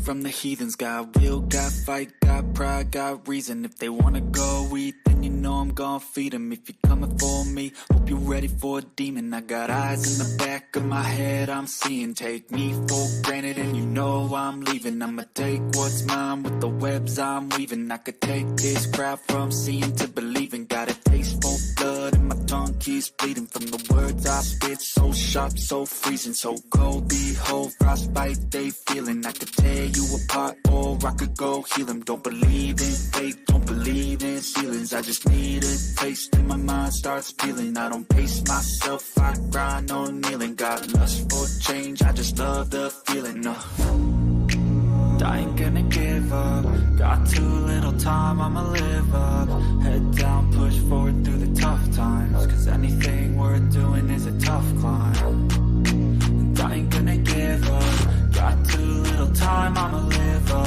from the heathens. Got will, got fight, got pride, got reason. If they wanna go eat, then you know I'm gonna feed them. If you're coming for me, hope you're ready for a demon. I got eyes in the back of my head, I'm seeing. Take me for granted and you know I'm leaving. I'ma take what's mine with the webs I'm weaving. I could take this crowd from seeing to believing. Got a taste for blood and my tongue keeps bleeding from the words I spit. So sharp, so freezing, so cold. Behold, frostbite they feeling. I could tear you apart or I could go heal them. Don't believe in fate, don't believe in ceilings. I just need a taste and my mind starts peeling. I don't pace myself, I grind on kneeling. Got lust for change, I just love the feeling. I ain't gonna give up. Got too little time, I'ma live up. Head down, push forward through the tough times. Cause anything worth doing is a tough climb. And I ain't gonna give up. Got too little time, I'ma live up.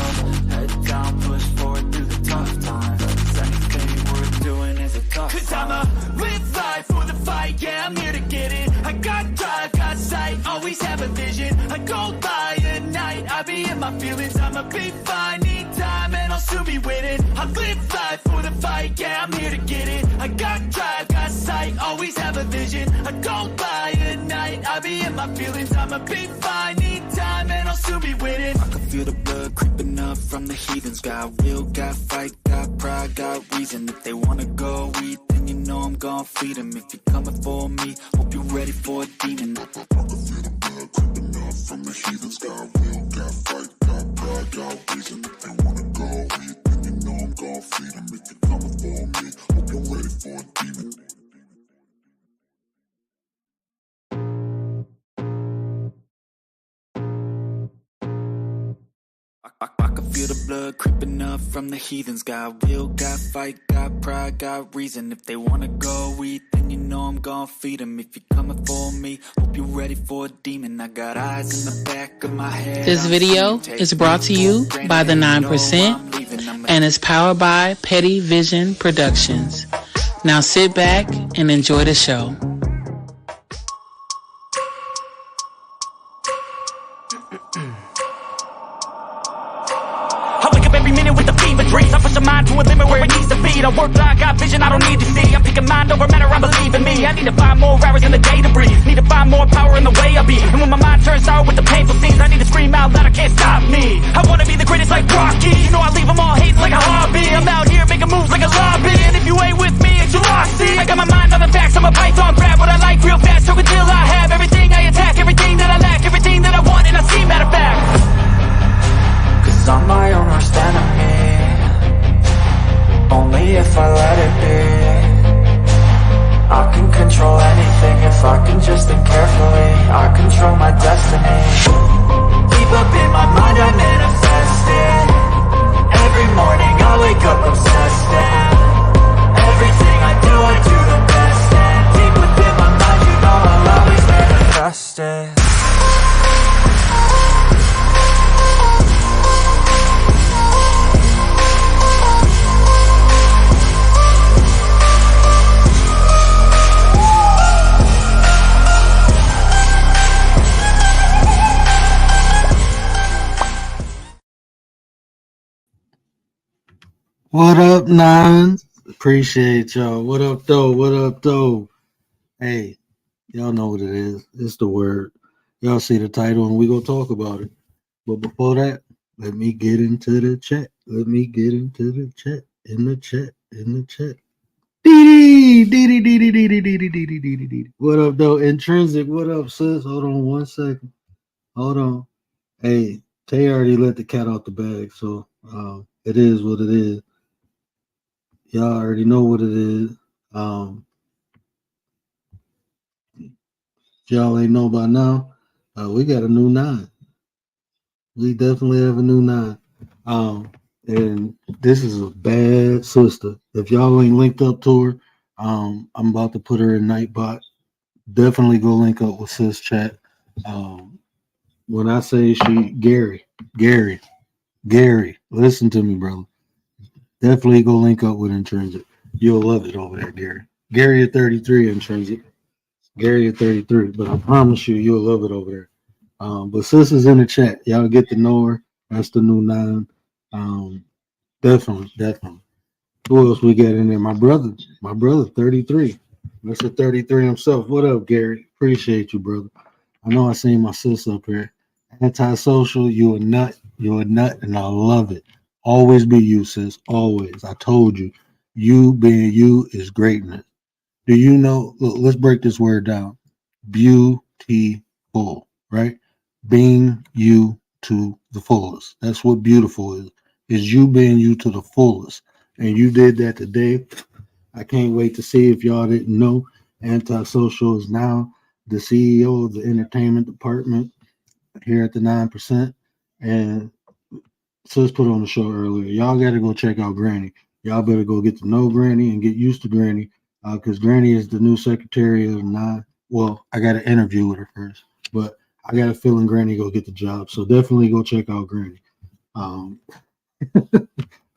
Head down, push forward through the tough times. Cause anything worth doing is a tough climb. Cause I'ma live life for the fight, yeah, I'm here to get it. I got drive, got sight, always have a vision. I go by at night, I be in my feelings. I'ma be fine, need time and I'll soon be winning. I live life for the fight, yeah, I'm here to get it. I got drive, got sight, always have a vision. I go by at night, I be in my feelings. I'ma be fine, need time and I'll soon be winning. I can feel the blood creeping up from the heathens. Got will, got fight, got pride, got reason. If they wanna go eat, then you know I'm gonna feed them. If you're coming for me, hope you're ready for a demon. I can feel the blood creeping up from the heathens. Got will, got fight, got pride, got reason. If they wanna go eat, then you know I'm gonna feed them. If you're coming for me, hope you're ready for a demon. I can feel the blood creeping up from the heathens. Got will, got fight, got pride, got reason. If they wanna go eat, then you know I'm gonna feed them. If you're coming for me, hope you're ready for a demon. I got eyes in the back of my head. This video is brought to you by the 9% and is powered by Petty Vision Productions. Now sit back and enjoy the show. Every minute with the fever dreams, I push a mind to a limit where it needs to be. I work like I got vision I don't need to see. I'm picking mind over matter, I believe in me. I need to find more hours in the day to breathe. Need to find more power in the way I be. And when my mind turns sour with the painful scenes, I need to scream out loud, I can't stop me. I wanna be the greatest like Rocky. You know I leave them all hating like a hobby. I'm out here making moves like a lobby. And if you ain't with me, it's you lost, see. I got my mind on the facts, I'm a python, grab what I like real fast. So until I have everything I attack, everything that I lack, everything that I want, and I see, matter of fact. Cause I'm my own worst enemy. Only if I let it be. I can control anything if I can just think carefully. I control my destiny. Deep up in my mind I manifest it. Every morning I wake up obsessed and everything I do the best. And deep within my mind you know I'll always manifest it. What up, Nines? Appreciate y'all. What up, though? What up, though? Hey, y'all know what it is. It's the word. Y'all see the title, and we gonna talk about it. But before that, let me get into the chat. Let me get into the chat. In the chat. What up, though? Intrinsic. What up, sis? Hold on 1 second. Hold on. Hey, Tay already let the cat out the bag, so it is what it is. Y'all already know what it is. If y'all ain't know by now, we got a new 9. We definitely have a new 9. And this is a bad sister. If y'all ain't linked up to her, I'm about to put her in Nightbot. Definitely go link up with sis chat. When I say Gary, listen to me, brother. Definitely go link up with Intrinsic. You'll love it over there, Gary. Gary at 33, Intrinsic. Gary at 33. But I promise you'll love it over there. But sis is in the chat. Y'all get to know her. That's the new 9. Definitely, definitely. Who else we got in there? My brother, 33. Mr. 33 himself. What up, Gary? Appreciate you, brother. I know I seen my sis up here. Antisocial, you a nut. You a nut, and I love it. Always be you, sis. Always. I told you. You being you is greatness. Do you know? Look, let's break this word down. Beautiful, right? Being you to the fullest. That's what beautiful is you being you to the fullest. And you did that today. I can't wait to see. If y'all didn't know, Antisocial is now the CEO of the entertainment department here at the 9%. And sis put on the show earlier. Y'all got to go check out Granny. Y'all better go get to know Granny and get used to Granny, because Granny is the new secretary of 9. Well, I got an interview with her first, but I got a feeling Granny go get the job. So definitely go check out Granny. Um,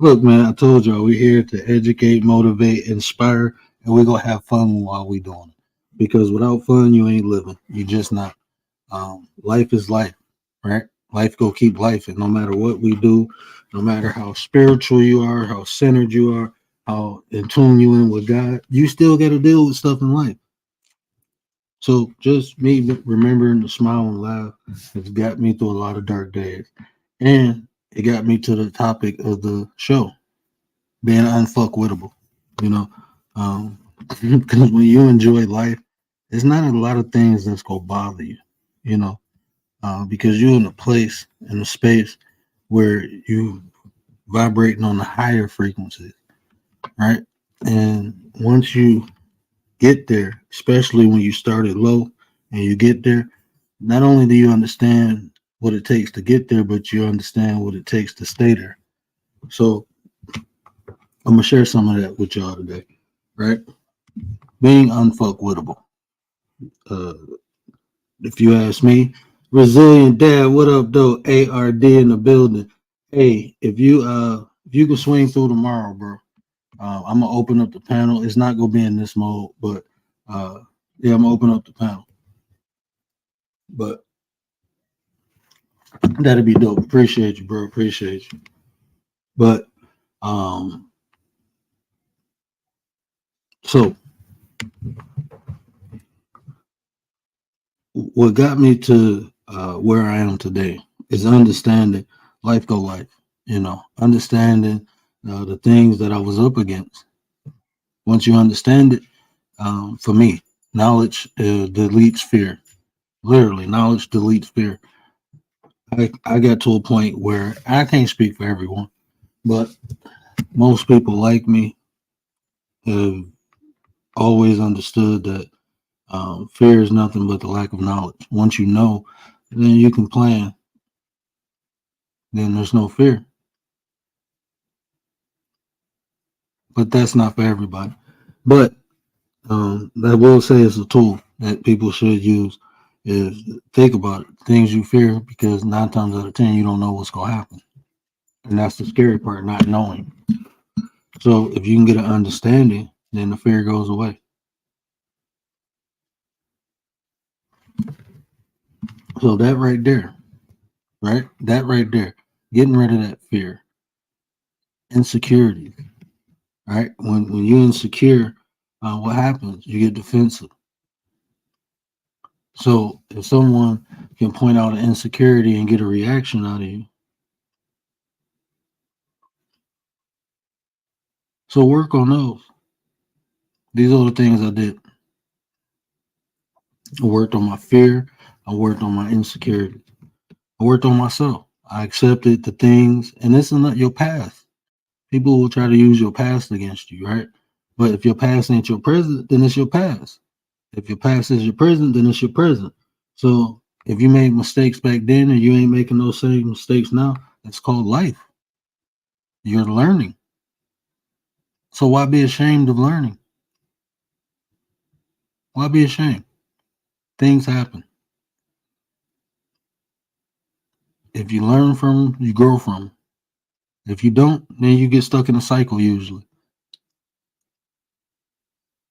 Look, man, I told y'all we're here to educate, motivate, inspire, and we're gonna have fun while we doing it. Because without fun, you ain't living. You just not. Life is life, right? Life go keep life, and no matter what we do, no matter how spiritual you are, how centered you are, how in tune you in with God, you still got to deal with stuff in life. So just me remembering to smile and laugh has got me through a lot of dark days, and it got me to the topic of the show, being unfuckwithable. You know, because when you enjoy life, there's not a lot of things that's gonna bother you. You know, because you're in a place, in a space where you vibrating on the higher frequencies, right? And once you get there, especially when you started low and you get there, not only do you understand what it takes to get there, but you understand what it takes to stay there. So I'm gonna share some of that with y'all today, right? Being unfuckwittable. Uh, if you ask me, resilient dad, what up though? ARD in the building. Hey, if you can swing through tomorrow, bro, I'm gonna open up the panel. It's not gonna be in this mode, but yeah, I'm gonna open up the panel. But that'd be dope. Appreciate you, bro. Appreciate you. But um, so what got me to where I am today is understanding life go life. You know, understanding the things that I was up against. Once you understand it, for me, knowledge deletes fear. Literally, knowledge deletes fear. I got to a point where I can't speak for everyone, but most people like me have always understood that fear is nothing but the lack of knowledge. Once you know, then you can plan. Then there's no fear. But that's not for everybody. But I will say it's a tool that people should use. Is think about it, things you fear, because 9 times out of 10 you don't know what's gonna happen, and that's the scary part, not knowing. So if you can get an understanding, then the fear goes away. So that right there, right? That right there, getting rid of that fear, insecurity, right? When you're insecure, what happens? You get defensive. So if someone can point out an insecurity and get a reaction out of you, so work on those. These are the things I did. I worked on my fear. I worked on my insecurity. I worked on myself. I accepted the things, and this is not your past. People will try to use your past against you, right? But if your past ain't your present, then it's your past. If your past is your present, then it's your present. So if you made mistakes back then and you ain't making those same mistakes now, it's called life. You're learning. So why be ashamed of learning? Why be ashamed? Things happen. If you learn from them, you grow from them. If you don't, then you get stuck in a cycle usually.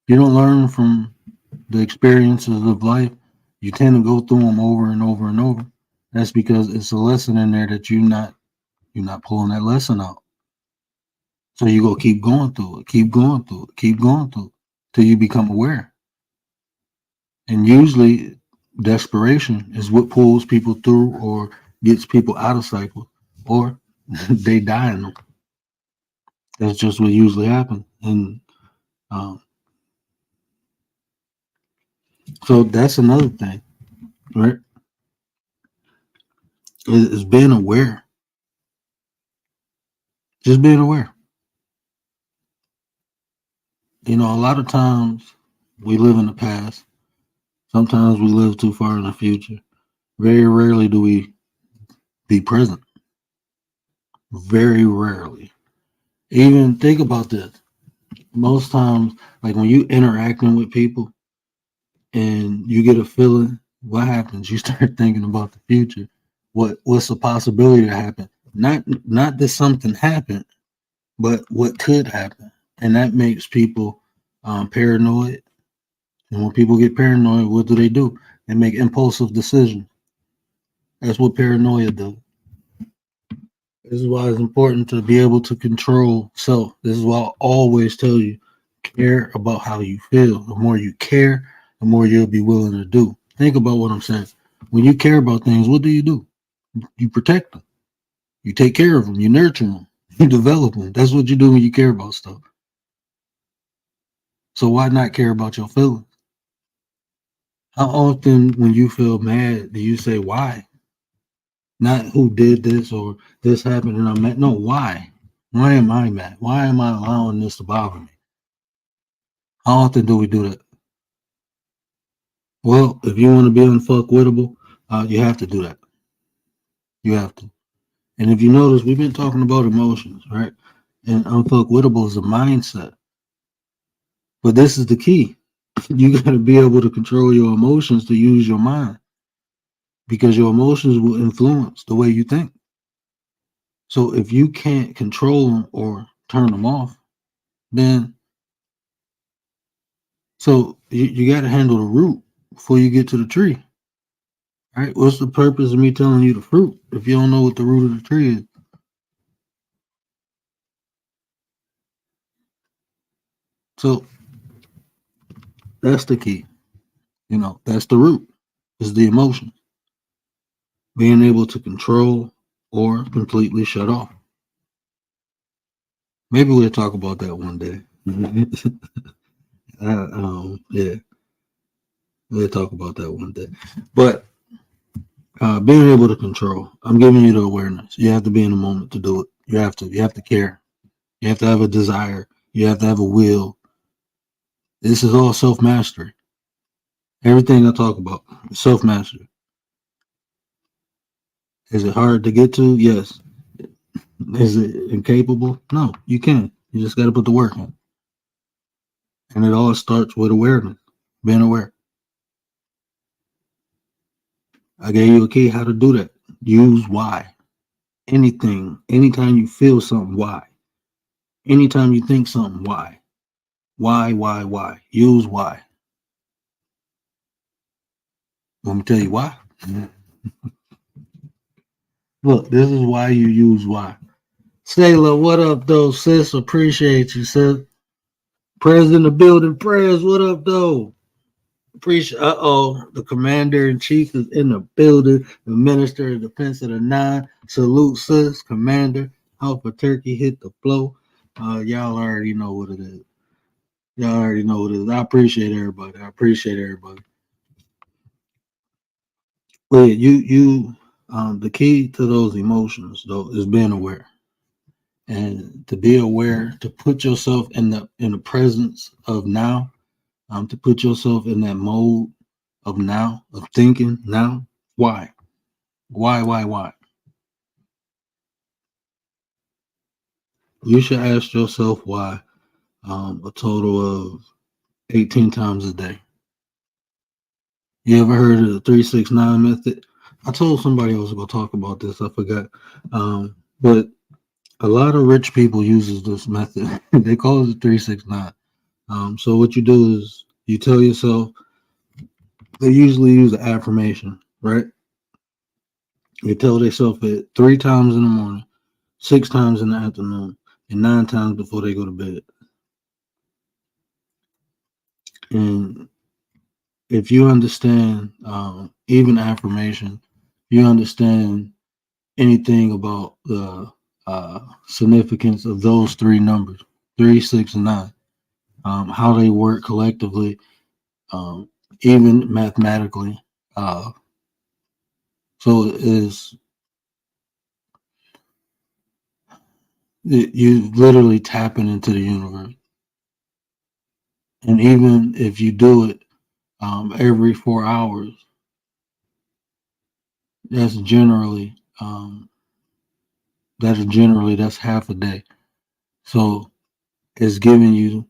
You don't learn from the experiences of life, you tend to go through them over and over and over. That's because it's a lesson in there that you're not You're not pulling that lesson out. So you go keep going through it, keep going through it, keep going through it till you become aware. And usually desperation is what pulls people through or gets people out of cycle, or they die in them. That's just what usually happens. And so that's another thing, right? Is being aware. Just being aware. You know, a lot of times we live in the past. Sometimes we live too far in the future. Very rarely do we be present. Very rarely. Even think about this. Most times, like when you interacting with people and you get a feeling, what happens? You start thinking about the future. What's the possibility to happen? Not that something happened, but what could happen. And that makes people paranoid. And when people get paranoid, what do? They make impulsive decisions. That's what paranoia does. This is why it's important to be able to control self. This is why I always tell you, care about how you feel. The more you care, the more you'll be willing to do. Think about what I'm saying. When you care about things, what do? You protect them. You take care of them. You nurture them. You develop them. That's what you do when you care about stuff. So why not care about your feelings? How often when you feel mad do you say why? Not who did this or this happened and I'm mad. No, why? Why am I mad? Why am I allowing this to bother me? How often do we do that? Well, if you want to be unfukwithable, you have to do that. You have to. And if you notice, we've been talking about emotions, right? And unfukwithable is a mindset. But this is the key. You got to be able to control your emotions to use your mind, because your emotions will influence the way you think. So if you can't control them or turn them off, then so you got to handle the root before you get to the tree. Right? What's the purpose of me telling you the fruit if you don't know what the root of the tree is? So that's the key. You know, that's the root, is the emotion. Being able to control or completely shut off. Maybe we'll talk about that one day. Yeah, we'll talk about that one day. But being able to control, I'm giving you the awareness. You have to be in the moment to do it. You have to care. You have to have a desire. You have to have a will. This is all self-mastery. Everything I talk about is self-mastery. Is it hard to get to? Yes. Is it incapable? No, you can. You just got to put the work in. And it all starts with awareness, being aware. I gave you a key how to do that. Use why. Anything, anytime you feel something, why. Anytime you think something, why. Why? Use why. Want me to tell you why? Look, this is why you use why. Sailor, what up, though, sis? Appreciate you, sis. Prez in the building. Prez, what up, though? Appreciate. The commander in chief is in the building. The minister of defense of the nine. Salute, sis, commander. Alpha Turkey hit the flow. Y'all already know what it is. Y'all already know what it is. I appreciate everybody. But the key to those emotions though is being aware, and to be aware, to put yourself in the presence of now, to put yourself in that mode of now, of thinking now. Why? You should ask yourself why a total of 18 times a day. You ever heard of the 369 method? I told somebody I was going to talk about this. I forgot. But a lot of rich people uses this method. They call it the 369. So what you do is you tell yourself, they usually use an affirmation, right? You tell yourself it 3 times in the morning. 6 times in the afternoon, and 9 times before they go to bed. And if you understand even affirmation, you understand anything about the significance of those 3 numbers, 3, 6, and 9, how they work collectively, even mathematically. So you literally tapping into the universe. And even if you do it every 4 hours, that's generally that's half a day. So it's giving you,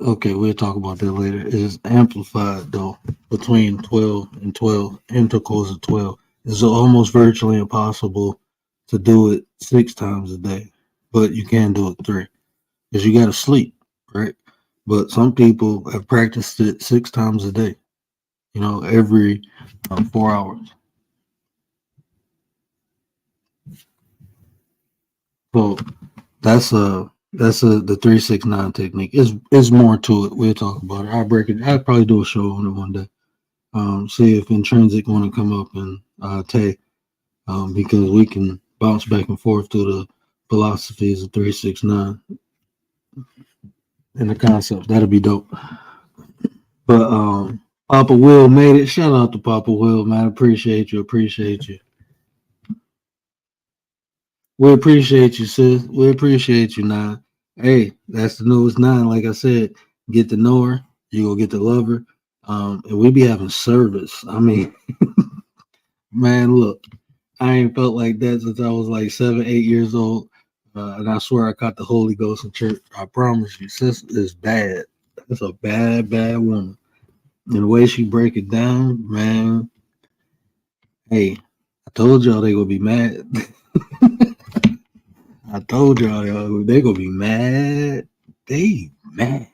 okay, we'll talk about that later. It's amplified though between 12 and 12 intervals of 12. It's almost virtually impossible to do it 6 times a day, but you can do it 3 because you got to sleep, right? But some people have practiced it 6 times a day, every 4 hours. So that's the 369 technique. Is more to it. We'll talk about it. I'll break it. I'll probably do a show on it one day. See if Intrinsic want to come up and take, because we can bounce back and forth through the philosophies of 369 and the concepts. That'll be dope. But Papa Will made it. Shout out to Papa Will, man. Appreciate you. We appreciate you, sis. We appreciate you, Nine. Hey, that's the newest Nine. Like I said, get to know her. You go get to love her. And we be having service. I mean, man, look, I ain't felt like that since I was like 7, 8 years old. And I swear I caught the Holy Ghost in church. I promise you, sis is bad. That's a bad, bad woman. And the way she break it down, man. Hey, I told y'all they would be mad. I told y'all they gonna be mad. They mad.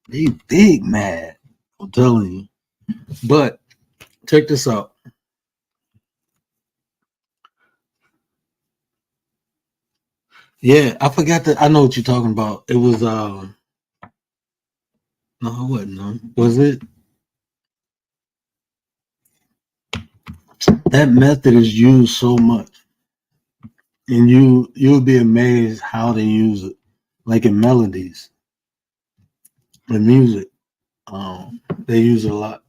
They big mad. I'm telling you. But check this out. Yeah, I forgot that. I know what you're talking about. It was no, it wasn't. No. Was it? That method is used so much, and you'll be amazed how they use it, like in melodies and music. They use it a lot.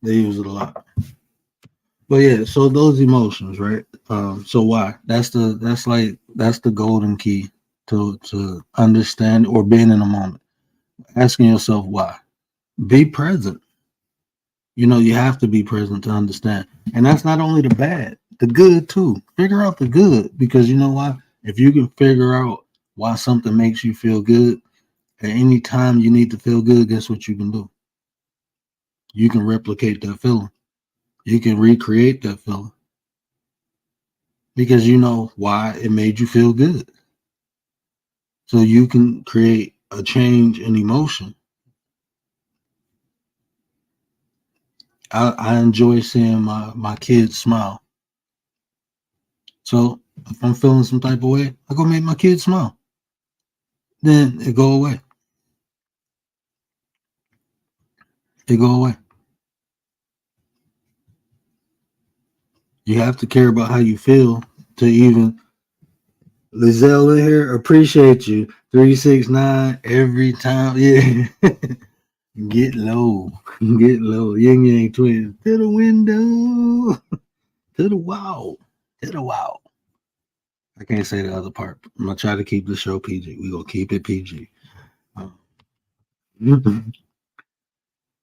They use it a lot. But yeah, so those emotions, right? So why? That's the golden key to understand or being in a moment. Asking yourself why. Be present. You have to be present to understand. And that's not only the bad, the good too. Figure out the good, because you know why? If you can figure out why something makes you feel good, at any time you need to feel good, guess what you can do? You can replicate that feeling. You can recreate that feeling. Because you know why it made you feel good. So you can create a change in emotion. I enjoy seeing my kids smile. So if I'm feeling some type of way, I go make my kids smile. Then it go away. It go away. You have to care about how you feel to even. Lizelle in here, appreciate you. 369 every time. Yeah. Get low. Get low. Yin Yang twins. To the window. To the wall. To the wall. I can't say the other part. I'm gonna try to keep the show PG. We're gonna keep it PG.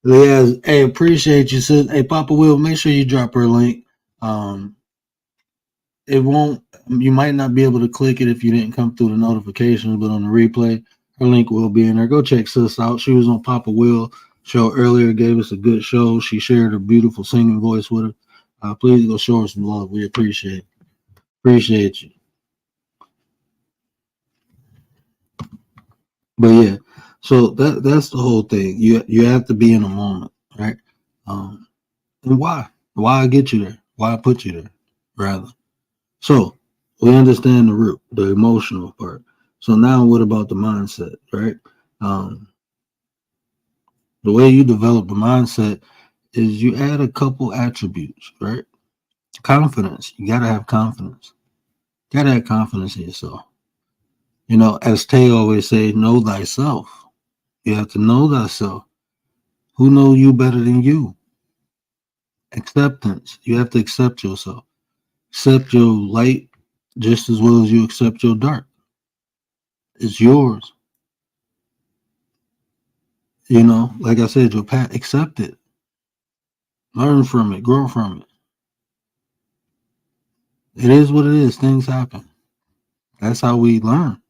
Yeah, hey, appreciate you, sis. Hey, Papa Will, make sure you drop her link. It won't. You might not be able to click it if you didn't come through the notifications, but on the replay, her link will be in there. Go check sis out. She was on Papa Will show earlier. Gave us a good show. She shared her beautiful singing voice with her. Please go show her some love. We appreciate you. But yeah, so that's the whole thing. You have to be in a moment, right? And why? Why I get you there? Why I put you there? Rather. So we understand the root, the emotional part. So now what about the mindset, right? Um, the way you develop the mindset is you add a couple attributes, right? Confidence. You gotta have confidence. You gotta have confidence in yourself. You know, as Tay always say, know thyself. You have to know thyself. Who know you better than you? Acceptance. You have to accept yourself. Accept your light just as well as you accept your dark. It's yours. You know, like I said, your path, accept it. Learn from it. Grow from it. It is what it is. Things happen. That's how we learn.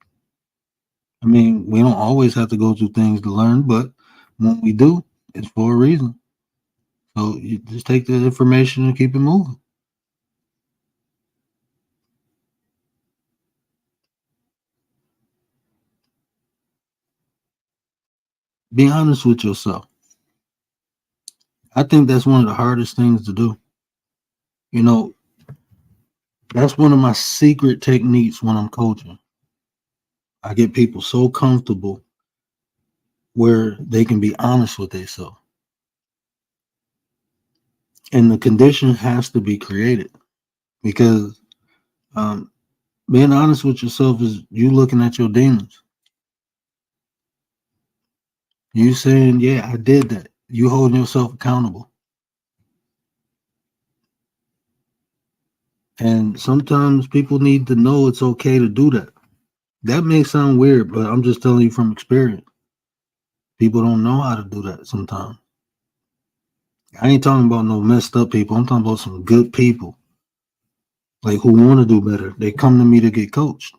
I mean, we don't always have to go through things to learn, but when we do, it's for a reason. So you just take the information and keep it moving. Be honest with yourself. I think that's one of the hardest things to do. You know, that's one of my secret techniques when I'm coaching. I get people so comfortable where they can be honest with themselves. And the condition has to be created because um, being honest with yourself is you looking at your demons. You saying, yeah, I did that. You holding yourself accountable. And sometimes people need to know it's okay to do that. That may sound weird, but I'm just telling you from experience. People don't know how to do that sometimes. I ain't talking about no messed up people. I'm talking about some good people, like who want to do better. They come to me to get coached.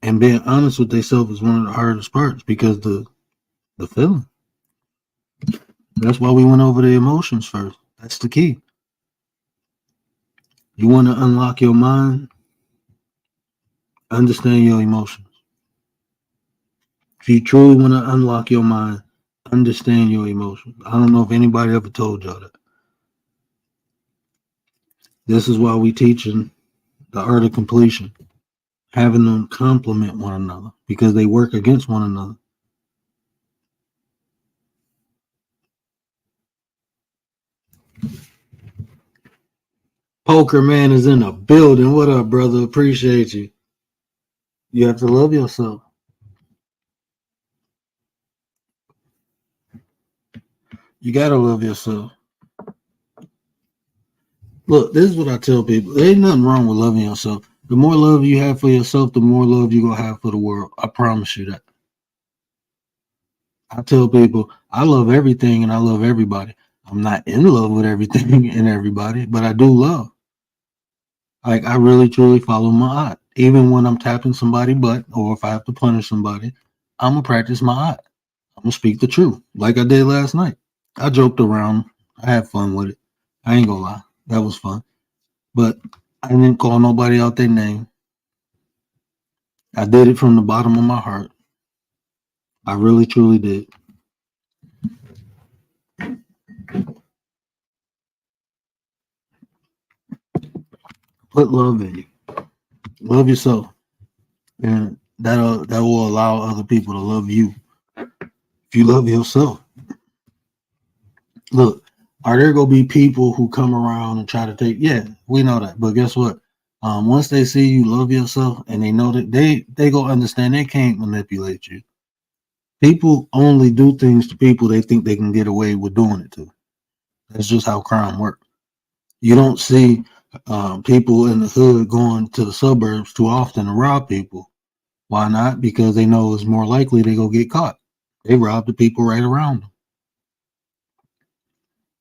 And being honest with themselves is one of the hardest parts because the feeling. That's why we went over the emotions first. That's the key. You want to unlock your mind, understand your emotions. If you truly want to unlock your mind, understand your emotions. I don't know if anybody ever told y'all that. This is why we teaching the art of completion, having them complement one another because they work against one another. Poker Man is in the building. What up, brother? Appreciate you. You have to love yourself. You gotta love yourself. Look, this is what I tell people. There ain't nothing wrong with loving yourself. The more love you have for yourself, the more love you're gonna have for the world. I promise you that. I tell people I love everything and I love everybody. I'm not in love with everything and everybody, but I do love. Like I really truly follow my art. Even when I'm tapping somebody's butt or if I have to punish somebody, I'm gonna practice my art. I'm gonna speak the truth, like I did last night. I joked around. I had fun with it. I ain't gonna lie. That was fun. But I didn't call nobody out their name. I did it from the bottom of my heart. I really truly did. Put love in you. Love yourself. And that will allow other people to love you. If you love yourself. Look, are there gonna be people who come around and try to take? Yeah, we know that. But guess what? Once they see you love yourself and they know that they go understand they can't manipulate you. People only do things to people they think they can get away with doing it to. That's just how crime works. You don't see people in the hood going to the suburbs too often to rob people. Why not? Because they know it's more likely they go get caught. They rob the people right around them.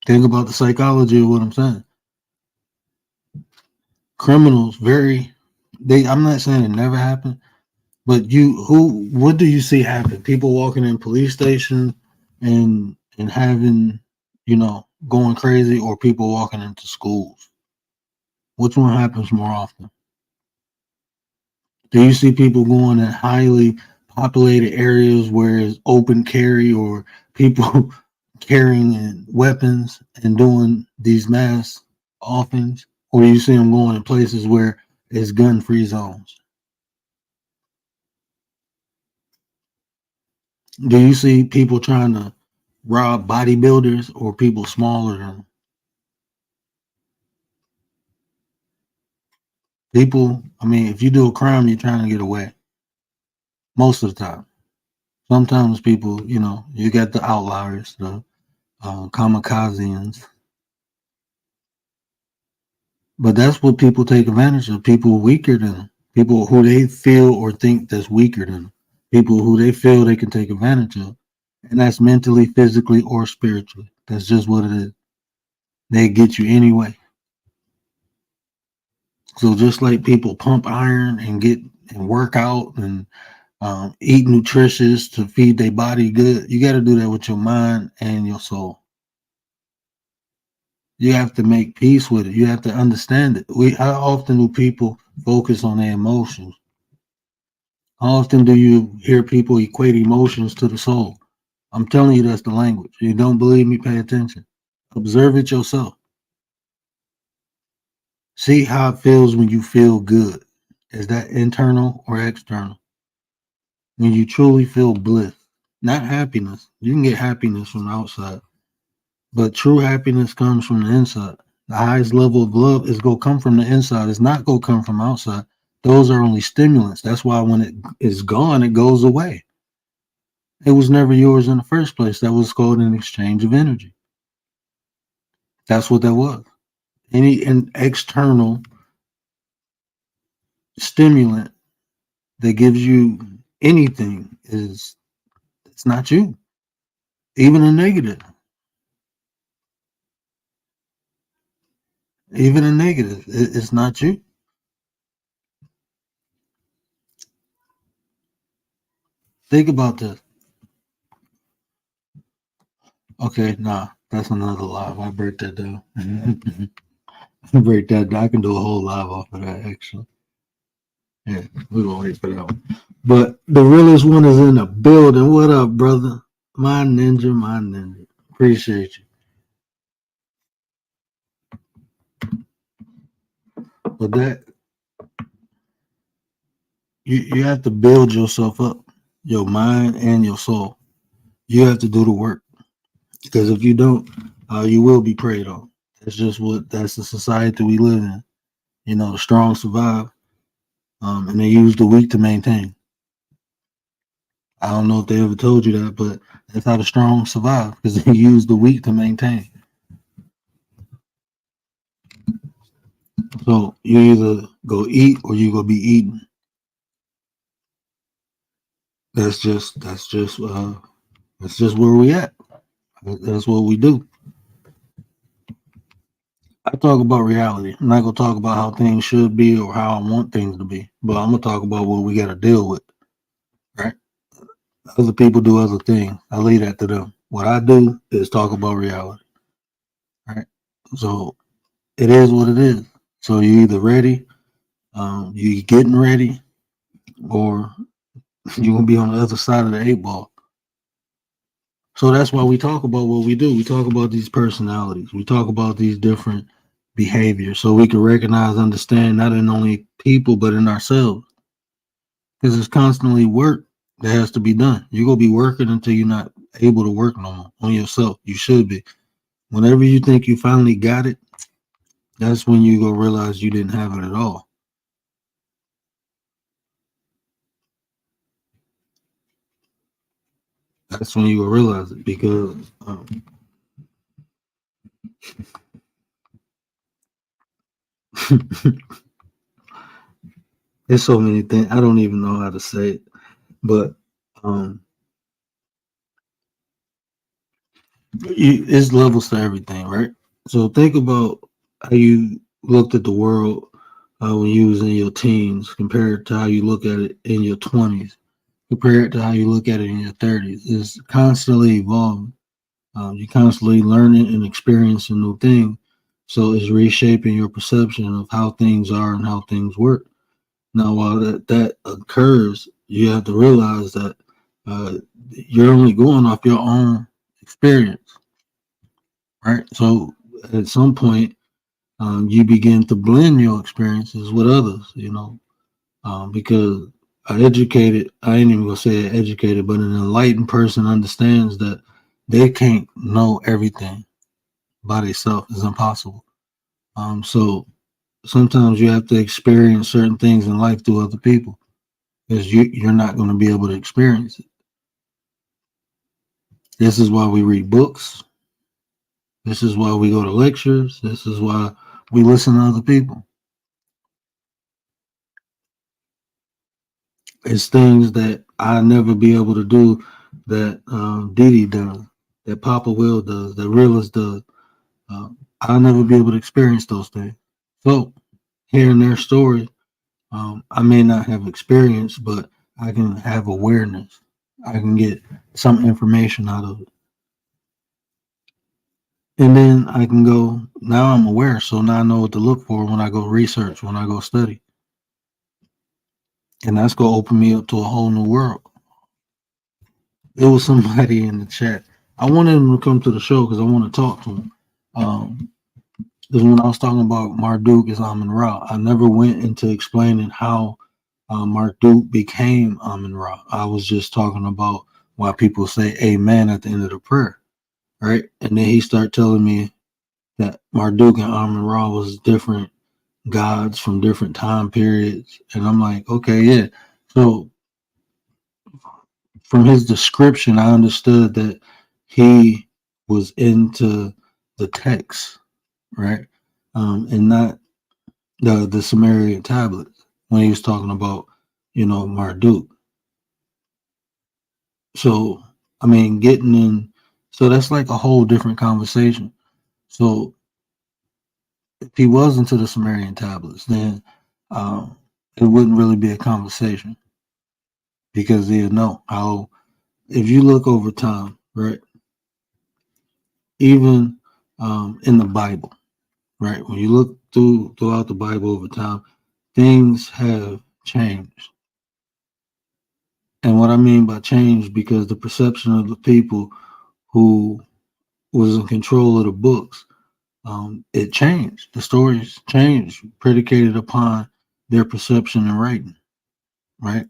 Think about the psychology of what I'm saying. Criminals I'm not saying it never happened, but what do you see happen? People walking in police stations and having, going crazy, or people walking into schools? Which one happens more often? Do you see people going in highly populated areas where it's open carry or people carrying weapons and doing these mass offense, or you see them going in places where it's gun-free zones? Do you see people trying to rob bodybuilders or people smaller than them? People, I mean, if you do a crime, you're trying to get away most of the time. Sometimes people, you got the outliers, the kamikazes, but that's what people take advantage of. People weaker than them, people who they feel or think that's weaker than them, people who they feel they can take advantage of, and that's mentally, physically, or spiritually. That's just what it is. They get you anyway. So just like people pump iron and get and work out and eat nutritious to feed their body good, you got to do that with your mind and your soul. You have to make peace with it. You have to understand it. How often do people focus on their emotions? How often do you hear people equate emotions to the soul? I'm telling you, that's the language. You don't believe me? Pay attention. Observe it yourself. See how it feels when you feel good. Is that internal or external? When you truly feel bliss, not happiness. You can get happiness from the outside, but true happiness comes from the inside. The highest level of love is going to come from the inside. It's not going to come from outside. Those are only stimulants. That's why when it is gone, it goes away. It was never yours in the first place. That was called an exchange of energy. That's what that was. An external stimulant that gives you anything it's not you. Even a negative. Even a negative. It's not you. Think about this. Okay, nah, that's another live. I'll break that down. Break that down. I can do a whole live off of that, actually. Yeah, we're going to wait for that one. But the realest one is in the building. What up, brother? My ninja. Appreciate you. But that, you have to build yourself up, your mind and your soul. You have to do the work. Because if you don't, you will be preyed on. That's the society we live in. The strong survive, and they use the weak to maintain. I don't know if they ever told you that, but that's how the strong survive, because they use the weak to maintain. So you either go eat or you go be eaten. That's just where we at. That's what we do. I talk about reality. I'm not gonna talk about how things should be or how I want things to be, but I'm gonna talk about what we got to deal with. Right? Other people do other things. I leave that to them. What I do is talk about reality. Right? So it is what it is. So you either ready, you getting ready, or you're gonna be on the other side of the 8 ball. So that's why we talk about what we do. We talk about these personalities. We talk about these different behaviors, so we can recognize, understand, not in only people but in ourselves. Because it's constantly work that has to be done. You're gonna be working until you're not able to work no more on yourself. You should be. Whenever you think you finally got it, that's when you go realize you didn't have it at all. That's when you will realize it, because there's so many things I don't even know how to say it, but it's levels to everything, right? So think about how you looked at the world when you was in your teens, compared to how you look at it in your 20s, compared to how you look at it in your 30s. It's constantly evolving. You're constantly learning and experiencing new things. So it's reshaping your perception of how things are and how things work. Now, while that occurs, you have to realize that you're only going off your own experience, right? So at some point, you begin to blend your experiences with others, because I ain't even gonna say educated, but an enlightened person understands that they can't know everything by themselves. It's impossible. So sometimes you have to experience certain things in life through other people because you're not going to be able to experience it. This is why we read books. This is why we go to lectures. This is why we listen to other people. It's things that I never be able to do that Didi does, that Papa Will does, that Realist does. I'll never be able to experience those things. So hearing their story, I may not have experience, but I can have awareness. I can get some information out of it. And then I can go, now I'm aware. So now I know what to look for when I go research, when I go study. And that's going to open me up to a whole new world. There was somebody in the chat. I wanted him to come to the show because I want to talk to him. Because when I was talking about Marduk as Amun Ra, I never went into explaining how Marduk became Amun Ra. I was just talking about why people say amen at the end of the prayer, right? And then he started telling me that Marduk and Amun Ra was different gods from different time periods. And I'm like, okay, yeah. So from his description, I understood that he was into the text, right? And not the Sumerian tablets when he was talking about, Marduk. So, I mean, getting in, so that's like a whole different conversation. So, if he was into the Sumerian tablets, then it wouldn't really be a conversation because they know how, if you look over time, right, even in the Bible, right, when you look throughout the Bible over time, things have changed. And what I mean by change, because the perception of the people who was in control of the books, it changed. The stories changed, predicated upon their perception and writing, right?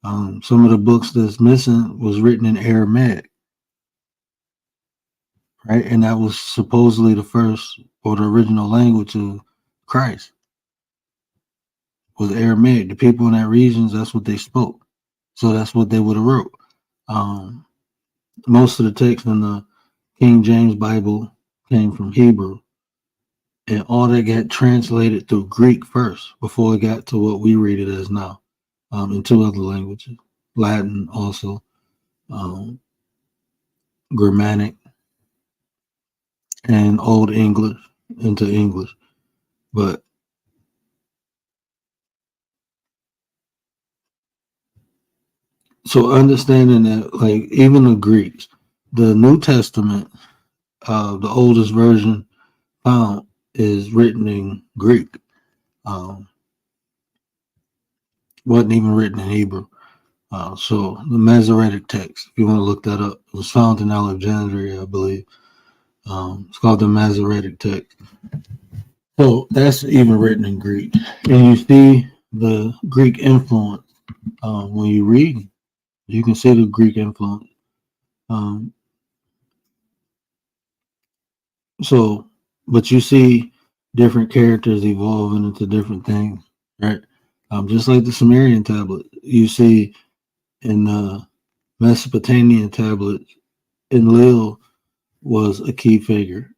Some of the books that's missing was written in Aramaic, right? And that was supposedly the first or the original language of Christ was Aramaic. The people in that regions, that's what they spoke. So that's what they would have wrote. Most of the text in the King James Bible came from Hebrew, and all that got translated through Greek first before it got to what we read it as now, in two other languages, Latin also, Germanic, and Old English into English. But so understanding that, like even the Greeks, the New Testament, the oldest version found is written in Greek. Wasn't even written in Hebrew. So the Masoretic text, if you want to look that up, it was found in Alexandria, I believe. It's called the Masoretic text. So that's even written in Greek, and you see the Greek influence when you read. You can see the Greek influence. So, but you see different characters evolving into different things, right? Just like the Sumerian tablet, you see in the Mesopotamian tablets, Enlil was a key figure.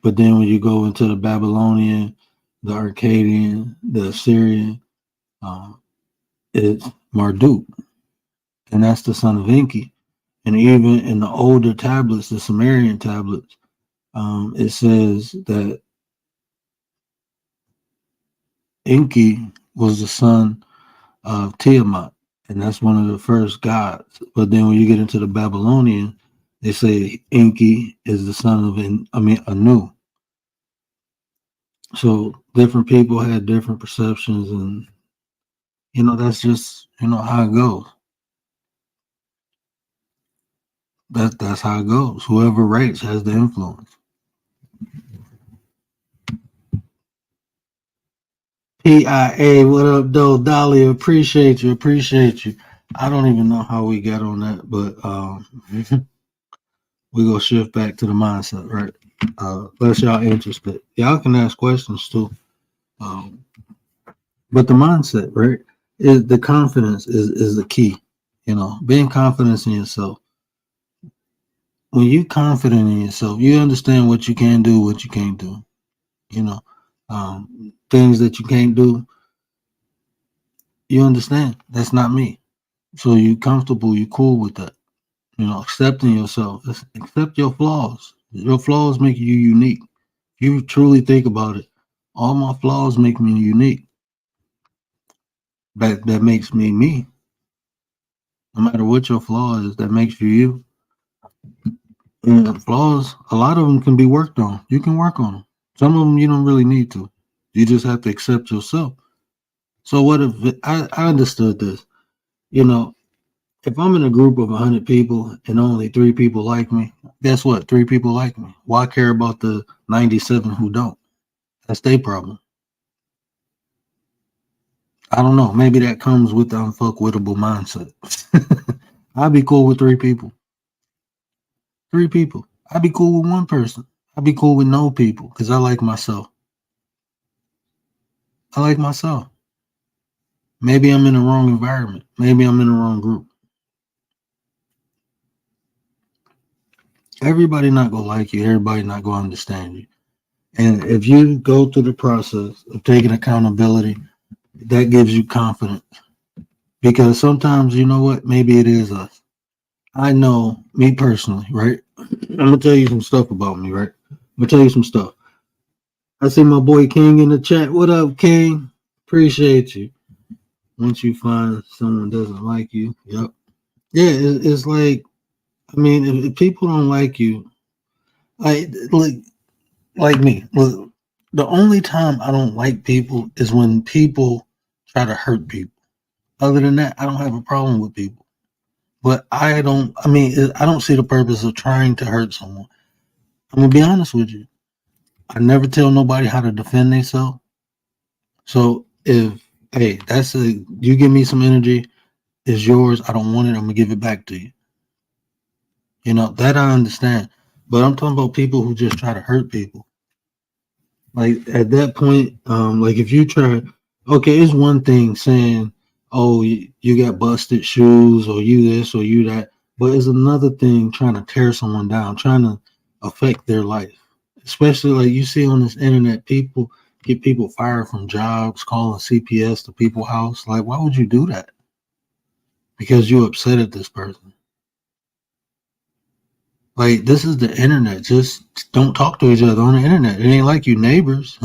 But then when you go into the Babylonian, the Akkadian, the Assyrian, it's Marduk, and that's the son of Enki. And even in the older tablets, the Sumerian tablets, it says that Enki was the son of Tiamat, and that's one of the first gods. But then when you get into the Babylonian, they say Enki is the son of Anu. So different people had different perceptions, and that's just how it goes. That's how it goes. Whoever rates has the influence. PIA, what up, though? Dolly, appreciate you. I don't even know how we got on that, but we gonna shift back to the mindset, right? Unless y'all interested, y'all can ask questions too. Um, but the mindset, right, is the confidence is the key. Being confident in yourself. When you confident in yourself, you understand what you can do, what you can't do. You know, things that you can't do, you understand. That's not me. So you comfortable, you cool with that. Accepting yourself, accept your flaws. Your flaws make you unique. If you truly think about it, all my flaws make me unique. That makes me me. No matter what your flaw is, that makes you you. And flaws, a lot of them can be worked on. You can work on them. Some of them you don't really need to. You just have to accept yourself. So what if I understood this? You know, if I'm in a group of 100 people and only 3 people like me, guess what? 3 people like me. Why care about the 97 who don't? That's their problem. I don't know. Maybe that comes with the unfukwithable mindset. I'd be cool with 3 people. 3 people. I'd be cool with one person. I'd be cool with no people because I like myself. I like myself. Maybe I'm in the wrong environment. Maybe I'm in the wrong group. Everybody not gonna like you. Everybody not gonna understand you. And if you go through the process of taking accountability, that gives you confidence. Because sometimes, you know what? Maybe it is us. I know me personally, right? I'm gonna tell you some stuff about me, right? I'm gonna tell you some stuff. I see my boy King in the chat. What up, King? Appreciate you. Once you find someone doesn't like you, yep. Yeah, it's like, I mean, if people don't like you, like me. Look, the only time I don't like people is when people try to hurt people. Other than that, I don't have a problem with people. But I don't. I mean, I don't see the purpose of trying to hurt someone. I'm gonna be honest with you. I never tell nobody how to defend themselves. So if that's you give me some energy, it's yours. I don't want it. I'm gonna give it back to you. That I understand. But I'm talking about people who just try to hurt people. Like at that point, like if you try, okay, it's one thing saying, "Oh, you got busted shoes," or "you this," or "you that," but it's another thing trying to tear someone down, trying to affect their life. Especially like you see on this internet, people get people fired from jobs, calling CPS to people's house. Like, why would you do that? Because you're upset at this person. Like, this is the internet. Just don't talk to each other on the internet. It ain't like you neighbors.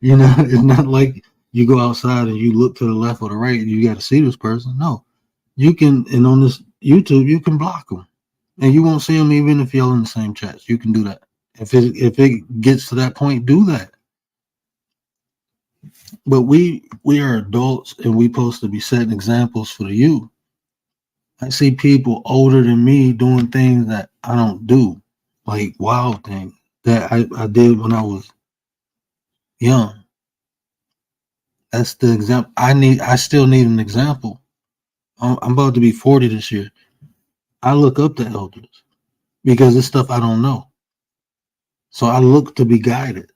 It's not like you go outside and you look to the left or the right and you got to see this person. No, you can, and on this YouTube, you can block them and you won't see them even if you're in the same chats. You can do that. If it gets to that point, do that. But we are adults and we supposed to be setting examples for the youth. I see people older than me doing things that I don't do, like wild things that I did when I was young. That's the example I need. I still need an example. I'm about to be 40 this year. I look up to elders because it's stuff I don't know. So I look to be guided.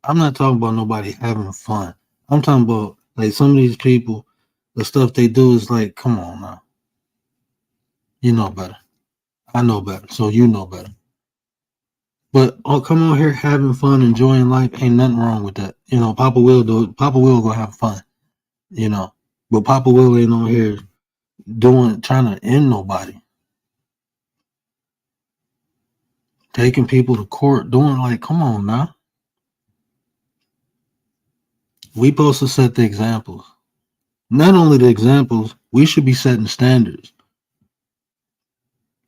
I'm not talking about nobody having fun. I'm talking about like some of these people, the stuff they do is like, come on now. You know better. I know better. So you know better. But come on here having fun, enjoying life, ain't nothing wrong with that. Papa will do it. Papa will go have fun. But Papa Will ain't on here trying to end nobody, taking people to court, doing like, come on now. We supposed to set the examples. Not only the examples, we should be setting standards.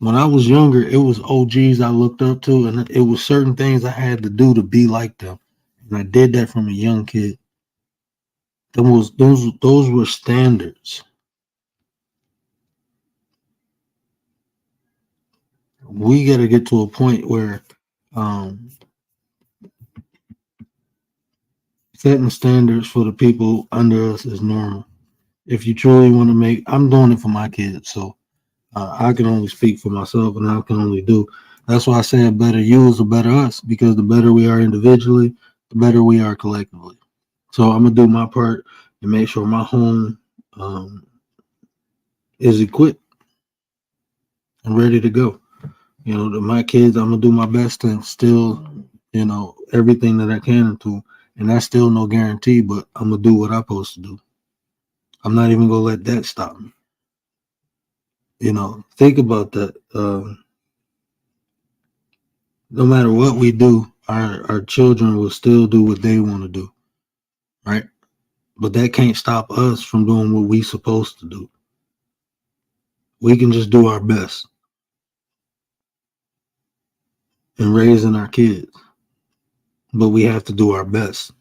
When I was younger, it was OGs I looked up to, and it was certain things I had to do to be like them. And I did that from a young kid. Those were standards. we got to get to a point where um, setting standards for the people under us is normal. If you truly want to make, I'm doing it for my kids, so I can only speak for myself, and I can only do. That's why I say a better you is a better us, because the better we are individually, the better we are collectively. So I'm gonna do my part and make sure my home um, is equipped and ready to go. You know, to my kids, I'm gonna do my best to instill, everything that I can into them. And that's still no guarantee, but I'm gonna do what I'm supposed to do. I'm not even gonna let that stop me. Think about that. No matter what we do, our children will still do what they want to do, right? But that can't stop us from doing what we supposed to do. We can just do our best in raising our kids, but we have to do our best.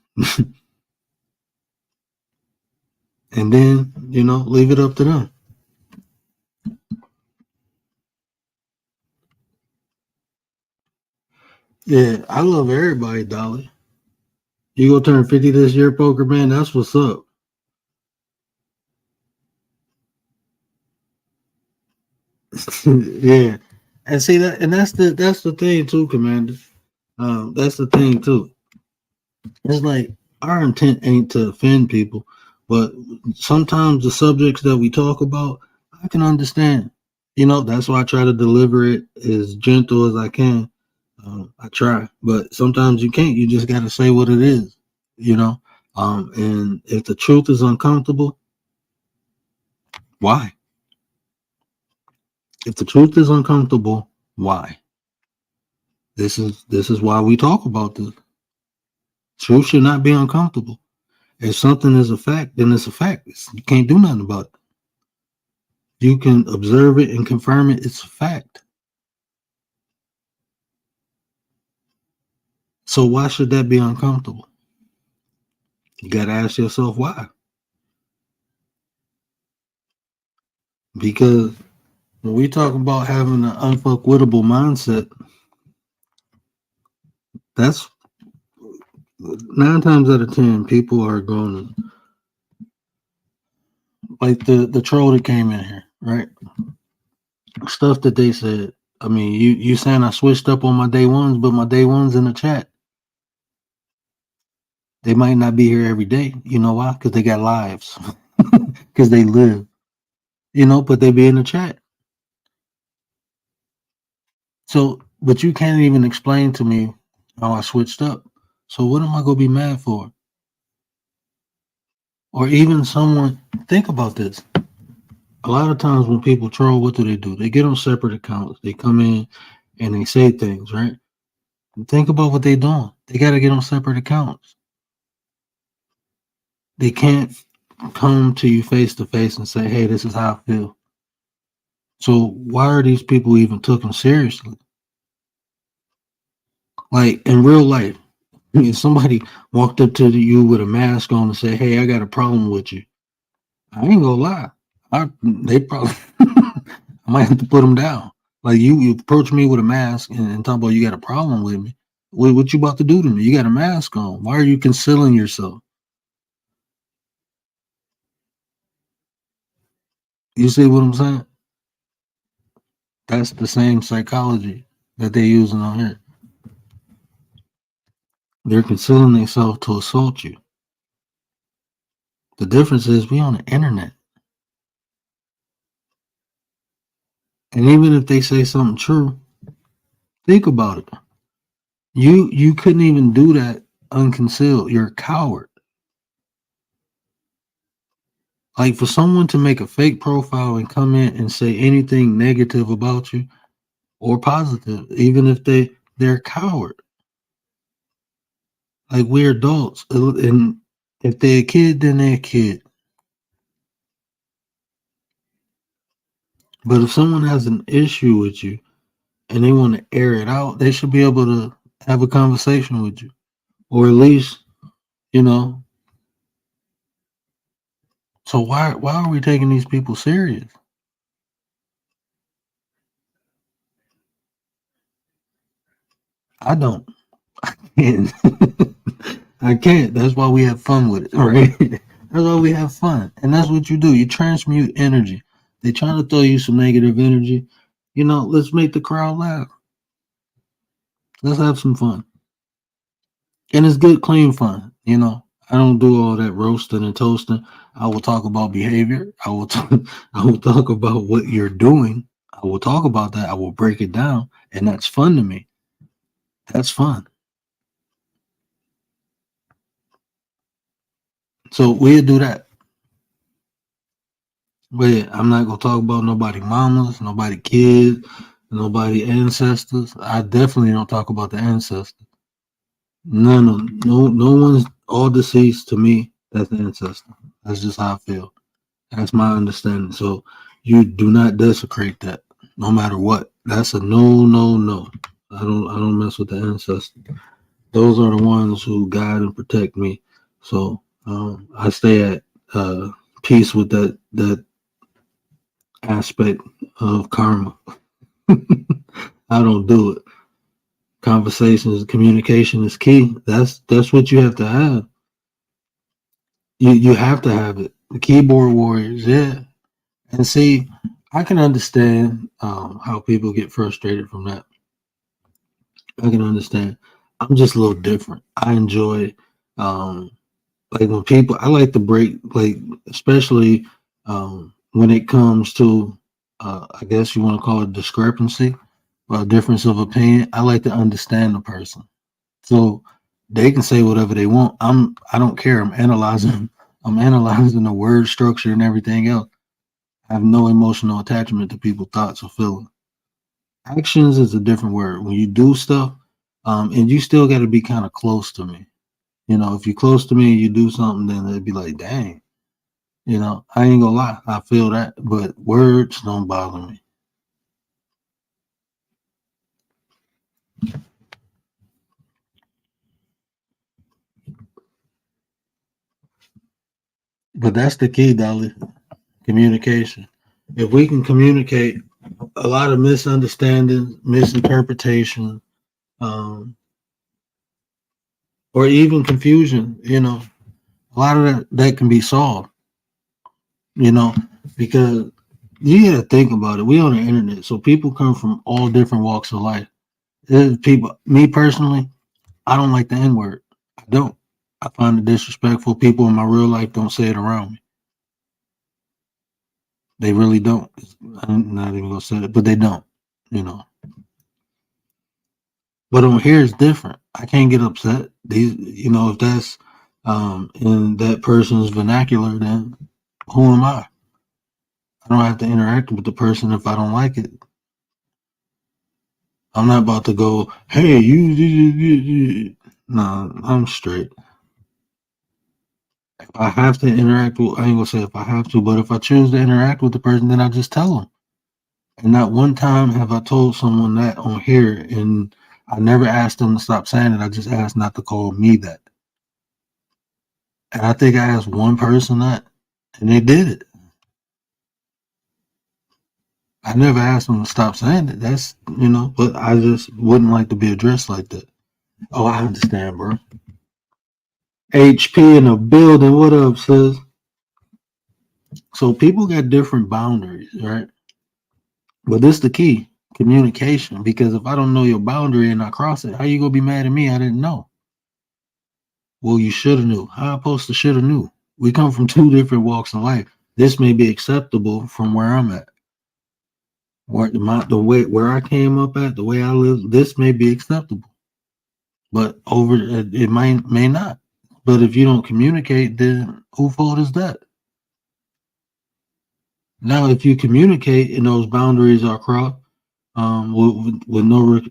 And then, leave it up to them. Yeah, I love everybody, Dolly. You gonna turn 50 this year, poker man? That's what's up. Yeah. And see that, and that's the thing too, Commander. That's the thing too. It's like our intent ain't to offend people, but sometimes the subjects that we talk about, I can understand. That's why I try to deliver it as gentle as I can. I try, but sometimes you can't. You just got to say what it is, you know. And if the truth is uncomfortable, why? If the truth is uncomfortable, why? This is why we talk about this. Truth should not be uncomfortable. If something is a fact, then it's a fact. You can't do nothing about it. You can observe it and confirm it. It's a fact. So why should that be uncomfortable? You got to ask yourself why. Because when we talk about having an unfukwithable mindset, that's 9 times out of 10 people are going to, like the troll that came in here, right? Stuff that they said. I mean, you saying I switched up on my day ones, but my day ones in the chat, they might not be here every day. You know why? Because they got lives. Because they live. But they be in the chat. So, but you can't even explain to me how I switched up. So what am I gonna be mad for? Or even someone, think about this. A lot of times when people troll, what do? They get on separate accounts. They come in and they say things, right? And think about what they're doing. They got to get on separate accounts. They can't come to you face to face and say, hey, this is how I feel. So why are these people even taken seriously? Like in real life, if somebody walked up to you with a mask on and said, hey, I got a problem with you, I ain't gonna lie. They probably I might have to put them down. Like you approach me with a mask and talk about you got a problem with me. What you about to do to me? You got a mask on. Why are you concealing yourself? You see what I'm saying? That's the same psychology that they're using on here. They're concealing themselves to assault you. The difference is we on the internet. And even if they say something true, think about it. You couldn't even do that unconcealed. You're a coward. Like for someone to make a fake profile and come in and say anything negative about you or positive, even if they're a coward. Like we're adults, and if they're a kid, then they're a kid. But if someone has an issue with you and they want to air it out, they should be able to have a conversation with you, or at least, you know. So why are we taking these people serious? I don't. And I can't. That's why we have fun with it, right? That's why we have fun. And that's what you do. You transmute energy. They trying to throw you some negative energy. Let's make the crowd laugh. Let's have some fun. And it's good, clean fun. I don't do all that roasting and toasting. I will talk about behavior. I will talk, I will talk about what you're doing. I will talk about that. I will break it down. And that's fun to me. That's fun. So we'll do that. But yeah, I'm not gonna talk about nobody mamas, nobody kids, nobody ancestors. I definitely don't talk about the ancestors. No one's all deceased to me. That's an ancestor. That's just how I feel. That's my understanding. So you do not desecrate that, no matter what. That's a no, no, no. I don't mess with the ancestors. Those are the ones who guide and protect me. So I stay at peace with that aspect of karma. I don't do it. Conversations, communication is key. That's what you have to have. You have to have it. The keyboard warriors, yeah. And see, I can understand how people get frustrated from that. I can understand. I'm just a little different. I enjoy like when people. I like to break, like especially when it comes to, I guess you want to call it discrepancy, or a difference of opinion. I like to understand the person, so they can say whatever they want. I don't care. I'm analyzing. I'm analyzing the word structure and everything else. I have no emotional attachment to people's thoughts or feelings. Actions is a different word. When you do stuff, and you still got to be kind of close to me. If you're close to me and you do something, then it'd be like, dang. I ain't gonna lie, I feel that, but words don't bother me. But that's the key, Dolly. Communication. If we can communicate, a lot of misunderstandings, misinterpretation, um, or even confusion, a lot of that can be solved, you know, because you gotta think about it. We on the internet, so people come from all different walks of life. There's people, me personally, I don't like the N word. I don't. I find it disrespectful. People in my real life don't say it around me. They really don't. I'm not even gonna say it, but they don't. You know. But on here it's different. I can't get upset. If that's in that person's vernacular, then who am I? I don't have to interact with the person if I don't like it. I'm not about to go, hey, you. No, I'm straight. If I have to interact with, I ain't gonna say if I have to, but if I choose to interact with the person, then I just tell them. And not one time have I told someone that on here, and I never asked them to stop saying it. I just asked not to call me that. And I think I asked one person that, and they did it. I never asked them to stop saying it. But I just wouldn't like to be addressed like that. Oh, I understand, bro. HP in the building. What up, sis? So people got different boundaries, right? But this is the key, communication. Because if I don't know your boundary and I cross it, how you gonna be mad at me? I didn't know. Well, you should have knew. How I supposed to should have knew? We come from two different walks of life. This may be acceptable from where I'm at. Where I came up at, the way I live, this may be acceptable. But it may not. But if you don't communicate, then whose fault is that? Now, if you communicate and those boundaries are crossed, with no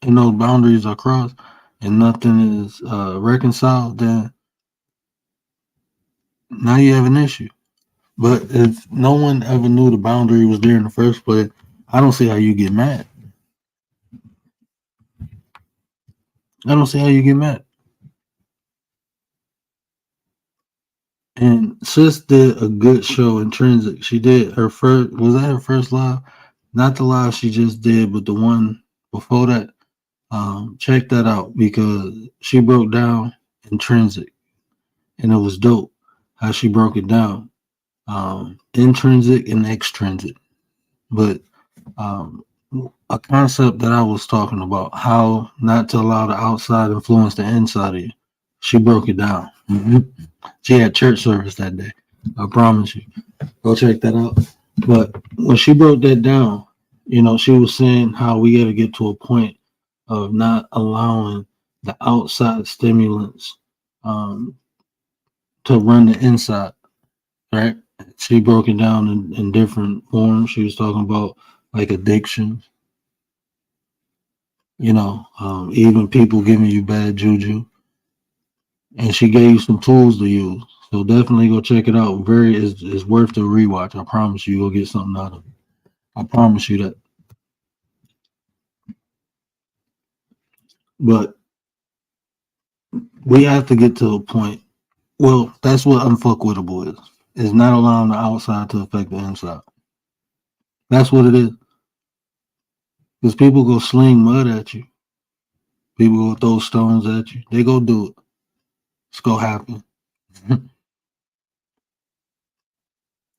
and those boundaries are crossed, and nothing is reconciled, then now you have an issue. But if no one ever knew the boundary was there in the first place, I don't see how you get mad. I don't see how you get mad. And Sis did a good show, Intrinsic. She did her first. Was that her first live? Not the live she just did, but the one before that. Check that out because she broke down intrinsic, and it was dope how she broke it down, intrinsic and extrinsic. But um, a concept that I was talking about, how not to allow the outside influence the inside of you. She broke it down. She had church service that day. I promise you. Go check that out. But when she broke that down, she was saying how we got to get to a point of not allowing the outside stimulants to run the inside, right? She broke it down in different forms. She was talking about like addiction, even people giving you bad juju. And she gave you some tools to use. So definitely go check it out. It's worth the rewatch. I promise you, you'll get something out of it. I promise you that. But we have to get to a point. Well, that's what unfukwithable is. It's not allowing the outside to affect the inside. That's what it is. Because people go sling mud at you. People go throw stones at you. They go do it. It's going to happen.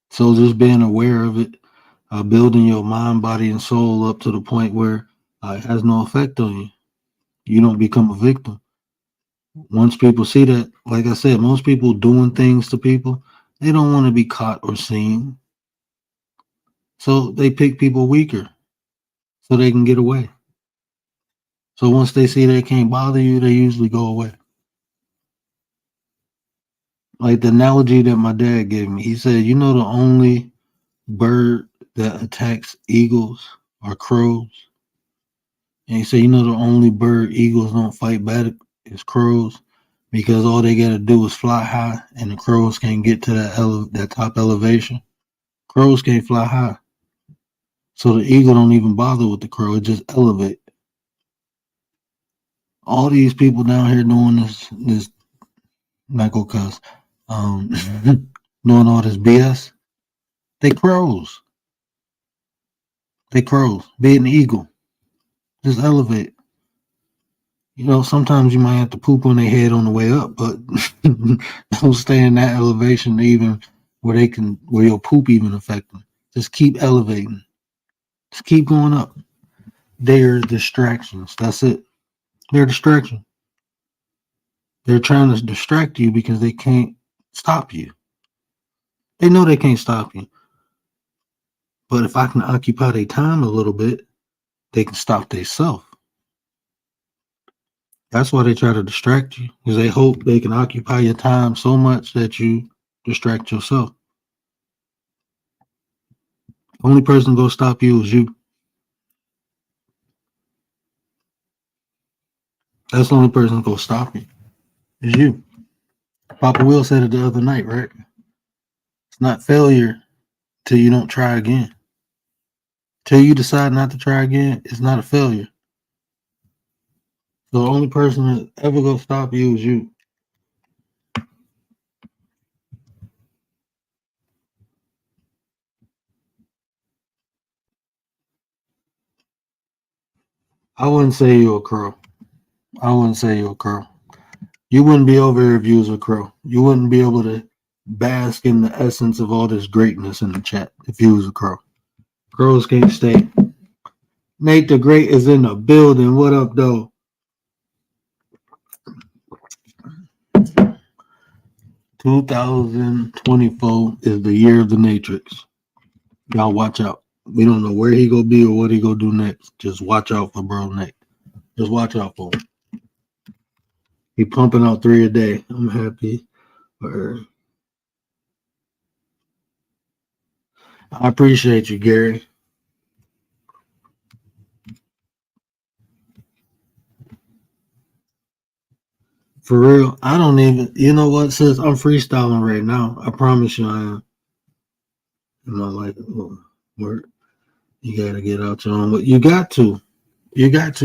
So just being aware of it, building your mind, body, and soul up to the point where it has no effect on you. You don't become a victim. Once people see that, like I said, most people doing things to people, they don't want to be caught or seen. So they pick people weaker so they can get away. So once they see they can't bother you, they usually go away. Like the analogy that my dad gave me, he said, the only bird that attacks eagles are crows. And he said, the only bird eagles don't fight back is crows because all they got to do is fly high and the crows can't get to that top elevation. Crows can't fly high. So the eagle don't even bother with the crow. It just elevate. All these people down here doing this not go cuss, doing all this BS, they crows. They crows. Be an eagle. Just elevate. Sometimes you might have to poop on their head on the way up, but don't stay in that elevation even where your poop even affect them. Just keep elevating. Just keep going up. They're distractions. That's it. They're a distraction. They're trying to distract you because they can't stop you. They know they can't stop you. But if I can occupy their time a little bit, they can stop themselves. That's why they try to distract you, because they hope they can occupy your time so much that you distract yourself. The only person going to stop you is you. That's the only person going to stop you. Is you. Papa Will said it the other night, right? It's not failure till you don't try again. Till you decide not to try again, it's not a failure. The only person that ever going to stop you is you. I wouldn't say you're a crow. I wouldn't say you're a crow. You wouldn't be over here if you was a crow. You wouldn't be able to bask in the essence of all this greatness in the chat if you was a crow. Crows can't stay. Nate the Great is in the building. What up, though? "2024 is the year of the Matrix. Y'all watch out. We don't know where he gonna be or what he gonna do next. Just watch out for bro Nate. Just watch out for him. He pumping out 3 a day. I'm happy for her. I appreciate you, Gary. For real, I don't even, you know what, sis? I'm freestyling right now. I promise you I am. Like, work. You got to get out your own way. You got to.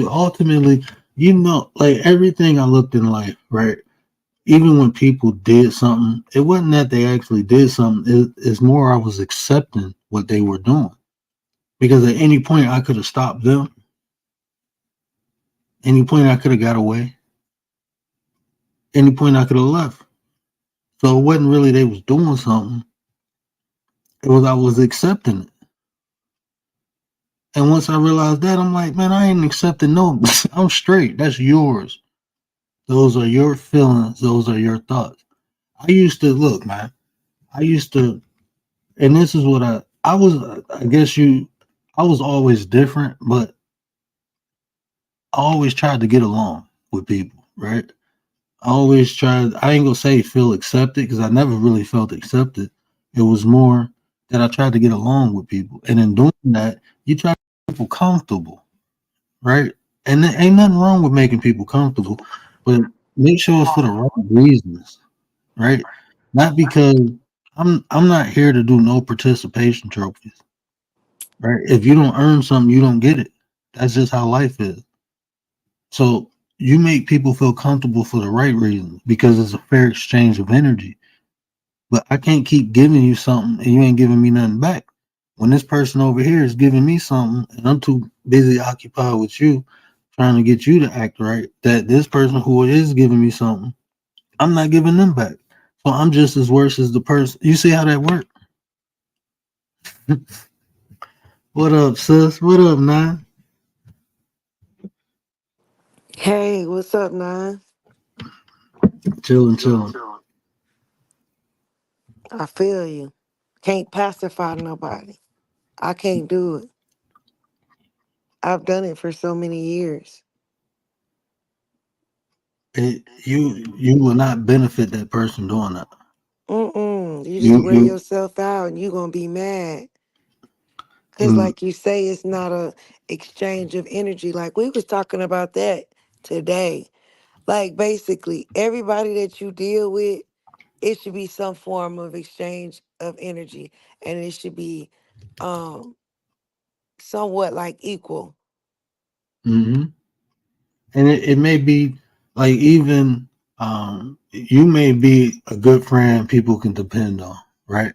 Ultimately, like everything I looked in life, right? Even when people did something, it wasn't that they actually did something. It's more I was accepting what they were doing because at any point I could have stopped them. Any point I could have got away. Any point I could have left. So it wasn't really they was doing something. It was I was accepting it. And once I realized that, I'm like, man, I ain't accepting no. I'm straight. That's yours. Those are your feelings. Those are your thoughts. I used to look, man. I used to, and this is what I was. I guess I was always different, but I always tried to get along with people, right? I always tried. I ain't gonna say feel accepted because I never really felt accepted. It was more that I tried to get along with people, and in doing that, you try to make people comfortable, right? And there ain't nothing wrong with making people comfortable, but make sure it's for the right reasons, right? Not because I'm not here to do no participation trophies, right? If you don't earn something, you don't get it. That's just how life is. So you make people feel comfortable for the right reasons because it's a fair exchange of energy. But I can't keep giving you something and you ain't giving me nothing back. When this person over here is giving me something and I'm too busy occupied with you trying to get you to act right, that this person who is giving me something, I'm not giving them back. So I'm just as worse as the person. You see how that works? What up, sis? What up, Nine? Hey, what's up, Nine? Chilling, chilling. I feel you. Can't pacify nobody. I can't do it. I've done it for so many years. You will not benefit that person doing that. You just You wear you yourself out and you gonna be mad. Cause and like you say, it's not a exchange of energy. Like we was talking about that today. Like basically everybody that you deal with, it should be some form of exchange of energy. And it should be um somewhat like equal. mhm. And it may be like even you may be a good friend people can depend on, right?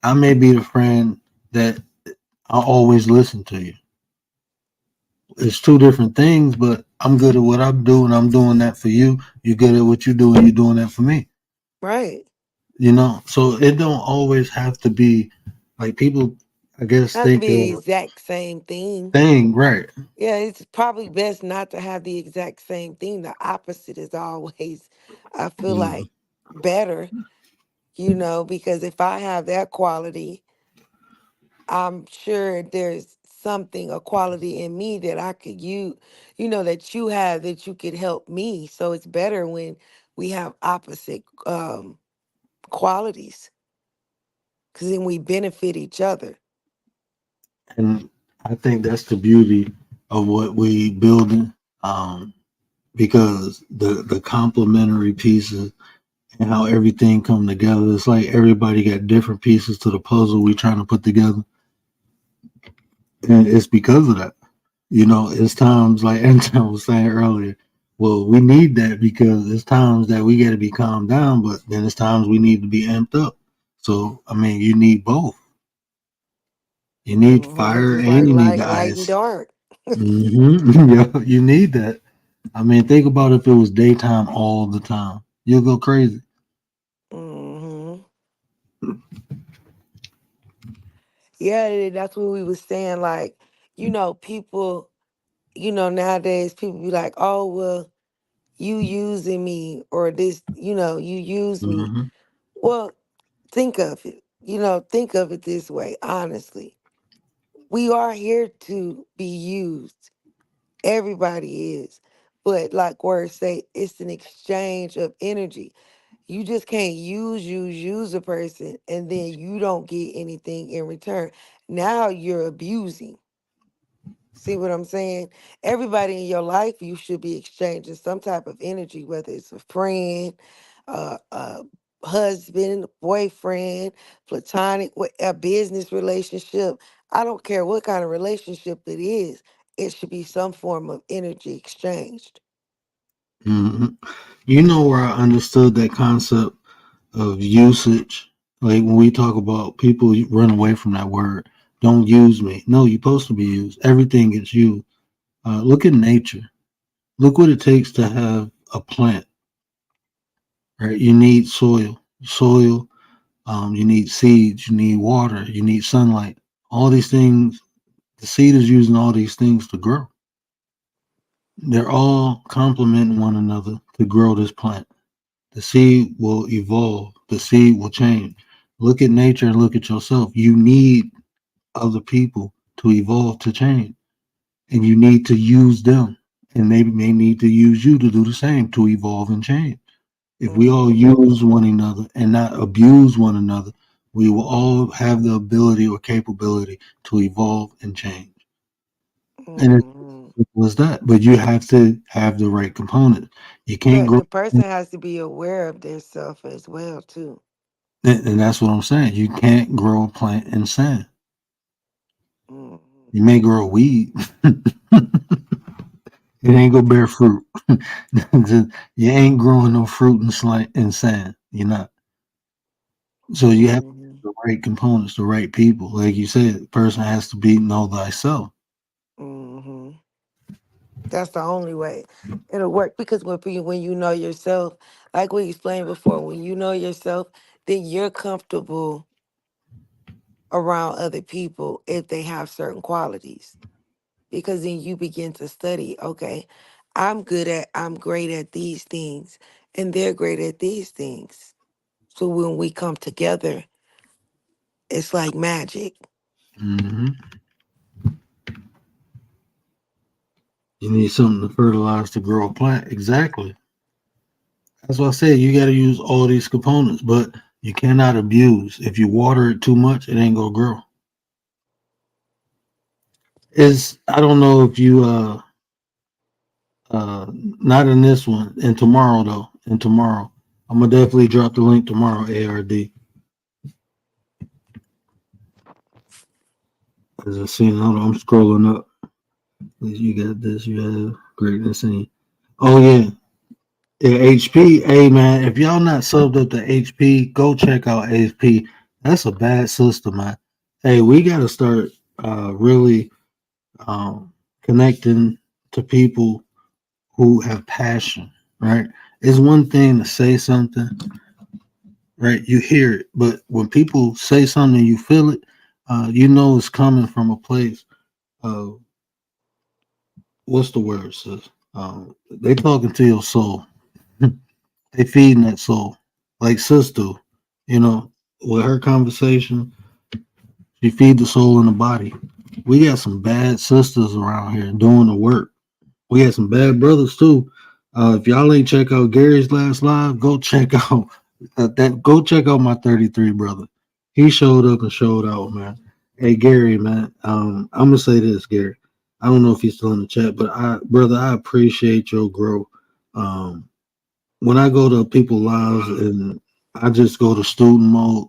I may be the friend that I always listen to you. It's two different things, but I'm good at what I do and I'm doing that for you. You're good at what you do and you're doing that for me. Right. So it don't always have to be like people I guess Not to think be the of exact same thing. thing, right? Yeah, it's probably best not to have the exact same thing. The opposite is always, I feel Mhm. like, better, because if I have that quality, I'm sure there's something, a quality in me that I could use, that you have that you could help me. So it's better when we have opposite qualities because then we benefit each other. And I think that's the beauty of what we building, um, because the complementary pieces and how everything come together. It's like everybody got different pieces to the puzzle we trying to put together, and it's because of that. It's times like Anton was saying earlier. Well, we need that because it's times that we got to be calmed down, but then it's times we need to be amped up. So I mean, you need both. You need fire Just and like you need the light and ice. dark. Yeah, you need that. I mean, think about if it was daytime all the time. You'll go crazy. hmm Yeah, that's what we was saying. Like, people, nowadays people be like, oh, well, you using me or this, you use me. Hmm. Well, think of it this way, honestly. We are here to be used. Everybody is. But like words say, it's an exchange of energy. You just can't use a person and then you don't get anything in return. Now you're abusing. See what I'm saying? Everybody in your life, you should be exchanging some type of energy, whether it's a friend, a husband, boyfriend, platonic, a business relationship. I don't care what kind of relationship it is. It should be some form of energy exchanged. Hmm. You know where I understood that concept of usage? Like when we talk about people run away from that word. Don't use me. No, you're supposed to be used. Everything gets used. Look at nature. Look what it takes to have a plant, right? You need soil. You need seeds. You need water. You need sunlight. All these things. The seed is using all these things to grow. They're all complementing one another to grow this plant. The seed will evolve. The seed will change. Look at nature and look at yourself. You need other people to evolve to change, and you need to use them, and they may need to use you to do the same to evolve and change. If we all Mm-hmm. use one another and not abuse one another, we will all have the ability or capability to evolve and change. And it's Mm-hmm. as simple as that. But you have to have the right components. You can't But grow, the person has to be aware of their self as well too. and that's what I'm saying. You can't grow a plant in sand. Mm-hmm. You may grow a weed. It ain't gonna bear fruit. You ain't growing no fruit in sand. You're not. So you have Mm-hmm. the right components, the right people. Like you said, the person has to be know thyself. Mm-hmm. That's the only way it'll work because when you know yourself, like we explained before, when you know yourself, then you're comfortable around other people if they have certain qualities. Because then you begin to study, okay, I'm great at these things and they're great at these things. So when we come together, it's like magic. Hmm. You need something to fertilize to grow a plant. Exactly. That's why I said you got to use all these components, but you cannot abuse. If you water it too much, it ain't gonna grow. Is I don't know if you not in this one. And tomorrow though. And tomorrow, I'm gonna definitely drop the link tomorrow. ARD. As I seen, hold on, I'm scrolling up. You got this. You have greatness in you. Oh yeah, yeah. HP. Hey man, if y'all not subbed up to HP, go check out HP. That's a bad system, man. Hey, we gotta start really connecting to people who have passion. Right? It's one thing to say something, right? You hear it, but when people say something, you feel it. You know it's coming from a place of what's the word, sis? They talking to your soul. They feeding that soul, like sis do. You know, with her conversation, she feed the soul and the body. We got some bad sisters around here doing the work. We had some bad brothers too. If y'all ain't check out Gary's last live, go check out that. Go check out my 33 brother. He showed up and showed out, man. Hey Gary, man. I'm gonna say this, Gary. I don't know if he's still in the chat, but brother, I appreciate your growth. Um, when I go to people lives and I just go to student mode,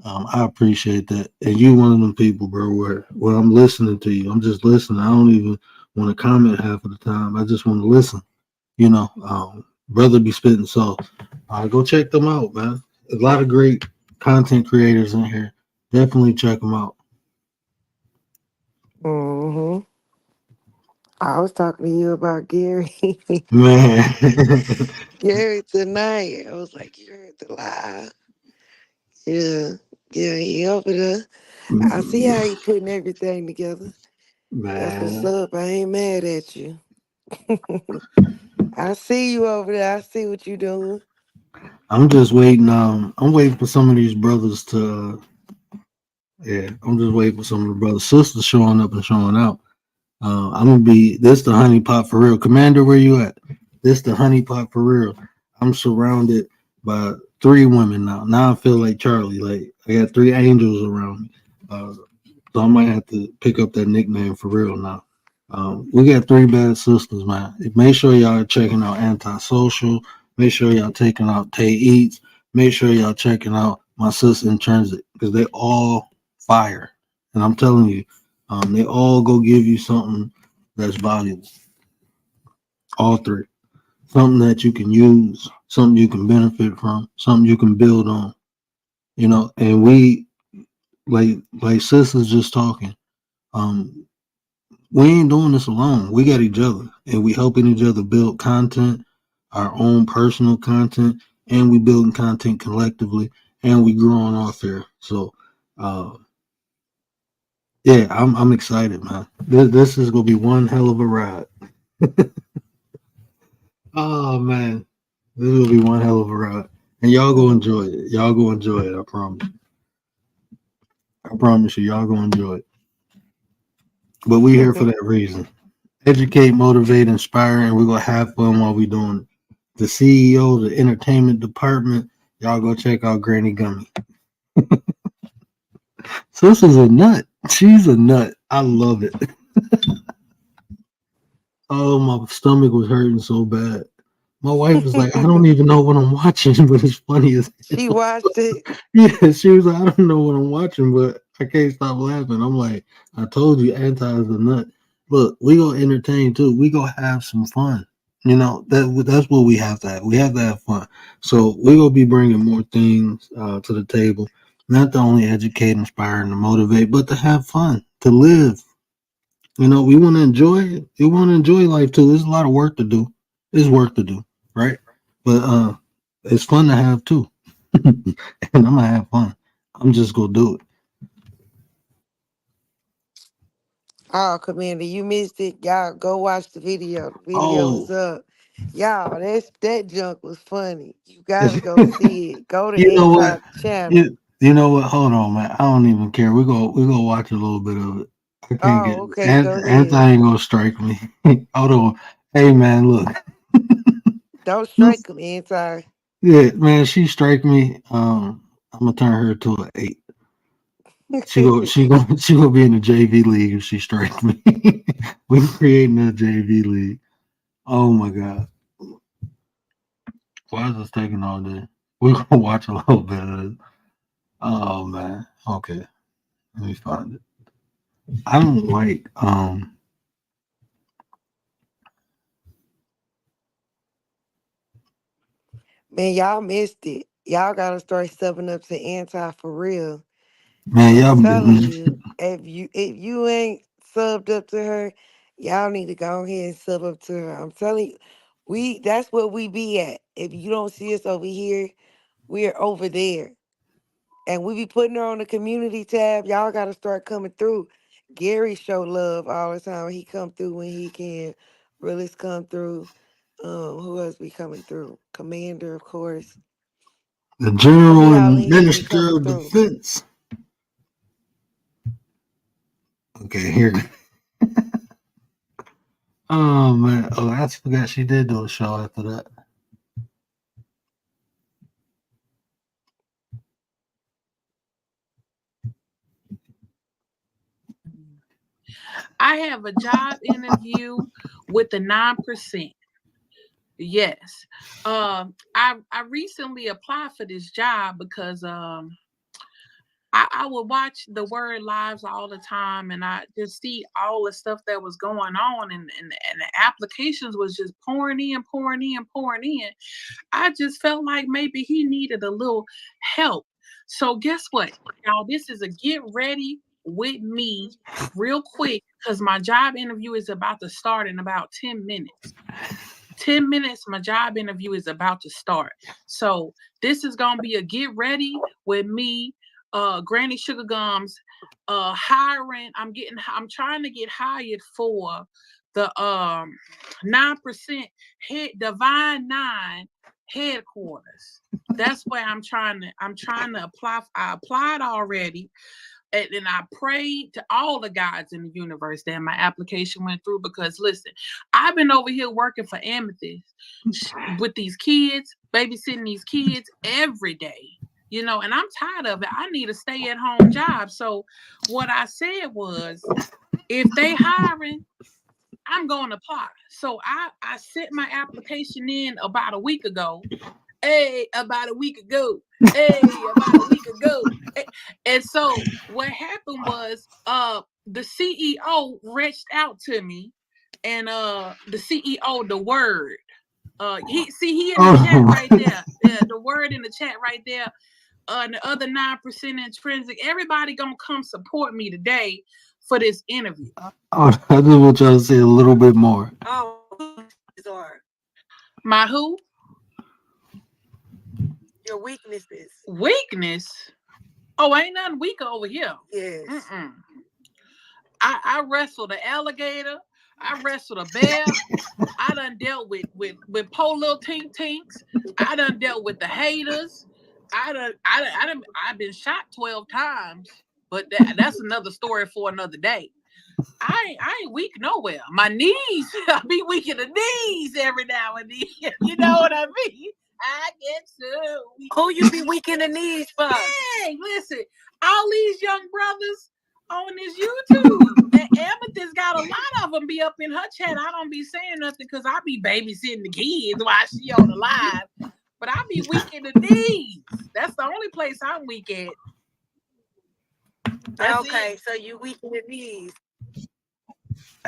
I appreciate that. And you one of them people, bro, where I'm listening to you. I'm just listening. I don't even want to comment half of the time. I just want to listen. You know, brother be spitting so go check them out, man. A lot of great content creators in here. Definitely check them out. Hmm. I was talking to you about Gary. Man. Gary tonight. I was like, you heard the lie. Yeah. Yeah, he over there. I see how he putting everything together. That's what's Man. up. I ain't mad at you. I see you over there. I see what you doing. I'm just waiting. I'm waiting for some of these brothers to. Yeah, I'm just waiting for some of the brothers, sisters showing up and showing out. I'm gonna be this the honey pot for real. Commander, where you at? This the honey pot for real. I'm surrounded by three women now. Now I feel like Charlie. Like I got three angels around me. So I might have to pick up that nickname for real now. We got three bad sisters, man. Make sure y'all are checking out Antisocial. Make sure y'all taking out Tay Eats. Make sure y'all checking out my sis Intrinsic because they all fire. And I'm telling you, they all go give you something that's valuable. All three. Something that you can use, something you can benefit from, something you can build on. You know, and like sis is just talking. Um, we ain't doing this alone. We got each other, and we helping each other build content, our own personal content, and we building content collectively, and we growing off here. So, uh, yeah, I'm excited, man. This is gonna be one hell of a ride. Oh man, this will be one hell of a ride, and y'all go enjoy it. Y'all go enjoy it. I promise. I promise you, y'all go enjoy it. But we here for that reason. Educate, motivate, inspire, and we're gonna have fun while we doing it. The CEO of the entertainment department, y'all go check out Granny Gummy. So this is a nut. She's a nut. I love it. Oh, my stomach was hurting so bad. My wife was like, I don't even know what I'm watching, but it's funny as She hell. watched it. Yeah, she was like, I don't know what I'm watching, but I can't stop laughing. I'm like, I told you, anti is a nut. Look, we gonna entertain too. We gonna have some fun. You know that's what we have to have. We have to have fun. So we gonna be bringing more things to the table, not to only educate, inspire, and to motivate, but to have fun, to live. You know, we want to enjoy it. We want to enjoy life too. There's a lot of work to do. There's work to do, right? But it's fun to have too. And I'm gonna have fun. I'm just gonna do it. Oh, Commander, you missed it. Y'all go watch the video. The video is Oh, up. Y'all, that junk was funny. You gotta go see it. Go to you know what? Anti channel. You know what? Hold on, man. I don't even care. We go watch a little bit of it. I can't get Oh, okay, go Anthony ahead. ain't gonna strike me. Hold on. Hey man, look. Don't strike him, Anti. Yeah, man, she strike me. I'm gonna turn her to an 8. She gonna be in the JV league if she strikes me. We're creating a JV league. Oh my god. Why is this taking all day? We're gonna watch a little bit of it. Oh man. Okay. Let me find it. I don't like Man, y'all missed it. Y'all gotta start subbing up to Anti for real. man, I'm y'all telling you, if you ain't subbed up to her, y'all need to go ahead and sub up to her. I'm telling you, that's where we be at. If you don't see us over here, we're over there. And we be putting her on the community tab. Y'all gotta start coming through. Gary show love all the time. He come through when he can. Willis come through. Who else be coming through? Commander, of course. the Some of general y'all and in here be minister coming of through. defense. Okay, here. Oh man. Oh, I forgot she did do a show after that. I have a job interview with the 9%. Yes. I recently applied for this job because I would watch the word lives all the time and I just see all the stuff that was going on and the applications was just pouring in, pouring in, pouring in. I just felt like maybe he needed a little help. So guess what? Y'all, this is a get ready with me real quick because my job interview is about to start in about 10 minutes. 10 minutes, my job interview is about to start. So this is gonna be a get ready with me, Granny Sugar Gums, hiring. I'm trying to get hired for the 9% head divine nine headquarters. That's where I'm trying to apply. I applied already and I prayed to all the gods in the universe that my application went through because listen, I've been over here working for Amethyst with these kids, babysitting these kids every day, and I'm tired of it. I need a stay at home job. So what I said was, if they hiring, I'm going to apply. So I sent my application in about a week ago. Hey, about a week ago. Hey, about a week ago. And so what happened was the CEO reached out to me and the CEO, the word. He in the chat right Oh, there. The word in the chat right there. and the other 9% intrinsic, everybody gonna come support me today for this interview. Oh, I just want y'all to say a little bit more. Oh, are My who? your weaknesses. Weakness? Oh, ain't nothing weak over here. Yes. Mm-mm. I wrestled an alligator. I wrestled a bear. I done dealt with poor little tink tinks. I done dealt with the haters. I've been shot 12 times, but that's another story for another day. I ain't weak nowhere. My knees, I be weak in the knees every now and then. You know what I mean? I get so weak. Who you be weak in the knees for? Hey, listen, all these young brothers on this YouTube. And Amethyst got a lot of them be up in her chat. I don't be saying nothing because I be babysitting the kids while she on the live. But I be weak in the knees. That's the only place I'm weak at. Okay, so you weak in the knees.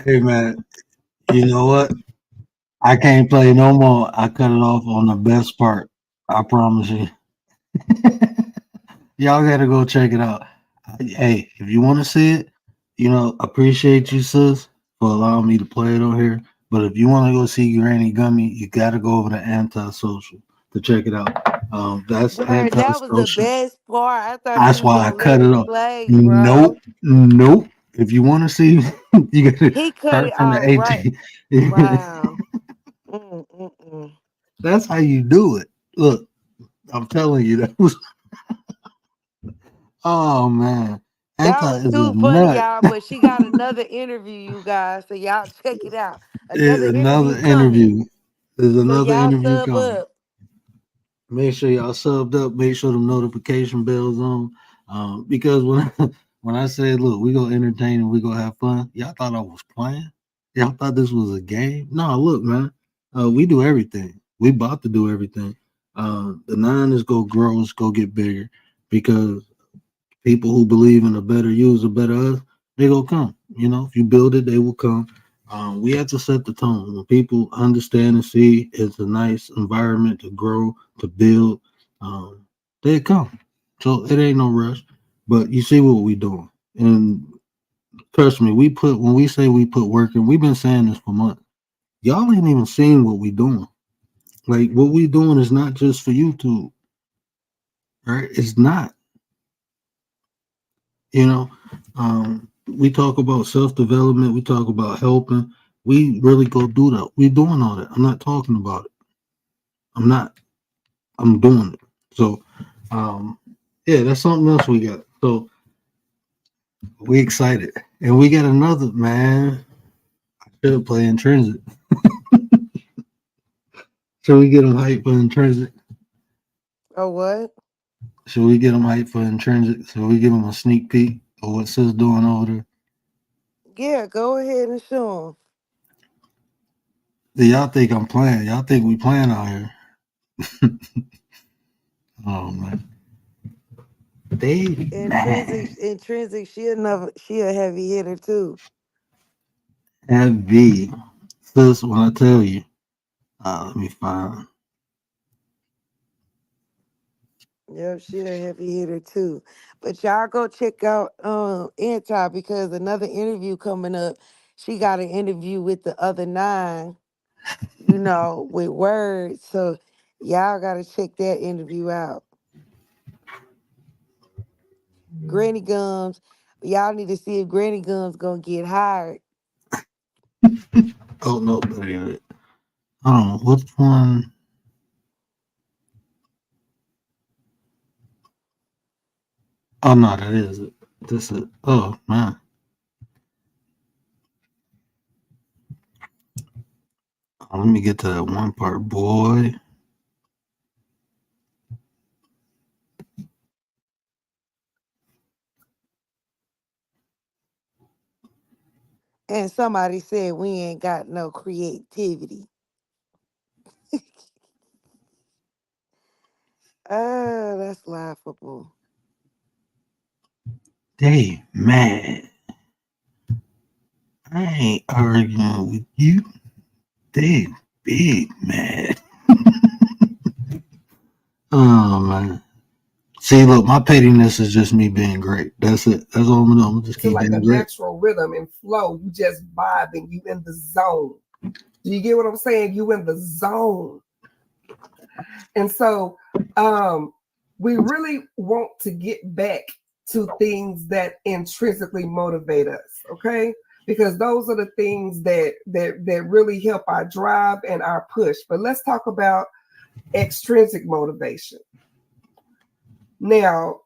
Hey man, you know what? I can't play no more. I cut it off on the best part. I promise you. Y'all gotta go check it out. Hey, if you want to see it, appreciate you, sis, for allowing me to play it on here. But if you want to go see Granny Gummy, you gotta go over to Antisocial to check it out. That's Word, that was the Antisocial. best part. I thought That's you was why I gonna let cut it it off. play, bro. Nope, nope. If you want to see, you gotta He cut start it from the out right. 18. Wow. Mm-mm-mm. That's how you do it. Look, I'm telling you, that was. Oh man, That Anti was is a too funny, nut. y'all. But she got another interview, you guys. So y'all check it out. Another interview Another coming. interview. There's So another y'all interview sub coming. up. Make sure y'all subbed up. Make sure the notification bells on. Because when when I said, look, we gonna entertain and we gonna have fun, y'all thought I was playing. Y'all thought this was a game. No, look, man. We do everything. We about to do everything. The nine is go grow, it's go get bigger because people who believe in a better you is a better us, they gonna come. If you build it, they will come. We have to set the tone. When people understand and see it's a nice environment to grow, to build, they come. So it ain't no rush. But you see what we doing. And trust me, when we say we put work in, we've been saying this for months. Y'all ain't even seen what we doing. Like what we doing is not just for YouTube, right? It's not. You know, we talk about self development. We talk about helping. We really go do that. We doing all that. I'm not talking about it. I'm not. I'm doing it. So, um, yeah, that's something else we got. So we excited, and we got another man. I should play intrinsic. Should we get him hype for intrinsic? Oh, what? Should we get him hype for intrinsic? Should we give him a sneak peek of what Sis doing over there? Yeah, go ahead and show him. Do y'all think I'm playing? Y'all think we playing out here? Oh man. They Intrinsic, she a heavy hitter too. heavy. Sis, when I tell you, let me find. Yep, she a heavy hitter too. But y'all go check out Anti because another interview coming up. She got an interview with the other nine, with words. So y'all gotta check that interview out. Granny Gums. Y'all need to see if Granny Gums gonna get hired. Oh no, that ain't it. Oh, which one? Oh no, that is it. This is. Oh man. Let me get to that one part, boy. And somebody said we ain't got no creativity. Oh, that's laughable. They mad. I ain't arguing with you. They big mad. Oh man. See, look, my pettiness is just me being great. That's it. That's all I'm gonna do. I'm gonna just To keep like a being great. natural rhythm and flow. You just vibing. You in the zone. Do you get what I'm saying? You in the zone. And so we really want to get back to things that intrinsically motivate us, okay? Because those are the things that really help our drive and our push. But let's talk about extrinsic motivation. Now,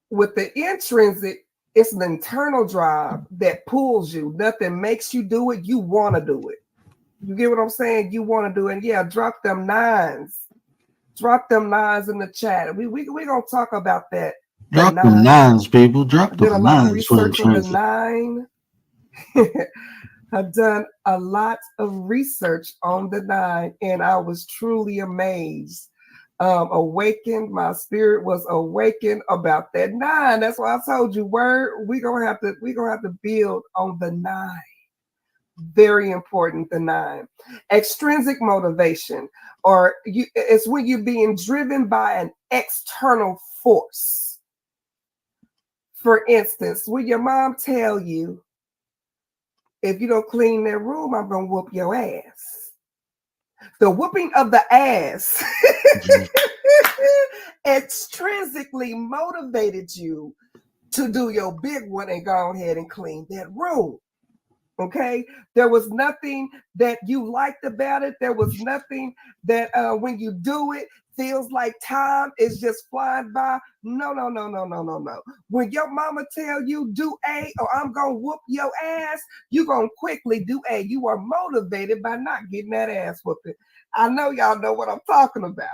with the intrinsic, it's an internal drive that pulls you. Nothing makes you do it. You want to do it. You get what I'm saying? You want to do it. Yeah, drop them nines. Drop them nines in the chat. We gonna talk about that. Drop them nines, people. Drop Did a them lot of nines for research on the intrinsic. nine. I've done a lot of research on the nine, and I was truly amazed. Awakened, my spirit was awakened about that nine. That's why I told you, we're gonna have to build on the nine. Very important, the nine. Extrinsic motivation, or it's when you're being driven by an external force. For instance, will your mom tell you, if you don't clean that room, I'm gonna whoop your ass? The whooping of the ass extrinsically motivated you to do your big one and go ahead and clean that room. Okay, there was nothing that you liked about it. There was nothing that when you do it feels like time is just flying by. No. When your mama tell you do A or I'm gonna whoop your ass, you gonna quickly do A. You are motivated by not getting that ass whooping. I know y'all know what I'm talking about.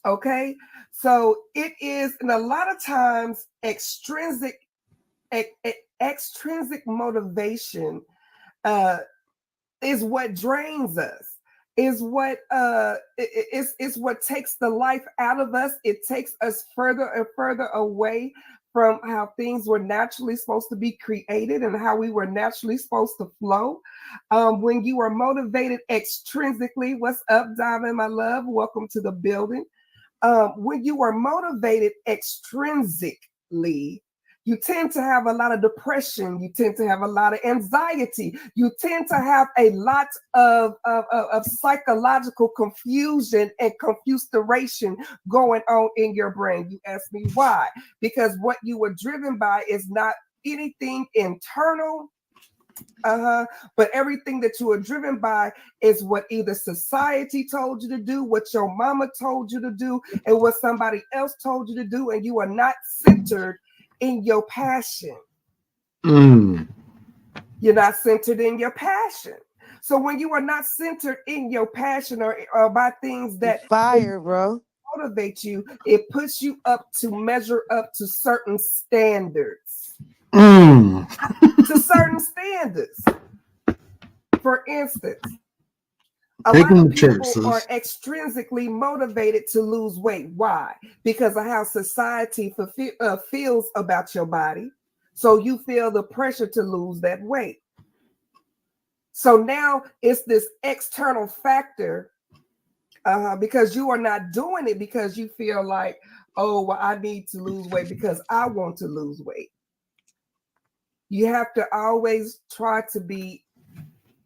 Okay, so it is, and a lot of times extrinsic motivation is what drains us, is what is what takes the life out of us. It takes us further and further away from how things were naturally supposed to be created and how we were naturally supposed to flow. When you are motivated extrinsically, what's up, Diamond, my love? Welcome to the building. When you are motivated extrinsically, you tend to have a lot of depression. You tend to have a lot of anxiety. You tend to have a lot of psychological confusion and confusion going on in your brain. You ask me why? Because what you were driven by is not anything internal, but everything that you are driven by is what either society told you to do, what your mama told you to do, and what somebody else told you to do, and you are not centered in your passion. You're not centered in your passion. So when you are not centered in your passion or by things that fire, bro, motivate you, it puts you up to measure up to certain standards. To certain standards. For instance, a lot of people are extrinsically motivated to lose weight. Why? Because of how society feels about your body. So you feel the pressure to lose that weight. So now it's this external factor because you are not doing it because you feel like, oh, well, I need to lose weight because I want to lose weight. You have to always try to be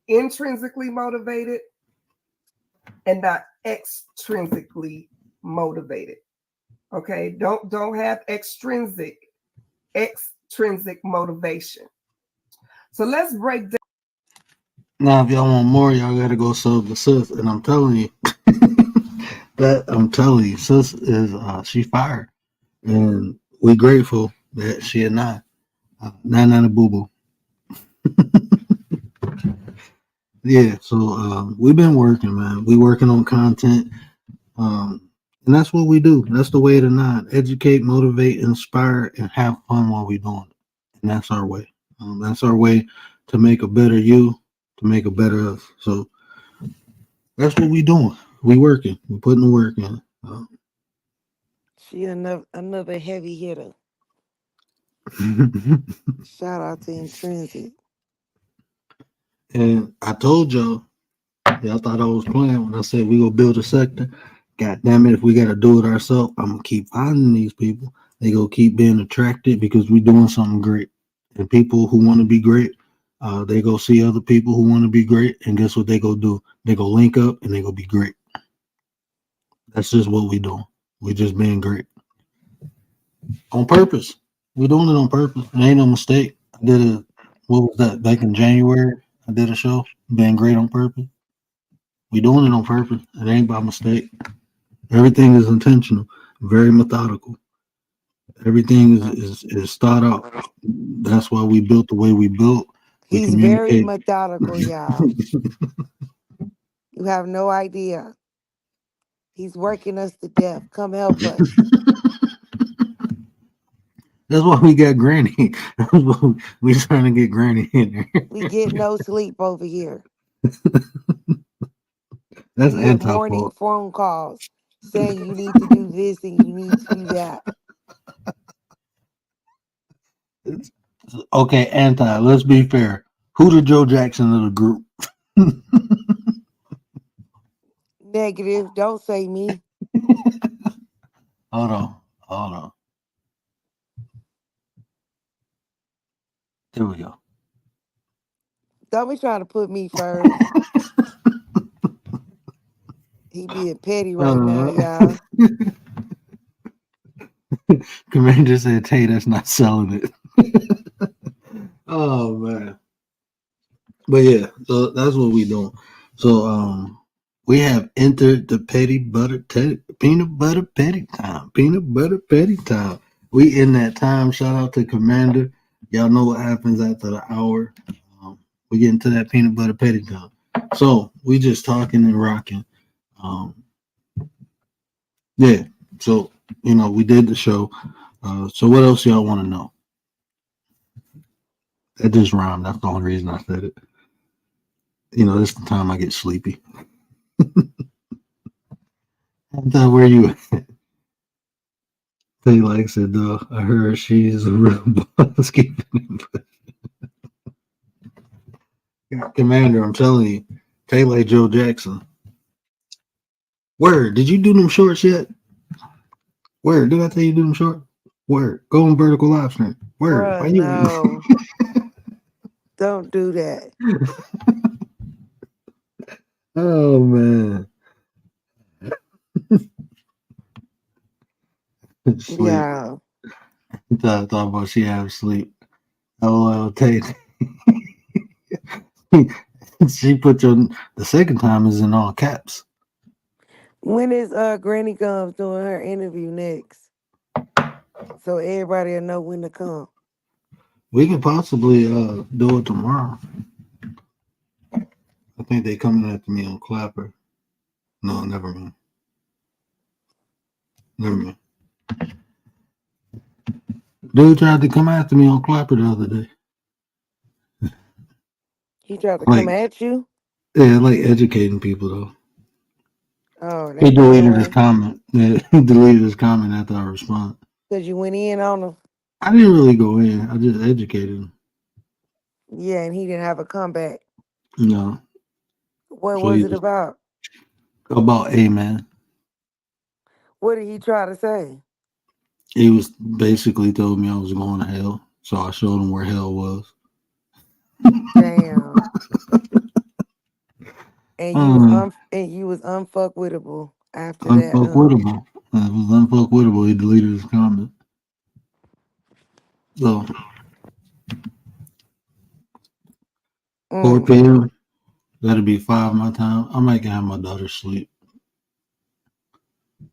intrinsically motivated and not extrinsically motivated. Okay, don't have extrinsic motivation. So let's break down. Now, if y'all want more, y'all gotta go sub the sis, and I'm telling you, sis is she fired, and we grateful that she and I, nine a boo boo. Yeah, so we've been working, man. We working on content, and that's what we do. That's the way to nine: educate, motivate, inspire, and have fun while we doing it. And that's our way. That's our way to make a better you, to make a better us. So that's what we doing. We working. We putting the work in. She another heavy hitter. Shout out to Intrinsic. And I told y'all thought I was playing when I said we gonna build a sector. God damn it, if we gotta do it ourselves, I'm gonna keep finding these people. They go keep being attracted because we're doing something great. And people who want to be great, they go see other people who want to be great, and guess what they go do? They go link up and they go be great. That's just what we doing. We just being great on purpose. We're doing it on purpose. It ain't no mistake. I did a what was that back in January? I did a show, being great on purpose. We doing it on purpose. It ain't by mistake. Everything is intentional, very methodical. Everything is thought out. That's why we built the way we built. We He's very communicate. methodical, y'all. You have no idea. He's working us to death. Come help us. That's why we got Granny. That's why we trying to get Granny in there. We get no sleep over here. That's We get morning anti-fault. phone calls saying you need to do this and you need to do that. Okay, anti. Let's be fair. Who the Joe Jackson of the group? Negative. Don't say me. Hold on. Hold on. There we go. Don't be trying to put me first. He being petty right now, y'all. Commander said, "Hey, that's not selling it." Oh man. But yeah, so that's what we doing. So we have entered the peanut butter petty time. Peanut butter petty time. We in that time. Shout out to Commander. Y'all know what happens after the hour. We get into that peanut butter petty time. So we just talking and rocking. Yeah. So we did the show. So what else y'all want to know? That just rhymed. That's the only reason I said it. This is the time I get sleepy. Where you at? They like said, I heard she's a real boss. Commander, I'm telling you, Tay like Joe Jackson. Word, did you do them shorts yet? Word, did I tell you do them shorts? Word, go on vertical live stream. Word, Bruh, why you? no. Don't do that. Oh man. Sleep. Yeah. Thought about she have sleep. Oh, Tay. She put the second time is in all caps. When is Granny Gums doing her interview next? So everybody will know when to come. We can possibly do it tomorrow. I think they coming after me on Clapper. No, never mind. Never mind. Dude tried to come after me on Clapper the other day. He tried to come at you? Yeah, like educating people though. Oh, He that's deleted his comment. Yeah, he deleted his comment after I responded. because you went in on him? I didn't really go in. I just educated him. Yeah, and he didn't have a comeback. No. What So was it about? About Amen. What did he try to say? He was basically told me I was going to hell. So I showed him where hell was. Damn. And you was unfuckwithable after that. Unfuckwittable. It was unfuckwittable. He deleted his comment. So 4 p.m. That'll be 5 my time. I might have my daughter sleep.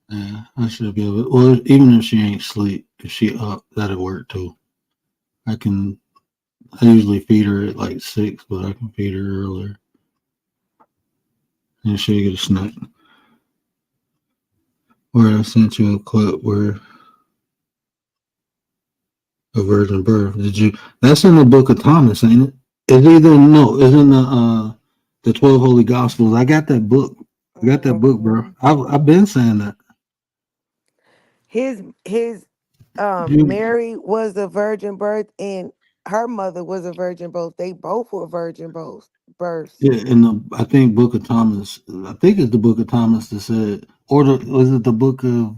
Yeah, I should be able. Well, even if she ain't sleep, if she up, that'll work too. I usually feed her at like 6, but I can feed her earlier, and she'll get a snack. Or I sent you a clip where a virgin birth. Did you? That's in the Book of Thomas, ain't it? It's in the 12 Holy Gospels. I got that book. I got that book, bro. I've been saying that. His Mary was a virgin birth and her mother was a virgin birth. They both were virgin births. Yeah, in I think Book of Thomas. I think it's the Book of Thomas that said was it the book of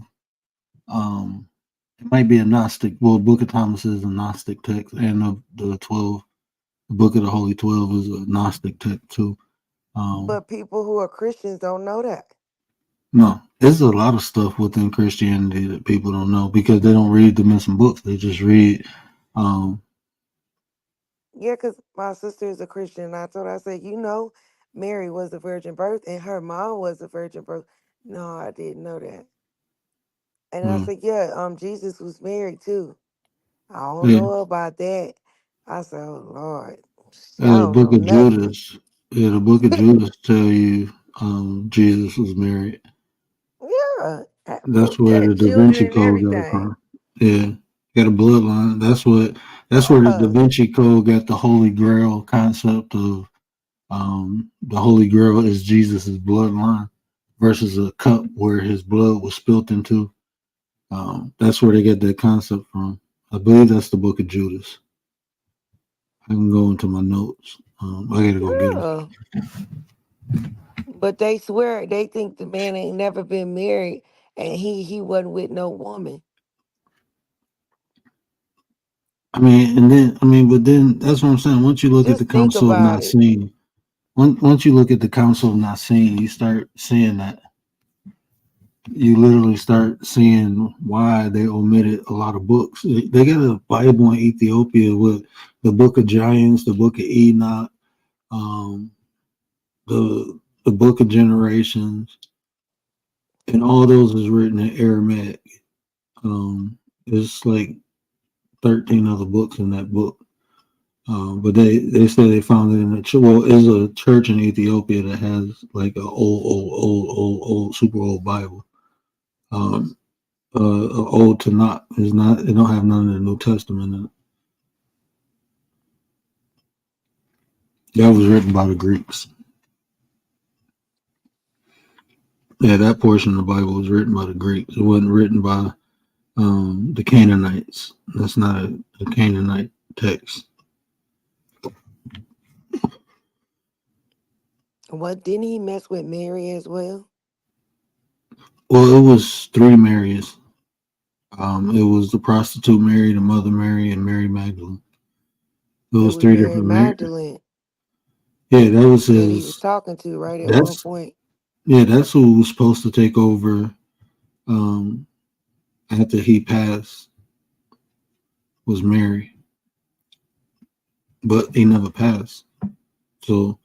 it might be a Gnostic. Well, Book of Thomas is a Gnostic text, and the 12, the Book of the Holy 12 is a Gnostic text too. But people who are Christians don't know that. No, there's a lot of stuff within Christianity that people don't know because they don't read the missing books. They just read. Yeah, because my sister is a Christian. And I told her, I said, Mary was the virgin birth and her mom was the virgin birth. No, I didn't know that. And I said, yeah, Jesus was married too. I don't Yeah, know about that. I said, oh Lord, I the don't Book know of nothing. Judas. Yeah, the Book of Judas tell you Jesus was married. Yeah, That's proof where that the Da children Vinci and Code got it everything. from. Yeah, got a bloodline. That's where the Da Yeah, Vinci Code got the Holy Grail concept of the Holy Grail is Jesus's bloodline versus a cup where his blood was spilt into. That's where they get that concept from. I believe that's the Book of Judas. I can go into my notes. I gotta go get them. yeah. But they swear they think the man ain't never been married and he wasn't with no woman. But then that's what I'm saying. Once you look at the Just think Council of about it. Nicene, once you look at the Council of Nicene, you start seeing that. You literally start seeing why they omitted a lot of books. They got a Bible in Ethiopia with the Book of Giants, the Book of Enoch, um, the Book of Generations, and all those is written in Aramaic. It's like 13 other books in that book. But they say they found it in a church. Well, there's a church in Ethiopia that has like a old, super old Bible. Old Tanakh is not. They don't have none of the New Testament in it. That was written by the Greeks. Yeah, that portion of the Bible was written by the Greeks. It wasn't written by the Canaanites. That's not a Canaanite text. What, didn't he mess with Mary as well? Well, it was three Marys. It was the prostitute Mary, the mother Mary, and Mary Magdalene. It It was was three Mary different Mary. Magdalene Yeah, that was that he was his. talking to right at one That's point. yeah, that's who was supposed to take over um, after he passed was Mary, but he never passed. So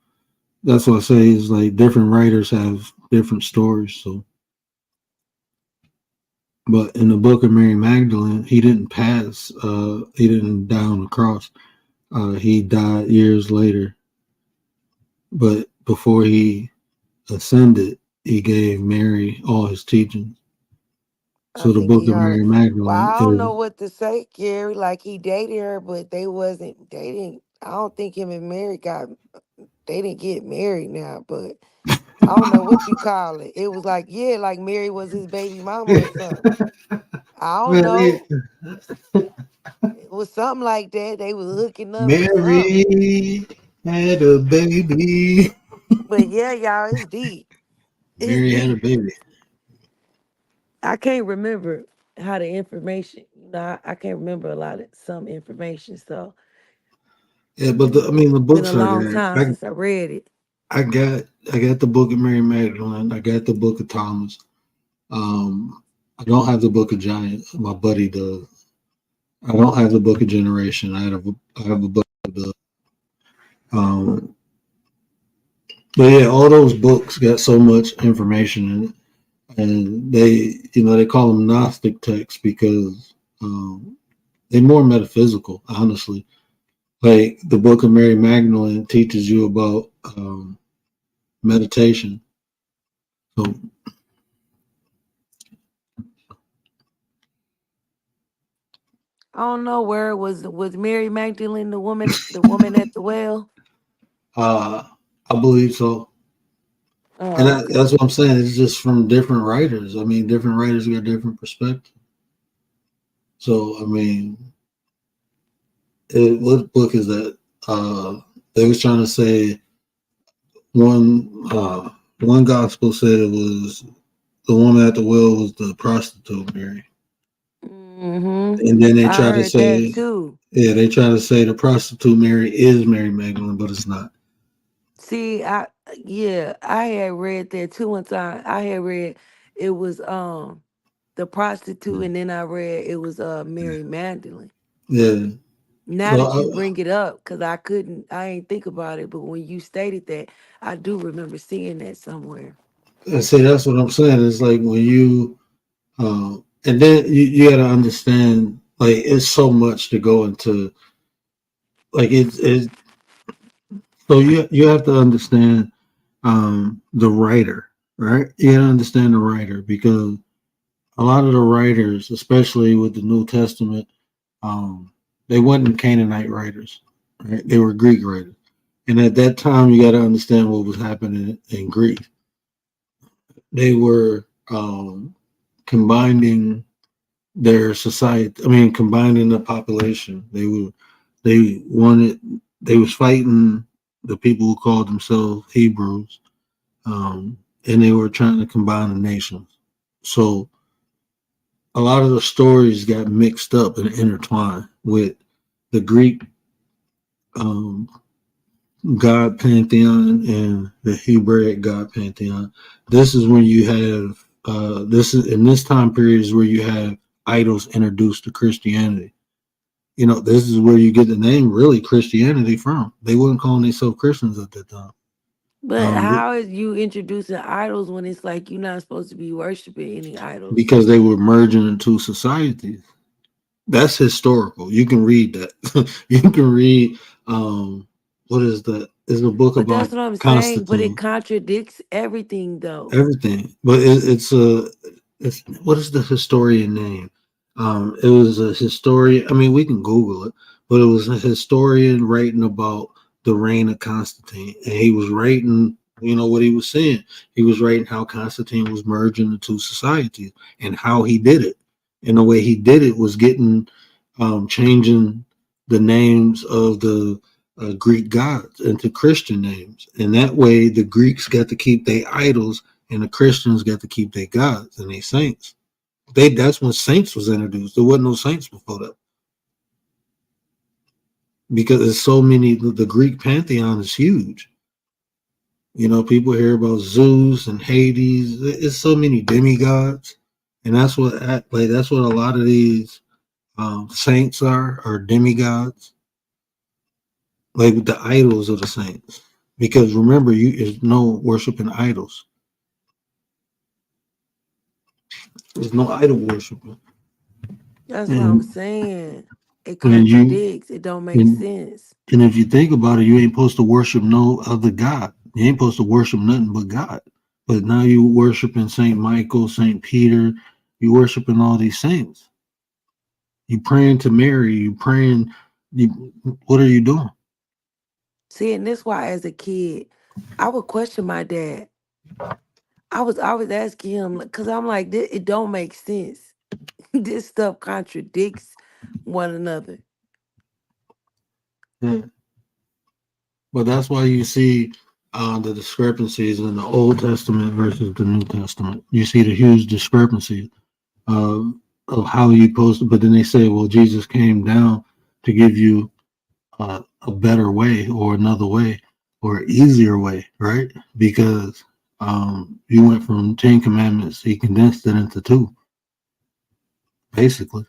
that's what I say is like different writers have different stories. So, but in the book of Mary Magdalene, he didn't pass. He didn't die on the cross. He died years later. But before he ascended, he gave Mary all his teachings. I So the think book he of already. Mary Well, Magdalene I don't know is what to say, Gary. Like he dated her, but they wasn't dating. I don't think him and Mary got. They didn't get married now, but I don't know what you call it. It was like, yeah, like Mary was his baby mama or something. I don't Mary. know. It was something like that. They was hooking up or something. Mary had a baby. But yeah, y'all, it's deep. It's Mary had a deep. baby. I can't remember how the information. I can't remember a lot of some information. So Yeah, but the it's been a books are long there. time since I read it. I got the book of Mary Magdalene. I got the book of Thomas. I don't have the book of Giants. My buddy does. I don't have the book of Generation. I have a book of the um. But yeah, all those books got so much information in it, and they call them Gnostic texts because they're more metaphysical, honestly. Like the book of Mary Magdalene teaches you about meditation. So I don't know where it was Mary Magdalene, the woman at the well. uh, I believe so. And Oh, that's okay. what I'm saying. It's just from different writers. I mean, different writers got different perspectives. So, what book is that? They was trying to say one. One gospel said it was the woman at the well was the prostitute Mary. Mm-hmm. And then they I try to heard that say, too. yeah, they try to say the prostitute Mary is Mary Magdalene, but it's not. See, I had read that too one time. I had read it was the prostitute, and then I read it was Mary Magdalene. Yeah. Now that you So bring it up, because I ain't think about it, but when you stated that, I do remember seeing that somewhere. I say that's what I'm saying. It's like when you, and then you got to understand, like it's so much to go into. Like it's so you have to understand the writer, right? You got to understand the writer because a lot of the writers, especially with the New Testament, um, they weren't Canaanite writers, right? They were Greek writers, and at that time, you got to understand what was happening in Greece. They were combining their society. I mean, combining the population. They wanted. They was fighting the people who called themselves Hebrews, and they were trying to combine the nations. So a lot of the stories got mixed up and intertwined with the Greek um, God pantheon and the Hebraic God pantheon. This is when you have this is in this time period is where you have idols introduced to Christianity. You know, this is where you get the name really Christianity from. They weren't calling themselves Christians at that time. But how is you introducing idols when it's like you're not supposed to be worshiping any idols? Because they were merging into societies. That's historical. You can read that. You can read what is that? Is a book But that's about what I'm saying. But it Constantine. contradicts everything, though. Everything. But it's what is the historian name? It was a historian. I mean, we can Google it, but it was a historian writing about the reign of Constantine, and he was writing. You know what he was saying? He was writing how Constantine was merging the two societies and how he did it. And the way he did it was getting changing the names of the Greek gods into Christian names, and that way the Greeks got to keep their idols and the Christians got to keep their gods and their saints. That's when saints was introduced. There wasn't no saints before that because there's so many. The Greek pantheon is huge. You know, people hear about Zeus and Hades. It's so many demigods, and that's what a lot of these saints are demigods, like the idols of the saints. Because remember, there's no worshiping idols. There's no idol worshiping. That's what I'm And saying. It and you contradicts. It don't make and, sense. and if you think about it, you ain't supposed to worship no other God. You ain't supposed to worship nothing but God. But now you worshiping Saint Michael, Saint Peter. You worshiping all these saints. You praying to Mary. You praying. What are you doing? See, and that's why as a kid, I would question my dad. I was asking him because I'm like, it don't make sense. This stuff contradicts one another. Yeah. But that's why you see the discrepancies in the Old Testament versus the New Testament. You see the huge discrepancy of how you post it. But then they say, well, Jesus came down to give you a better way or another way or easier way, right? Because you went from 10 commandments, he condensed it into two, basically.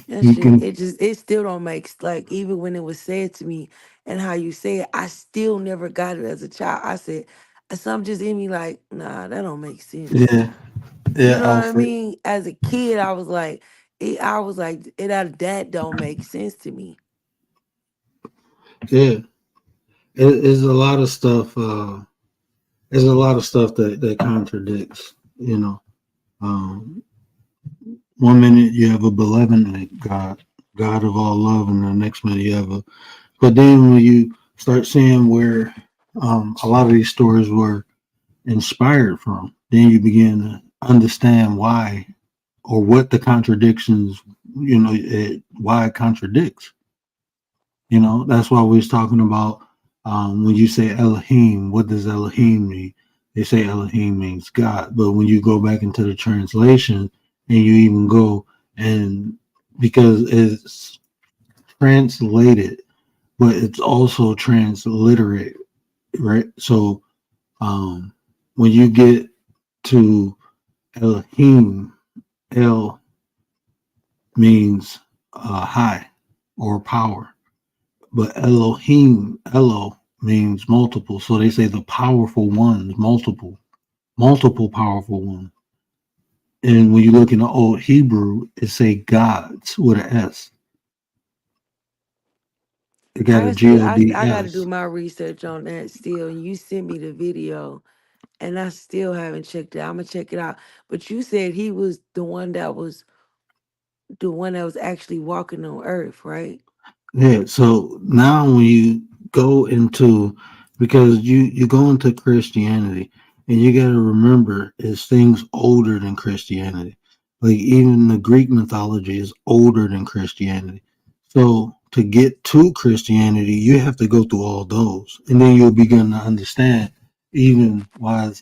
That You shit, can, it still don't make like even when it was said to me and how you say it, I still never got it as a child. I said, some just in me like, nah, that don't make sense. yeah, You yeah, know what I mean? As a kid, I was like, that don't make sense to me. yeah. It's a lot of stuff. There's a lot of stuff that contradicts. You know, um, one minute you have a benevolent God, God of all love, and the next minute you have a. But then when you start seeing where a lot of these stories were inspired from, then you begin to understand why or what the contradictions. You know, why it contradicts. You know, that's why we was talking about when you say Elohim, what does Elohim mean? they say Elohim means God. But when you go back into the translation and you even go and because it's translated, but it's also transliterate, right? So um, when you get to Elohim, El means high or power, but Elohim, Elo means multiple. So they say the powerful ones, multiple powerful ones. And when you look in the old Hebrew, it say gods with an S. It got a G O D I got to do S. my research on that still. And you sent me the video, and I still haven't checked it. I'm gonna check it out. But you said he was the one that was actually walking on Earth, right? Yeah. So now when you go into because you go into Christianity and you got to remember it's things older than Christianity. Like even the Greek mythology is older than Christianity. So to get to Christianity, you have to go through all those, and then you'll begin to understand even why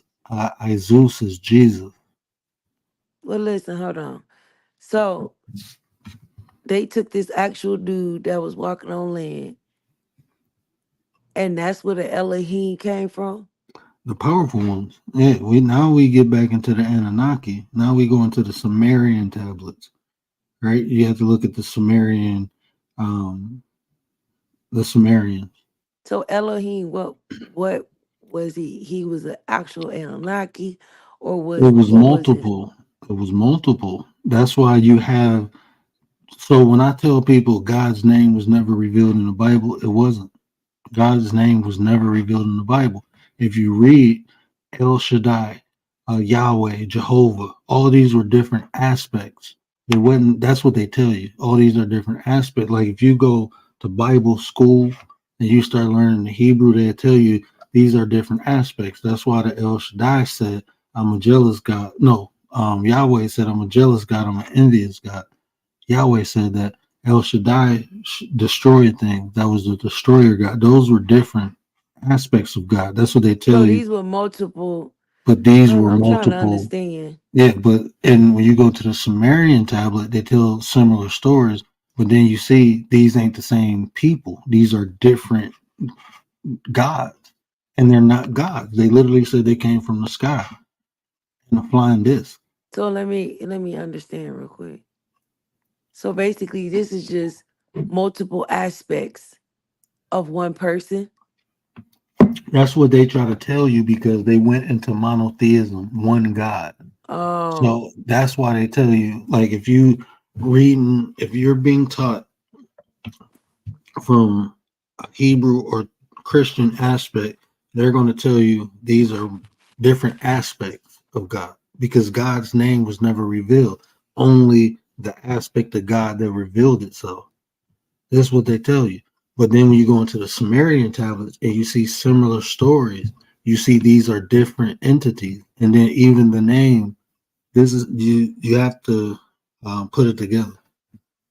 Zeus is Jesus. Well, listen, hold on. So they took this actual dude that was walking on land, and that's where the Elohim came from. The powerful ones. Yeah, we get back into the Anunnaki. Now we go into the Sumerian tablets, right? You have to look at um, the Sumerians. So Elohim, what was he? He was an actual Anunnaki, or It was what was it? multiple. It was multiple. That's why you have. So when I tell people God's name was never revealed in the Bible, it wasn't. God's name was never revealed in the Bible. If you read El Shaddai, Yahweh, Jehovah, all these were different aspects. It wasn't. That's what they tell you. All these are different aspects. Like if you go to Bible school and you start learning the Hebrew, they tell you these are different aspects. That's why the El Shaddai said, "I'm a jealous God." No, Yahweh said, "I'm a jealous God. I'm an envious God." Yahweh said that El Shaddai destroyed things. That was the destroyer God. Those were different aspects of God. That's what they tell So you. these were multiple. But these were I'm trying to multiple. understand. Yeah, but and when you go to the Sumerian tablet, they tell similar stories. But then you see these ain't the same people. These are different gods, and they're not gods. They literally said they came from the sky in a flying disc. So let me understand real quick. So basically, this is just multiple aspects of one person. That's what they try to tell you because they went into monotheism, one God. Oh, So that's why they tell you, like, if you're being taught from a Hebrew or Christian aspect, they're going to tell you these are different aspects of God because God's name was never revealed, only the aspect of God that revealed itself. That's what they tell you. But then when you go into the Sumerian tablets and you see similar stories, you see these are different entities. And then even the name, this is you have to put it together,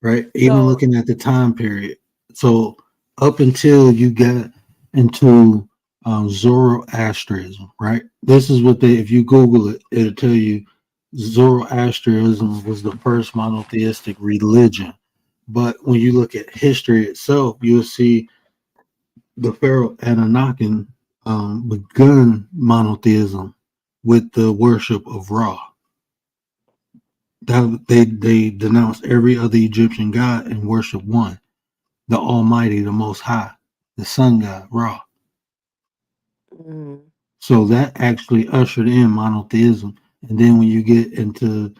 right? Even so looking at the time period. So up until you get into Zoroastrianism, right? This is what they, if you Google it, it'll tell you Zoroastrianism was the first monotheistic religion. But when you look at history itself, you'll see the Pharaoh Anunnaki begun monotheism with the worship of Ra. That they denounced every other Egyptian god and worship one, the Almighty, the Most High, the Sun God, Ra. mm, So that actually ushered in monotheism. And then when you get into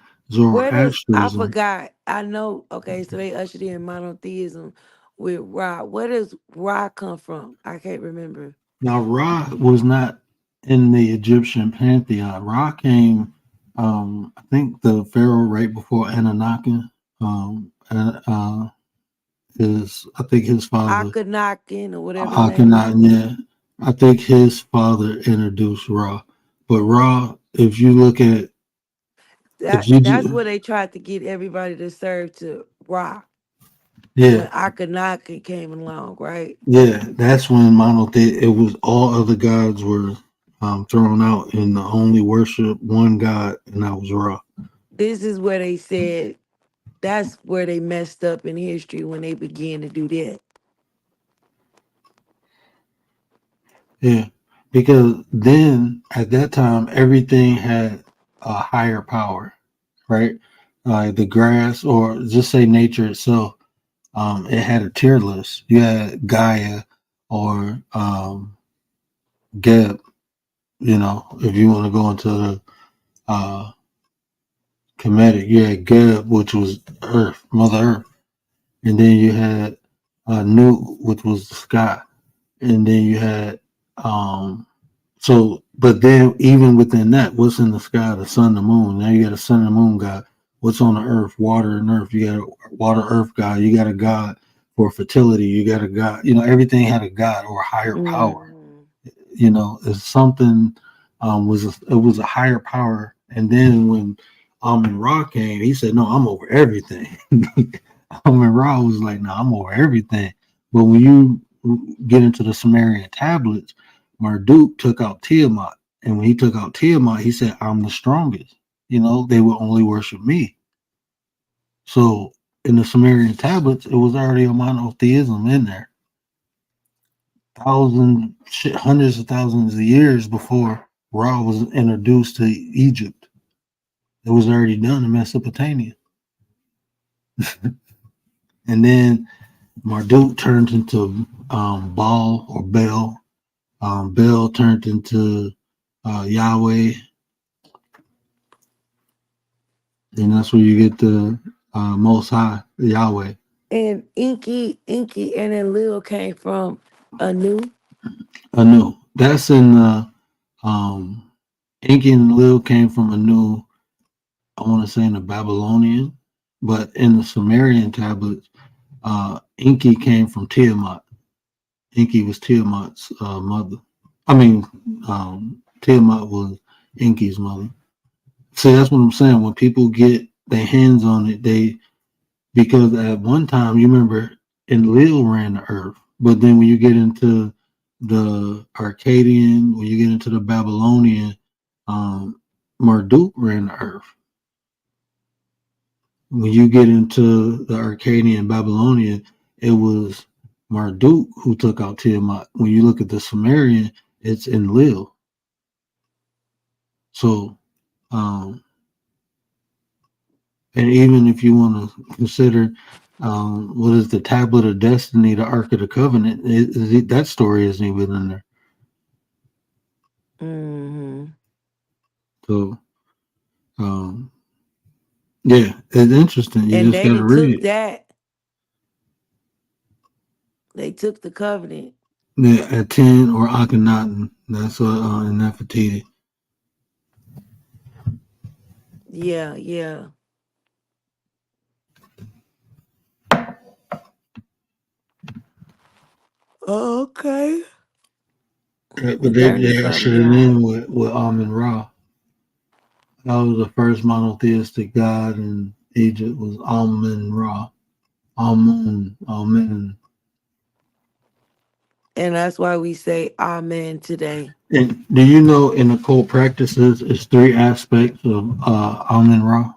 where does I Zoroastrianism, forgot? I know. Okay, so they ushered in monotheism with Ra. Where does Ra come from? I can't remember. now Ra was not in the Egyptian pantheon. Ra came, I think the Pharaoh right before Anunnaki, is I think his father Akhenaten or whatever his name is. Akhenaten, yeah. I think his father introduced Ra. But Ra, if you look at if you That's do, where they tried to get everybody to serve to Ra yeah, when came along, right? yeah, that's when it was all other gods were thrown out, and the only worship one God, and that was Ra. This is where they said that's where they messed up in history when they began to do that. Yeah, because then at that time everything had a higher power, right? The grass, or just say nature itself, it had a tier list. You had Gaia or Geb. You know, if you want to go into the Kemetic, you had Geb, which was Earth, Mother Earth, and then you had Nu, which was the sky, and then you had so, but then even within that, what's in the sky? The sun, the moon. Now you got a sun and the moon god. What's on the earth? Water and earth. You got a water earth god. You got a god for fertility. You got a god. You know, everything had a god or a higher power. You know, it's something it was a higher power. And then when Amun Ra came, he said, "No, I'm over everything." Amun Ra was like, "No, I'm over everything." But when you get into the Sumerian tablets, Marduk took out Tiamat, and when he took out Tiamat, he said, "I'm the strongest." You know, they will only worship me. So in the Sumerian tablets, it was already a monotheism in there. Hundreds of thousands of years before Ra was introduced to Egypt. It was already done in Mesopotamia. And then Marduk turned into Baal or Baal. Baal turned into Yahweh. And that's where you get the Most High, Yahweh. And Inky, and then Lil came from Anu. Anu. That's in Inky and Lil came from Anu, I want to say in the Babylonian, but in the Sumerian tablets, Inky came from Tiamat. Inky was Tiamat's mother. I mean, Tiamat was Inky's mother. See, that's what I'm saying. When people get their hands on it, because at one time, you remember, Enlil ran the earth, but then when you get into the Akkadian, when you get into the Babylonian, Marduk ran the earth. When you get into the Akkadian Babylonian, it was Marduk who took out Tiamat. When you look at the Sumerian, it's Enlil. So, and even if you want to consider what is the Tablet of Destiny, the Ark of the Covenant, that story isn't even in there. Mm-hmm. So, yeah, it's interesting. You And just they got to read it. that. They took the covenant. Yeah, at 10 or Akhenaten. That's in Nefertiti. Yeah, yeah. Okay. But they ushered it in with Amun Ra. That was the first monotheistic god in Egypt, was Amun Ra. Amun. And that's why we say amen today. And do you know in occult practices, it's 3 aspects of Amun Ra?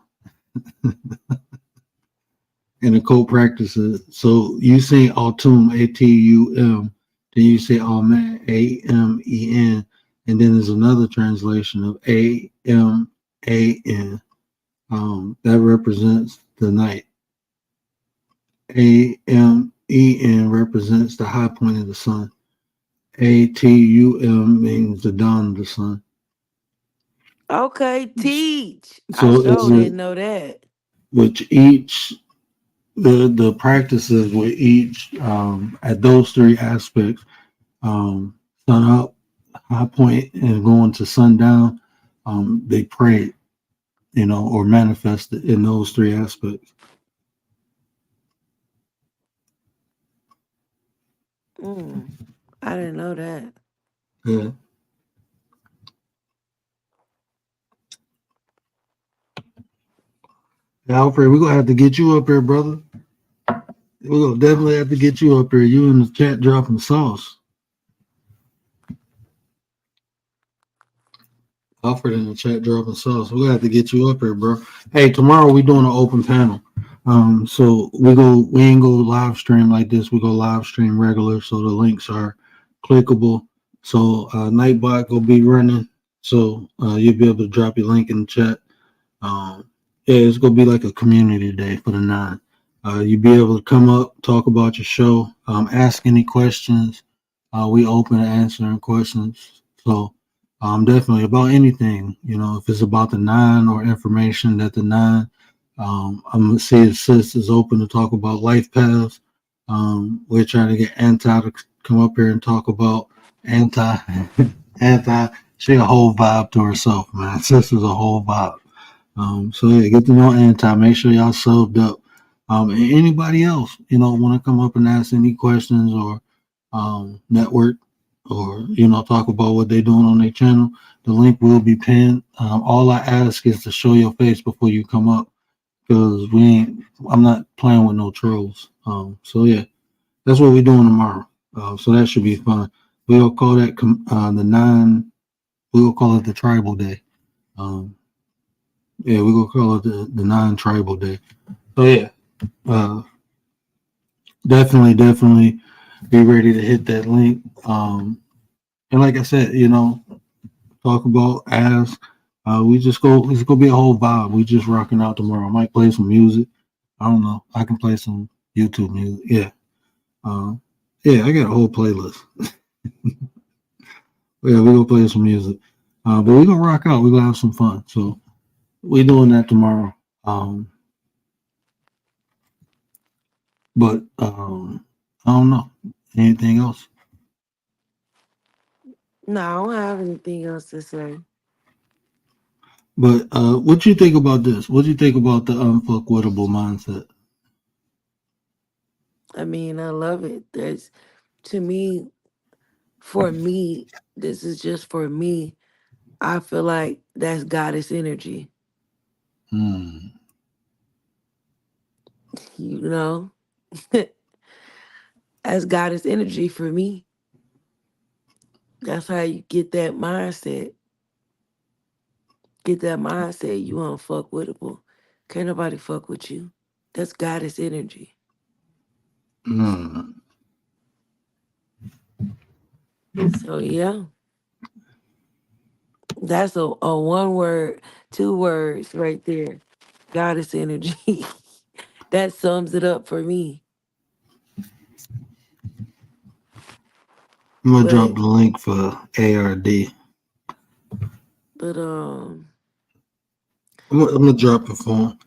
In occult practices. So you say Atum, Atum, then you say Amen, Amen, and then there's another translation of Aman. That represents the night. Amen represents the high point of the sun. Atum means the dawn of the sun. Okay, teach. So I sure didn't know that. Which each the practices with each at those 3 aspects, sun up, high point, and going to sundown, they pray, or manifest it in those 3 aspects. I didn't know that. Yeah. Alfred, we're gonna have to get you up here, brother. We're gonna definitely have to get you up here. You in the chat dropping sauce. Alfred in the chat dropping sauce. We're gonna have to get you up here, bro. Hey, tomorrow we doing an open panel. So we ain't go live stream like this. We go live stream regular, so the links are clickable. So Nightbot will be running. So you'll be able to drop your link in the chat. Yeah, it's gonna be like a community day for the 9. You'll be able to come up, talk about your show, ask any questions. We open to answering questions. So definitely about anything, if it's about the 9 or information that the 9, I'm gonna see if Sis is open to talk about life paths. We're trying to get Anti to come up here and talk about Anti. Anti, she a whole vibe to herself, man. Sis is a whole vibe. So yeah, get to know Anti. Make sure y'all subbed up. And anybody else, want to come up and ask any questions or network or talk about what they're doing on their channel, the link will be pinned. All I ask is to show your face before you come up, because I'm not playing with no trolls. So yeah, that's what we're doing tomorrow. So that should be fun. We'll call that the 9. We'll call it the tribal day. Yeah, we're gonna call it the 9 tribal day. So yeah, definitely be ready to hit that link. And like I said, talk about, ask. It's gonna be a whole vibe. We just rocking out tomorrow. I might play some music. I don't know. I can play some YouTube music. Yeah. Yeah, I got a whole playlist. Yeah, we're gonna play some music. But we're gonna rock out. We're gonna have some fun. So we're doing that tomorrow. But I don't know. Anything else? No, I don't have anything else to say. But what you think about this? What do you think about the unfuckwithable mindset? I mean, I love it. To me, for me, this is just for me. I feel like that's goddess energy. That's goddess energy for me. That's how you get that mindset. Get that mindset. You unfuckwittable. Can't nobody fuck with you. That's goddess energy. So yeah. That's a 1 word, 2 words right there. Goddess energy. That sums it up for me. I'm gonna drop the link for ARD. But I'm gonna drop it for him.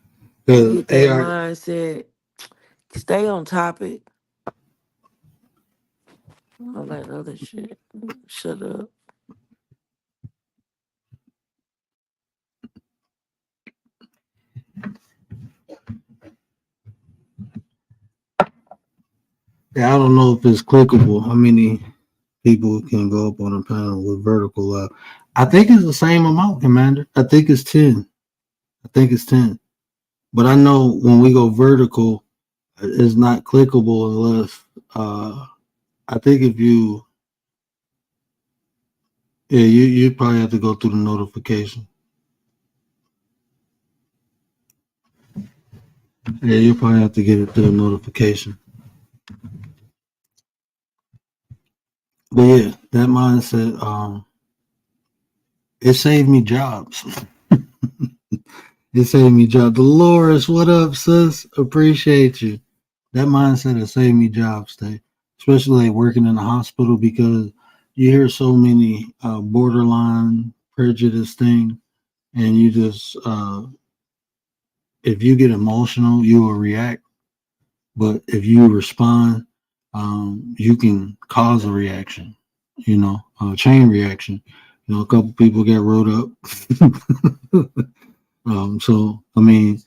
Get that mindset. Stay on topic. All that other shit. Shut up. Yeah, I don't know if it's clickable. How many people can go up on a panel with vertical? I think it's the same amount, Commander. I think it's 10. But I know when we go vertical, it's not clickable unless I think if you you probably have to go through the notification. Yeah, you probably have to get it through the notification. But yeah, that mindset, it saved me jobs. It saved me jobs. Dolores, what up, sis? Appreciate you. That mindset has saved me jobs, especially like working in the hospital, because you hear so many borderline prejudice things, and you just if you get emotional, you will react. But if you respond, you can cause a reaction, a chain reaction. A couple people get rolled up. So, I mean,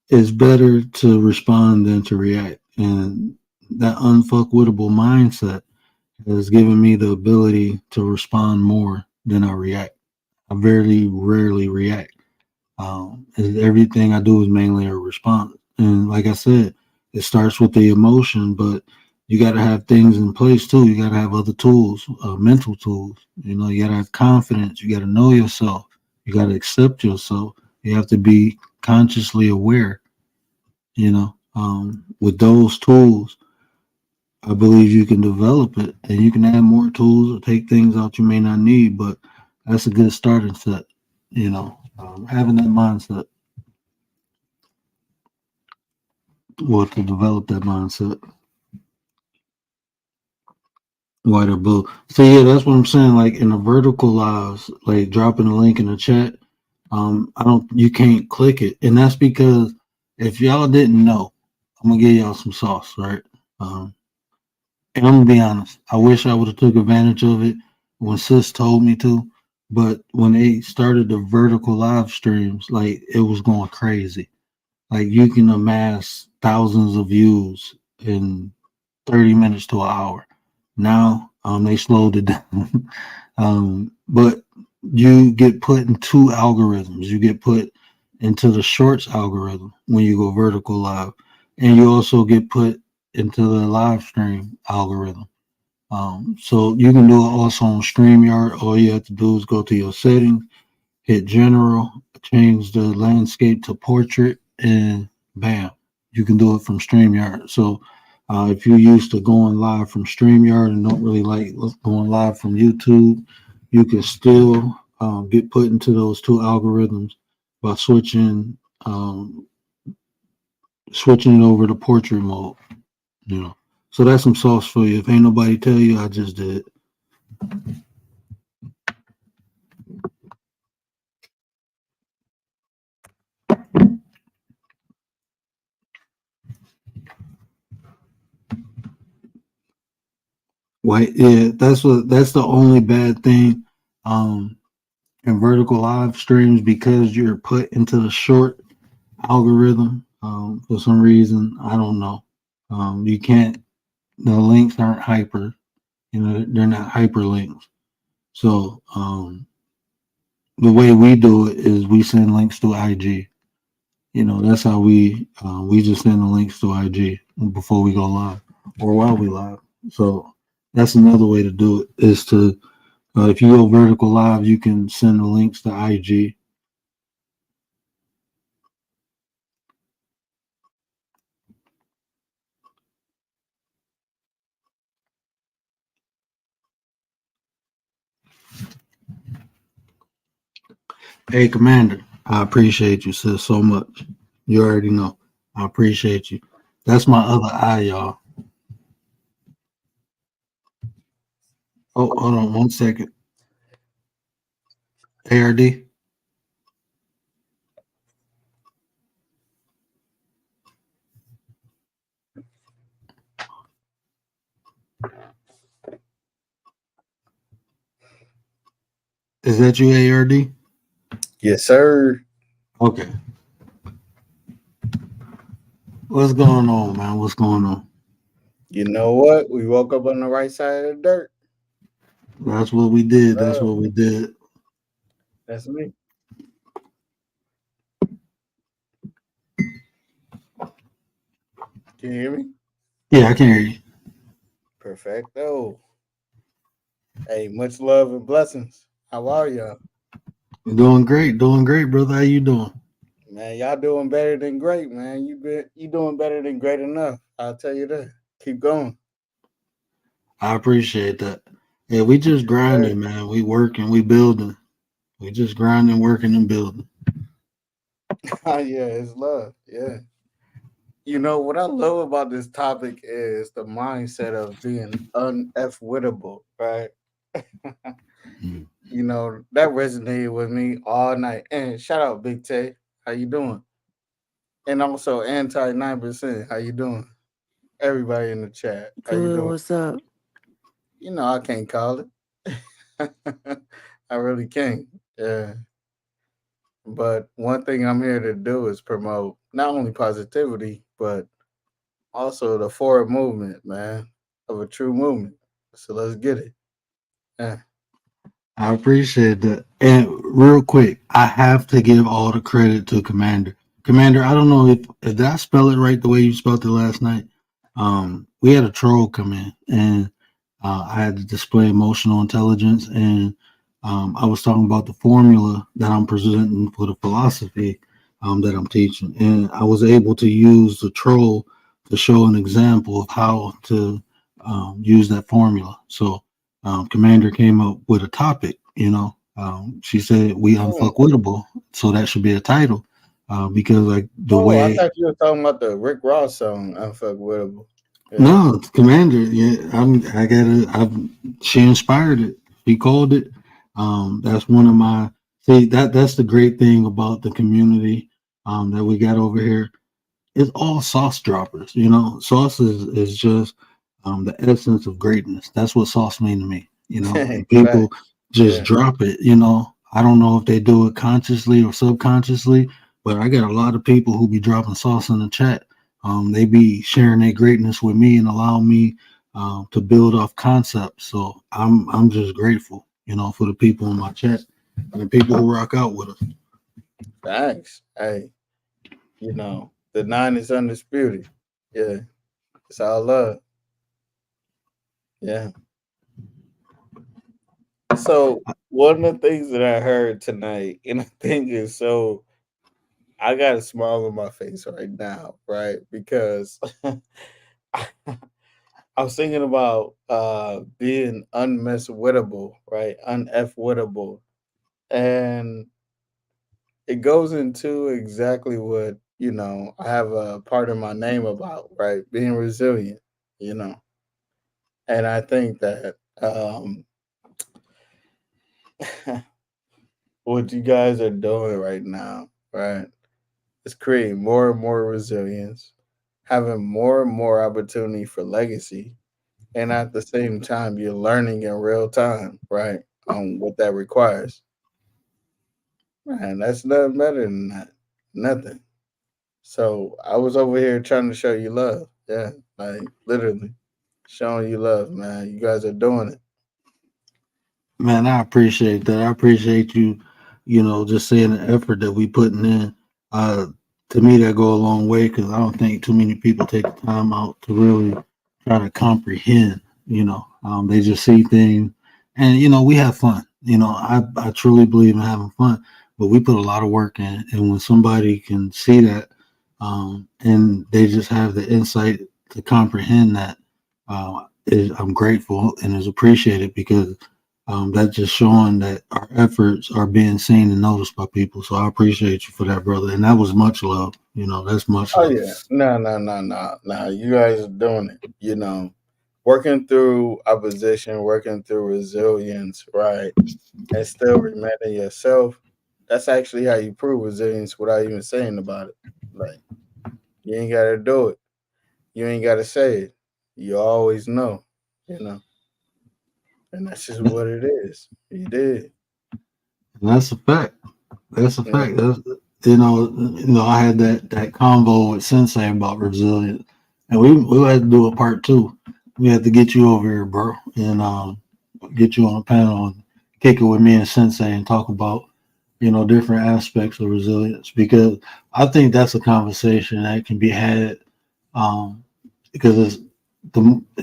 it's better to respond than to react. And that unfuckwittable mindset has given me the ability to respond more than I react. I very rarely react. Everything I do is mainly a response. And like I said, it starts with the emotion, but you got to have things in place too. You got to have other tools, mental tools. You got to have confidence. You got to know yourself. You got to accept yourself. You have to be consciously aware. With those tools, I believe you can develop it, and you can add more tools or take things out you may not need. But that's a good starting set. Having that mindset, or to develop that mindset. White or blue. So yeah, that's what I'm saying. Like in the vertical lives, like dropping a link in the chat. You can't click it, and that's because if y'all didn't know, I'm gonna give y'all some sauce, right? And I'm gonna be honest. I wish I would have took advantage of it when Sis told me to, but when they started the vertical live streams, like it was going crazy. Like you can amass thousands of views in 30 minutes to an hour. Now, they slowed it down. But you get put in two algorithms. You get put into the shorts algorithm when you go vertical live, and you also get put into the live stream algorithm. So you can do it also on StreamYard. All you have to do is go to your settings, hit general, change the landscape to portrait, and bam, you can do it from StreamYard. So if you're used to going live from StreamYard and don't really like going live from YouTube, you can still get put into those two algorithms by switching it over to portrait mode. So that's some sauce for you. If ain't nobody tell you, I just did. White, yeah, that's the only bad thing in vertical live streams, because you're put into the short algorithm for some reason. I don't know. You can't. The links aren't hyper. They're not hyperlinks. So the way we do it is we send links to IG. That's how we just send the links to IG before we go live or while we live. So that's another way to do it, is to if you go vertical live, you can send the links to IG. Hey, Commander, I appreciate you, sis, so much. You already know. I appreciate you. That's my other eye, y'all. Oh, hold on 1 second. ARD. Is that you, ARD? Yes, sir. Okay. What's going on, man? What's going on? You know what? We woke up on the right side of the dirt. That's what we did. That's what we did. That's me. Can you hear me? Yeah, I can hear you. Perfecto. Hey, much love and blessings. How are y'all? Doing great, brother. How you doing? Man, y'all doing better than great, man. You doing better than great enough. I'll tell you that. Keep going. I appreciate that. Yeah, we just grinding, man. We working, we building. We just grinding, working, and building. Yeah, it's love. Yeah. You know what I love about this topic is the mindset of being unfukwithable, right? You know, that resonated with me all night. And shout out Big Tay. How you doing? And also anti 9%. How you doing? Everybody in the chat. How you Good, doing? what's up? You know, I can't call it. I really can't. Yeah. But one thing I'm here to do is promote not only positivity, but also the forward movement, man, of a true movement. So let's get it. Yeah. I appreciate that. And real quick, I have to give all the credit to Commander. Commander, I don't know if did I spell it right the way you spelled it last night. We had a troll come in, and I had to display emotional intelligence, and I was talking about the formula that I'm presenting for the philosophy that I'm teaching, and I was able to use the troll to show an example of how to use that formula. So, Commander came up with a topic. She said we Hmm. unfuckwittable, so that should be a title because like the Oh, I way. thought you were talking about the Rick Ross song, Unfukwithable. Yeah. No, it's Commander. Yeah, I gotta. She inspired it. She called it. That's one of my. See, that's the great thing about the community that we got over here. It's all sauce droppers. Sauce is just the essence of greatness. That's what sauce mean to me. And Fact. people just Yeah. drop it. I don't know if they do it consciously or subconsciously, but I got a lot of people who be dropping sauce in the chat. They be sharing their greatness with me and allow me to build off concepts. So I'm just grateful, for the people in my chat and the people who rock out with us. Thanks. Hey, the nine is undisputed. Yeah. It's all love. Yeah. So one of the things that I heard tonight, and I think is so I got a smile on my face right now, right? Because I was thinking about being unmesswittable, right? Unf-wittable. And it goes into exactly what, I have a part of my name about, right? Being resilient, you know. And I think that what you guys are doing right now, right, is creating more and more resilience, having more and more opportunity for legacy, and at the same time, you're learning in real time, right, on what that requires. Man, that's nothing better than that. Nothing. So I was over here trying to show you love. Yeah, like literally showing you love, man. You guys are doing it. Man, I appreciate that. I appreciate you, just saying the effort that we putting in. Uh, to me, that go a long way because I don't think too many people take the time out to really try to comprehend. They just see things, and we have fun. I truly believe in having fun, but we put a lot of work in, and when somebody can see that, and they just have the insight to comprehend that, I'm grateful and is appreciated because that's just showing that our efforts are being seen and noticed by people. So I appreciate you for that, brother. And that was much love. That's much Oh love. yeah, no, no, no, no, no. You guys are doing it. Working through opposition, working through resilience, right, and still remaining yourself. That's actually how you prove resilience without even saying about it. Like you ain't got to do it. You ain't got to say it. You always know. You know. And that's just what it is. You did. And that's a fact. That's a Yeah. fact. I had that convo with Sensei about resilience, and we had to do a part two. We had to get you over here, bro, and get you on a panel and kick it with me and Sensei and talk about different aspects of resilience because I think that's a conversation that can be had because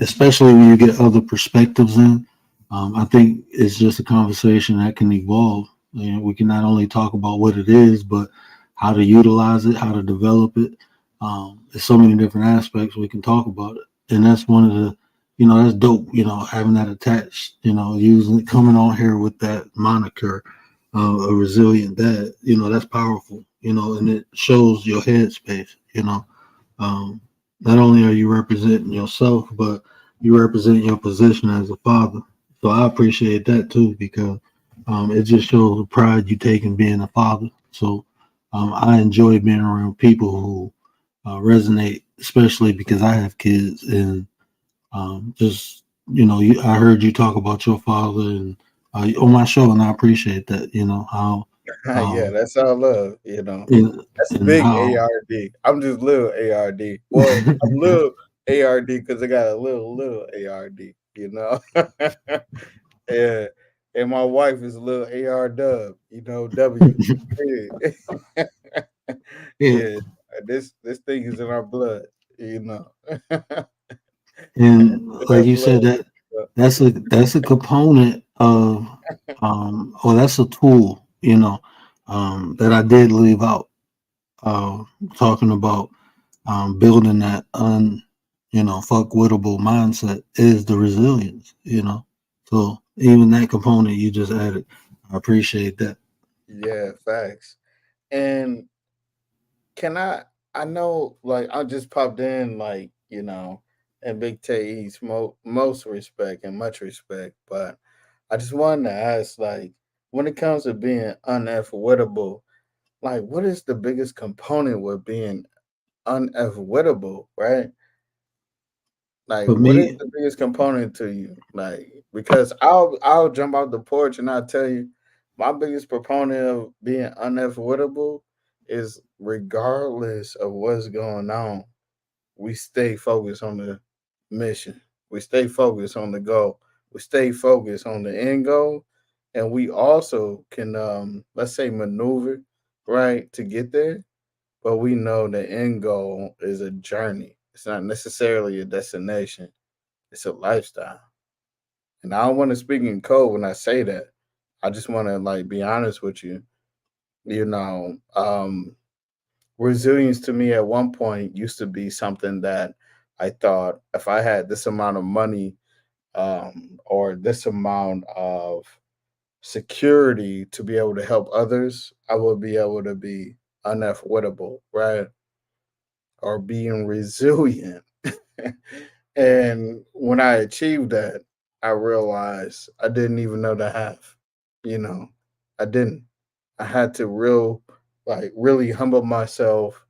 especially when you get other perspectives in. I think it's just a conversation that can evolve. We can not only talk about what it is, but how to utilize it, how to develop it. There's so many different aspects we can talk about it, and that's one of the, that's dope. Having that attached. Using it, coming on here with that moniker, a resilient dad. That's powerful. And it shows your headspace. Um, Not only are you representing yourself, but you represent your position as a father. So I appreciate that too because it just shows the pride you take in being a father. So I enjoy being around people who resonate, especially because I have kids and just I heard you talk about your father and on my show, and I appreciate that. How Yeah, um, that's all love. and, That's and big how ARD. I'm just little ARD. Well, I'm little ARD because I got a little ARD. and and my wife is a little AR W. Yeah. yeah, Yeah. This thing is in our blood. and like Enough you said love. that's a component of Well, that's a tool, that I did leave out. Uh, Talking about building that fuckwittable mindset is the resilience. So even that component you just added, I appreciate that. Yeah, facts. And can I know, like, I just popped in, like, and Big T's most respect and much respect, but I just wanted to ask, like, when it comes to being unavoidable, like, what is the biggest component with being unavoidable, right? Like, For what is me, the biggest component to you? Like, because I'll jump out the porch and I'll tell you, my biggest proponent of being unavoidable is regardless of what's going on, we stay focused on the mission. We stay focused on the goal. We stay focused on the end goal. And we also can let's say maneuver, right, to get there. But we know the end goal is a journey. It's not necessarily a destination. It's a lifestyle. And I don't want to speak in code when I say that. I just want to like be honest with you. You know, resilience to me at one point used to be something that I thought if I had this amount of money or this amount of security to be able to help others, I would be able to be unavoidable, right? Or being resilient. And when I achieved that, I realized I didn't even know the half. You know, I didn't. I had to really humble myself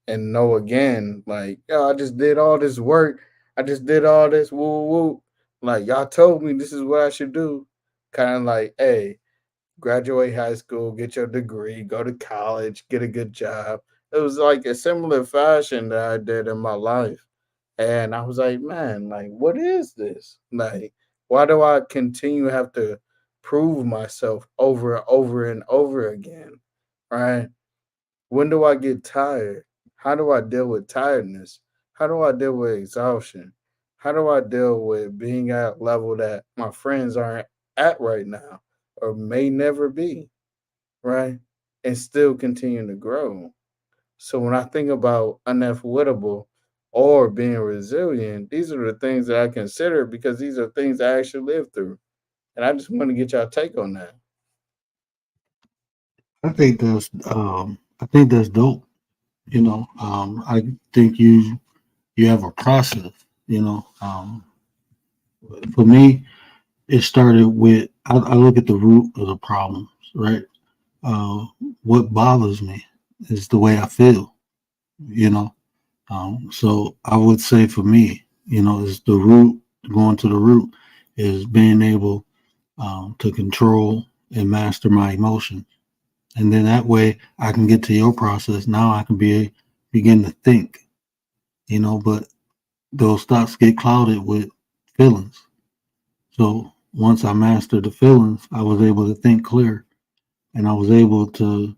and know again, like, yo, I just did all this work. I just did all this woo woo. Like, y'all told me this is what I should do. Kind of like, hey, graduate high school, get your degree, go to college, get a good job. It was like a similar fashion that I did in my life. And I was like, man, like, what is this? Like, why do I continue to have to prove myself over and over and over again? Right? When do I get tired? How do I deal with tiredness? How do I deal with exhaustion? How do I deal with being at a level that my friends aren't at right now or may never be, right? And still continue to grow. So when I think about unavoidable or being resilient, these are the things that I consider because these are things I actually lived through. And I just want to get y'all take on that. I think that's dope. I think you have a process. For me, it started with I look at the root of the problems, right? Uh, what bothers me is the way I feel. You know, so I would say for me, is the root. Going to the root is being able to control and master my emotions, and then that way I can get to your process. Now I can begin to think. But those thoughts get clouded with feelings. So once I mastered the feelings, I was able to think clear, and I was able to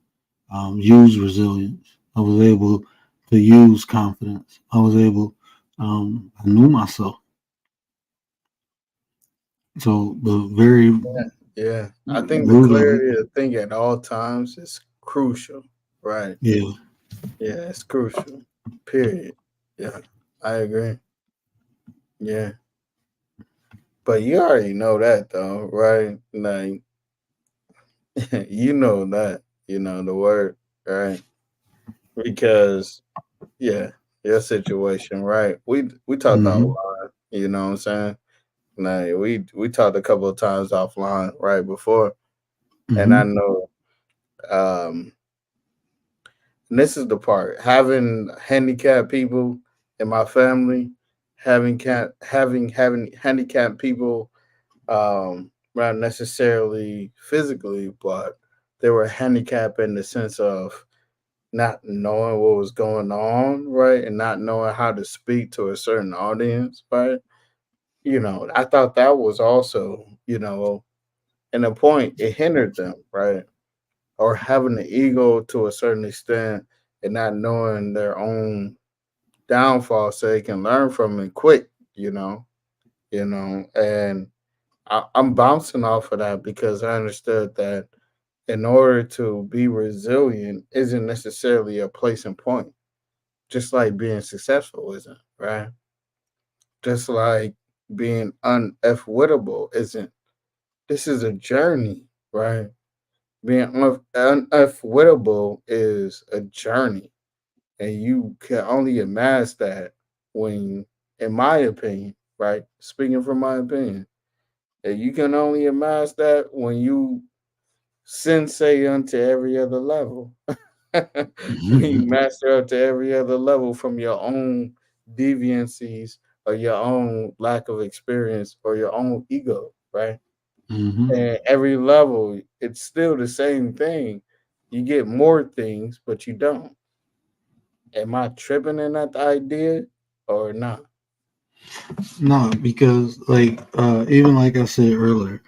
use resilience. I was able to use confidence. I knew myself. So the very Yeah. I think the root of it, clarity of think at all times is crucial. Right. yeah. Yeah, it's crucial. Period. Yeah. I agree. Yeah. But you already know that though, right? Like you know that, the word, right? Because yeah, your situation, right? We talked Hmm. offline, you know what I'm saying? Like we talked a couple of times offline right before, and I Hmm. know um and this is the part having handicapped people in my family, having handicapped people, not necessarily physically, but they were handicapped in the sense of not knowing what was going on, right, and not knowing how to speak to a certain audience, right. I thought that was also, in a point it hindered them, right, or having the ego to a certain extent and not knowing their own downfall so they can learn from it quick, and I'm bouncing off of that because I understood that in order to be resilient isn't necessarily a place and point, just like being successful isn't, right? Just like being unfwittable isn't. This is a journey, right? Being unfwittable is a journey, and you can only amass that when, in my opinion, right? Speaking from my opinion, and you can only amass that when you sensei unto every other level. When you master up to every other level from your own deviancies or your own lack of experience or your own ego, right? Mm-hmm. And every level, it's still the same thing. You get more things, but you don't. Am I tripping in that idea or not? No, because even like I said earlier,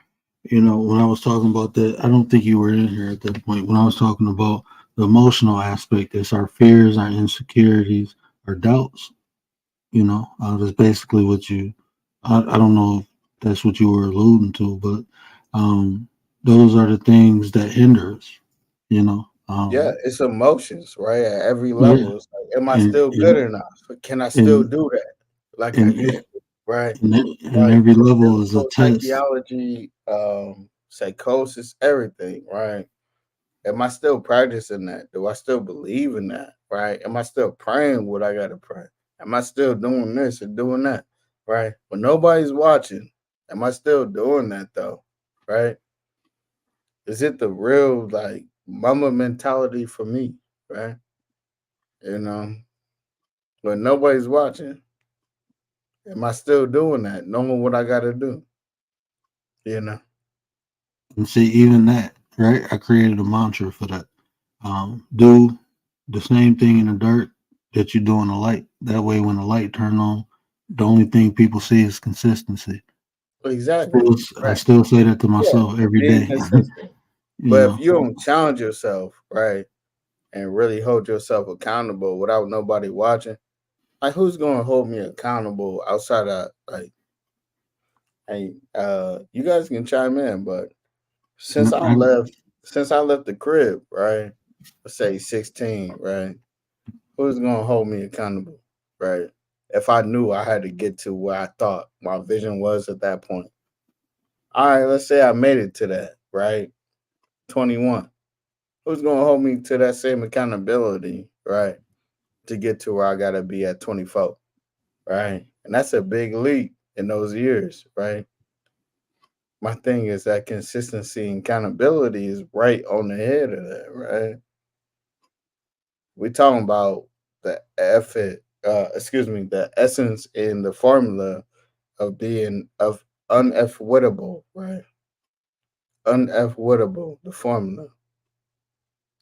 when I was talking about that, I don't think you were in here at that point. When I was talking about the emotional aspect, it's our fears, our insecurities, our doubts. That's basically what you. I don't know if that's what you were alluding to, but those are the things that hinder us. You know. Yeah, it's emotions, right? At every Yeah, level. It's like, am I and still good and enough? Can I still and do that like I and used to? Right? and Like every the level is a physical test. psychology, psychosis, everything, right? Am I still practicing that? Do I still believe in that? Right? Am I still praying what I gotta pray? Am I still doing this and doing that? Right? When nobody's watching, am I still doing that though? Right? Is it the real like mama mentality for me? Right? You know, when nobody's watching, am I still doing that? Knowing what I gotta do? You know? And see, even that, right? I created a mantra for that. Do the same thing in the dirt that you do in the light. That way, when the light turn on, the only thing people see is consistency. Exactly. I Right. still say that to Yeah. myself every Being day. consistent. you But if know, you don't challenge yourself, right, and really hold yourself accountable without nobody watching, like who's gonna hold me accountable outside of like hey, you guys can chime in, but since I I, left since I left the crib, right? Let's say 16, right? Who's gonna hold me accountable, right? If I knew I had to get to where I thought my vision was at that point. All right, let's say I made it to that, right? 21. Who's gonna hold me to that same accountability, right? To get to where I gotta be at 24, right? And that's a big leap in those years, right? My thing is that consistency and accountability is right on the head of that, right? We talking about the effort, the essence and the formula of being of unfwittable, right? Unfwittable, the formula.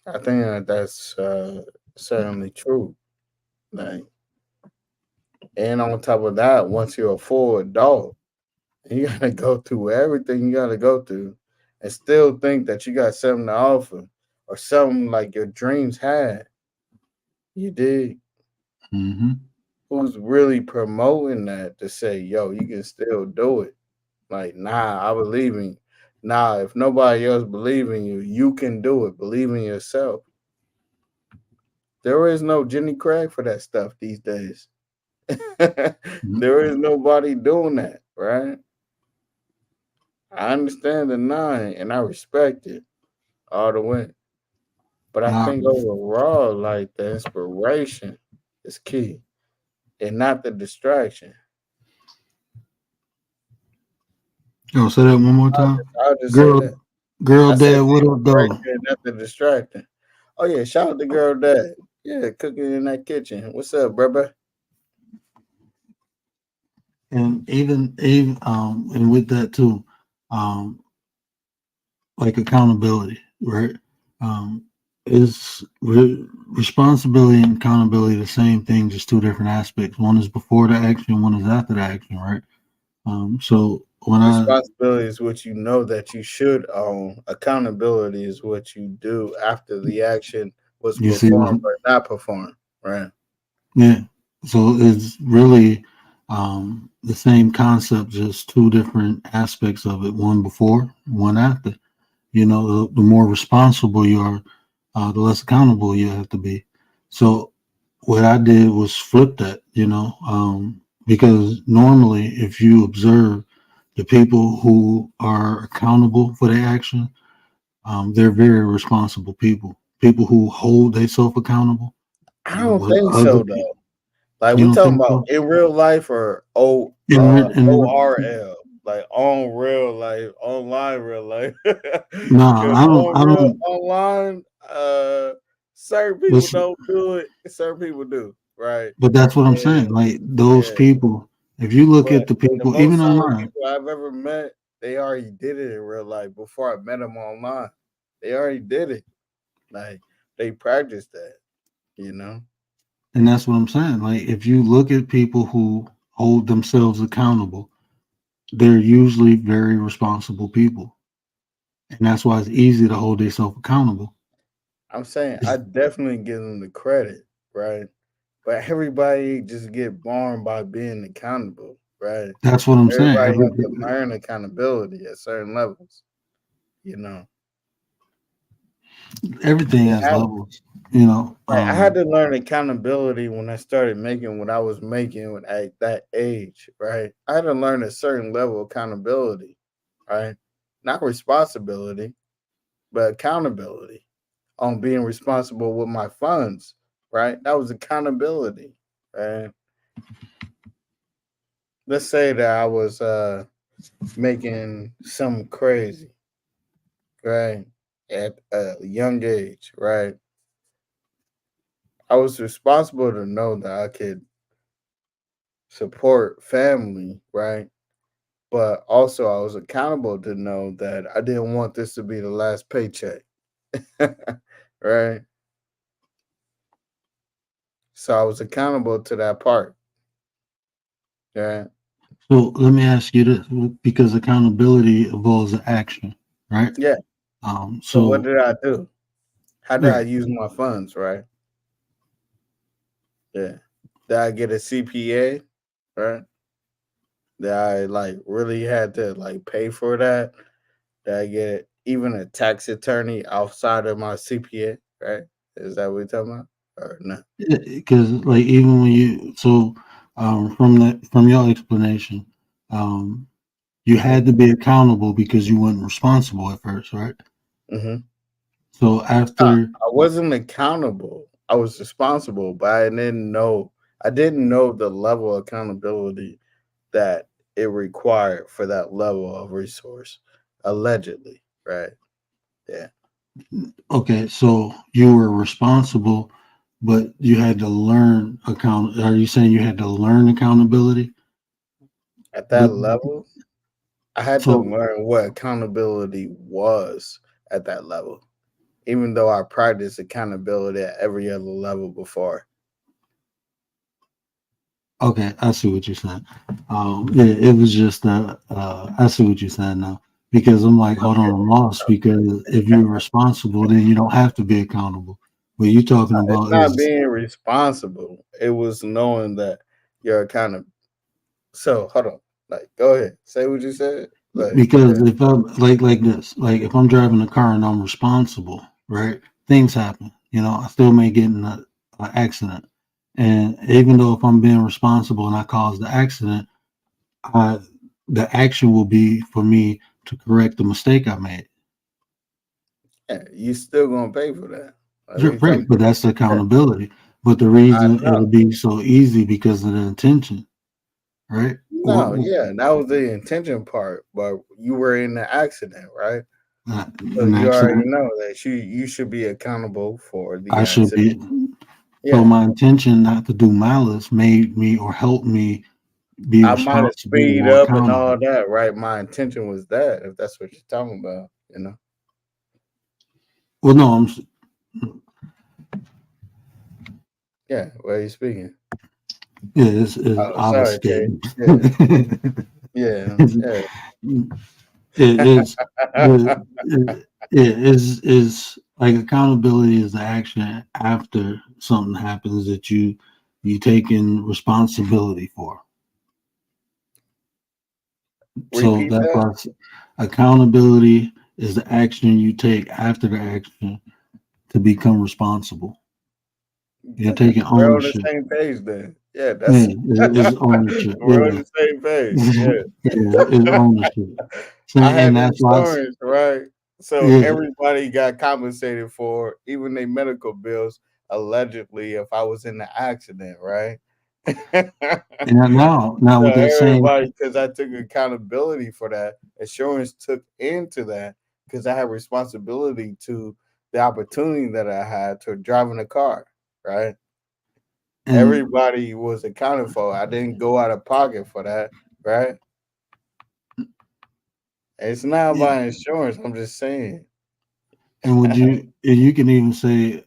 I think that's certainly true. Like, and on top of that, once you're a full adult, you gotta go through everything you gotta go through and still think that you got something to offer or something like your dreams had. You did. mm-hmm. Who's really promoting that to say, yo, you can still do it? Like, nah, I believe in you. Nah, if nobody else believe in you, you can do it. Believe in yourself. There is no Jenny Craig for that stuff these days. There is nobody doing that, right? I understand the nine and I respect it all the way. But I Nah, think overall, like the inspiration is key and not the distraction. say that one more I'll time. just, I'll just say that. Girl, I said dad, the what up, inspiration though? and not the distracting. Oh yeah, shout out to girl dad. Yeah, cooking in that kitchen. What's up, brother? And even and with that too, um, like accountability, right? Um, responsibility and accountability the same thing, just two different aspects. One is before the action, one is after the action, right? So when I Responsibility is what you know that you should own. Accountability is what you do after the action was you see, performed or not performed. Right. yeah, so it's really The same concept, just two different aspects of it, one before, one after. The more responsible you are, the less accountable you have to be. So what I did was flip that, because normally if you observe the people who are accountable for their action, they're very responsible people. People who hold themselves accountable. I don't With think other so people, though. Like you we don't talking think about so? in real life or ORL, like on real life, online real life. No, Because I don't. on I real don't. online, certain people Listen, don't do it, certain people do, right? but that's what I'm saying. And Like those yeah, people, if you look but at the the people, even most solid online, people I've ever met, they already did it in real life before I met them online. They already did it. Like they practiced that, you know. and that's what I'm saying. Like if you look at people who hold themselves accountable, they're usually very responsible people, and that's why it's easy to hold themselves accountable. I'm saying I definitely give them the credit, right? But everybody just get born by being accountable, right? That's what I'm saying. Everybody has to learn accountability at certain levels, you know. Everything It has had, levels, like I had to learn accountability when I started making what I was making at that age, right? I had to learn a certain level of accountability, right? Not responsibility, but accountability on being responsible with my funds, right? That was accountability, right? Let's say that I was making something crazy, right? At a young age, right? I was responsible to know that I could support family, right? But also I was accountable to know that I didn't want this to be the last paycheck. Right? So I was accountable to that part. Yeah. So let me ask you this, because accountability involves action, right? Yeah. So what So did I do? How did I right. use my funds, right? Yeah. Did I get a CPA? Right? That I like really had to like pay for that. Did I get even a tax attorney outside of my CPA? Right? Is that what we're talking about? Or no? Because like even when you so from your explanation, um, you Mm-hmm. had to be accountable because you weren't responsible at first, right? Mm-hmm. So I after wasn't accountable. I was responsible, but I didn't know. I didn't know the level of accountability that it required for that level of resource. Allegedly, right? Yeah. okay, so you were responsible, but you had to learn account. Are you saying you had to learn accountability? At But that level, I had to so learn what accountability was at that level, even though I practiced accountability at every other level before. okay, I see what you're saying. Yeah, it was just I see what you're saying now because I'm like, hold on, I'm lost because if you're responsible, then you don't have to be accountable. What you're talking It's about not is being responsible. It was knowing that you're accountable. So hold on. Like, go ahead. Say what you said. Like, because yeah. if I'm like this, like if I'm driving a car and I'm responsible, right? Things happen. I still may get in an accident, and even though if I'm being responsible and I caused the accident, I the action will be for me to correct the mistake I made. Yeah, you still gonna pay for that. Like, what You're you right, talking but that's the about? accountability. But the I reason know. it'll be so easy because of the intention, right? No, yeah, that was the intention part, but you were in the accident, right? So An you already accident. know that you should be accountable for the I should accident. be. So Yeah. my intention not to do malice made me or helped me be I might have responsible speed or up and all accountable. that, right? My intention was that, if that's what you're talking about, you know. Well, no, Yeah, where are you speaking? yeah, it's Oh, sorry, Kate. obfuscating. Yeah, yeah, yeah. It's the it is like accountability is the action after something happens that you taking responsibility for. So Repeat that's that. why accountability is the action you take after the action to become responsible. You're taking We're on the ownership. same page then. Yeah, Yeah, that's it's ownership. we're on Yeah, the same page. yeah, it's Yeah. ownership. So, I and had that's why, insurance, right? So yeah, everybody got compensated for even their medical bills, allegedly, if I was in the accident, right? and now So with that same, everybody, because I took accountability for that, insurance took into that because I had responsibility to the opportunity that I had to driving a car, right? and Everybody was accounted for. I didn't go out of pocket for that, right? It's not yeah, about insurance. I'm just saying. and and you can even say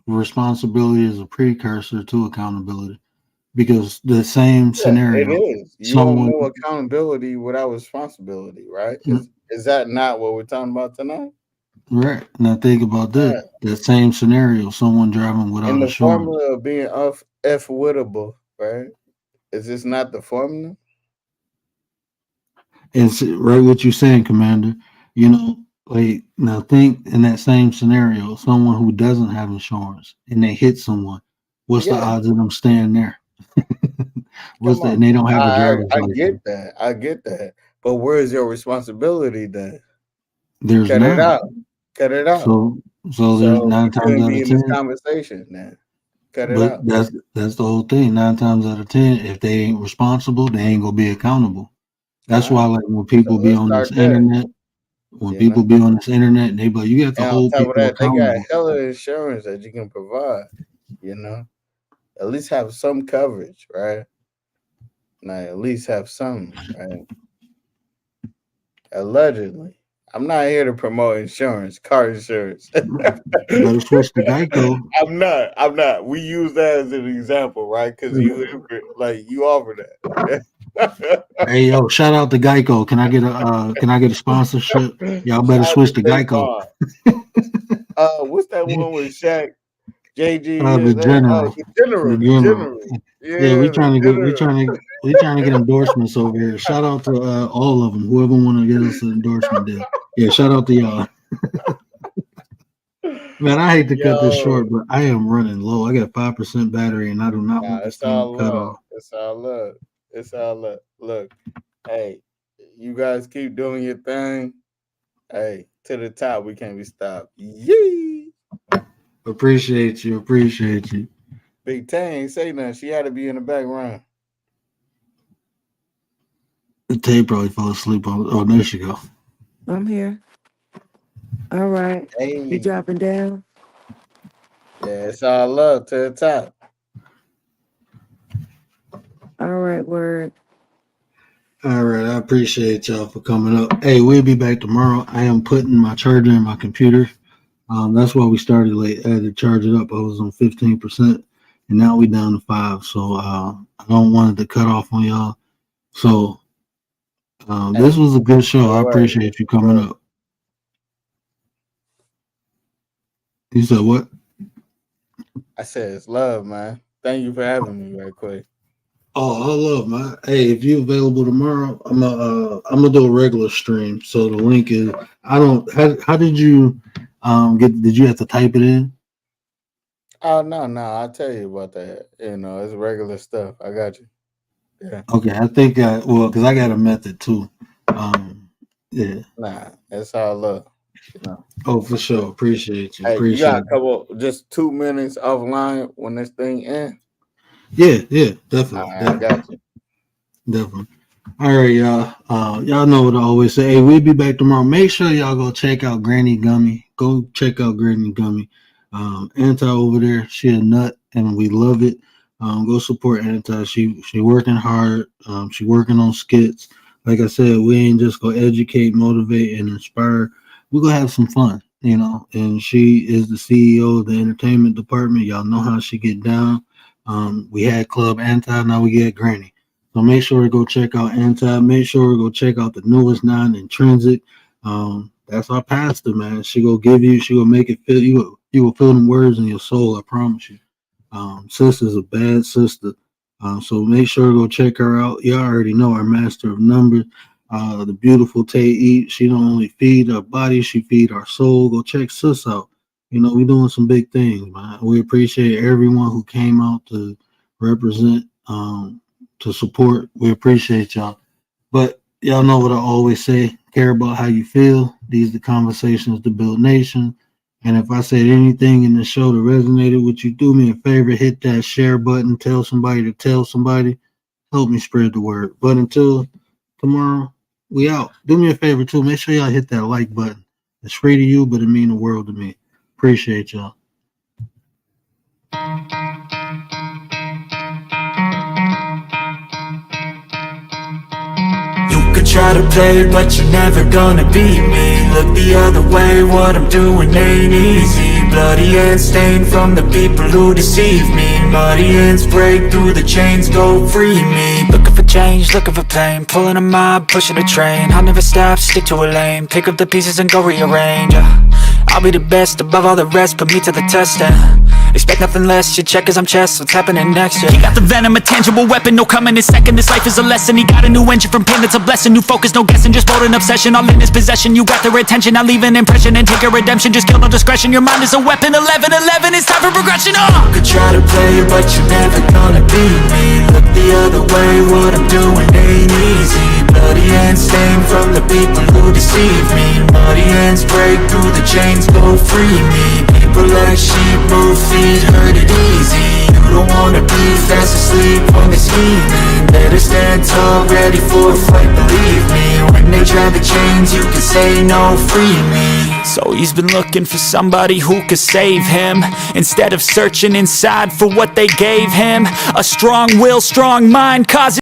responsibility is a precursor to accountability because the same Yeah, it scenario, is. You want someone, more accountability without responsibility, right? Is that not what we're talking about tonight? right? Now think about this: Yeah. that same scenario, someone driving In without the insurance. formula of being F-wittable, right? Is this not the formula? It's right what you're saying, Commander. You know, like now think in that same scenario, someone who doesn't have insurance and they hit someone, what's the Yeah, odds of them staying there? come on. And they don't have a I driver's I license. get that. I get that. But where's your responsibility then? There's Cut it none. out. Cut it out. So there's So nine we times couldn't out be of in this 10. conversation then. Cut it But out. that's the whole thing. 9 times out of 10, if they ain't responsible, they ain't gonna be accountable. All That's why right. like when So people be let's on start this there. internet, when You know. people be on this internet and they be like, you have to And on hold top of people that, they got accountable. hella insurance that you can provide. You know, at least have some coverage, right? Now, at least have some, right? Allegedly, I'm not here to promote insurance, car insurance. You better switch to Geico. I'm not. I'm not. We use that as an example, right? Because you offer that. Hey yo, shout out to Geico. Can I get a sponsorship? Y'all Shout better out to switch to State Geico. Farm. What's that one with Shaq? JG The is general. the The general, the general. general. Yeah, Yeah, the general. we trying to get endorsements over here. Shout out to all of them. Whoever want to get us an endorsement deal. Yeah, shout out to y'all. Man, I hate to cut this Yo, short, but I am running low. I got 5% battery, and I do not nah, want this it's thing to all cut love. off. It's all love. It's all love. Look, hey, you guys keep doing your thing. Hey, to the top, we can't be stopped. Yee! Appreciate you. Appreciate you. Big Tay ain't say nothing. She had to be in the background. Tay probably fell asleep on. Oh, there she go. I'm here. All right. You Hey, dropping down? yeah, it's all love to the top. All right, word. All right, I appreciate y'all for coming up. Hey, we'll be back tomorrow. I am putting my charger in my computer. That's why we started late. I had to charge it up. I was on 15%, and now we down to 5. So I don't want it to cut off on y'all. So Hey, this was a good show. no I worries. appreciate you coming up. You said what? I said it's love, man. Thank you for having me right quick. Oh, I love man. Hey, if you available tomorrow, I'm gonna do a regular stream. So the link is I don't how did you did you have to type it in? Oh no, I'll tell you about that. You know, it's regular stuff. I got you. Yeah. Okay, I think because I got a method too. Yeah. Nah, it's all love. You know. Oh, for sure. Appreciate you. Hey, you got Appreciate a you. couple just 2 minutes offline when this thing ends. Yeah, All definitely, right, I got definitely, you. definitely. All right, y'all. Y'all know what I always say. Hey, we'll be back tomorrow. Make sure y'all go check out Granny Gummy. Go check out Granny Gummy. Anti over there, she a nut, and we love it. Go support Anti. She working hard. She working on skits. Like I said, we ain't just gonna educate, motivate, and inspire. We're gonna have some fun, you know. And she is the CEO of the entertainment department. Y'all know how she get down. We had Club Anti, now we get Granny. So make sure to go check out Anti. Make sure to go check out the newest nine Intrinsic. That's our pastor, man. She will make it feel you. You will feel them words in your soul. I promise you. Sister's a bad sister. So make sure to go check her out. You already know our master of numbers. The beautiful Tay Eat. She don't only feed our body, she feed our soul. Go check sis out. You know, we're doing some big things, man. We appreciate everyone who came out to represent, to support. We appreciate y'all. But y'all know what I always say, care about how you feel. These are the conversations to build nation. And if I said anything in the show that resonated with you, do me a favor, hit that share button, tell somebody to tell somebody, help me spread the word. But until tomorrow, we out. Do me a favor too, make sure y'all hit that like button. It's free to you, but it means the world to me. Appreciate y'all. Could try to play, but you're never gonna beat me. Look the other way, what I'm doing ain't easy. Bloody hands stained from the people who deceive me. Muddy hands break through the chains, go free me. Looking for change, looking for pain. Pulling a mob, pushing a train. I'll never stop, stick to a lane. Pick up the pieces and go rearrange. I'll be the best above all the rest, put me to the test and expect nothing less, you check as I'm chess, what's happening next, yeah. He got the venom, a tangible weapon, no coming in second. This life is a lesson, he got a new engine from pain, it's a blessing. New focus, no guessing, just bold and obsession. All in his possession, you got their attention. I leave an impression and take a redemption. Just kill no discretion, your mind is a weapon. 11-11, it's time for progression, You could try to play, but you're never gonna beat me. Look the other way, what I'm doing ain't easy. Bloody hands stained from the people who deceive me. Muddy hands break through the chains, go free me. People like sheep move feet, hurt it easy. You don't wanna be fast asleep when they're scheming. Better stand tall, ready for a fight, believe me. When they try the chains, you can say no, free me. So he's been looking for somebody who could save him, instead of searching inside for what they gave him. A strong will, strong mind causes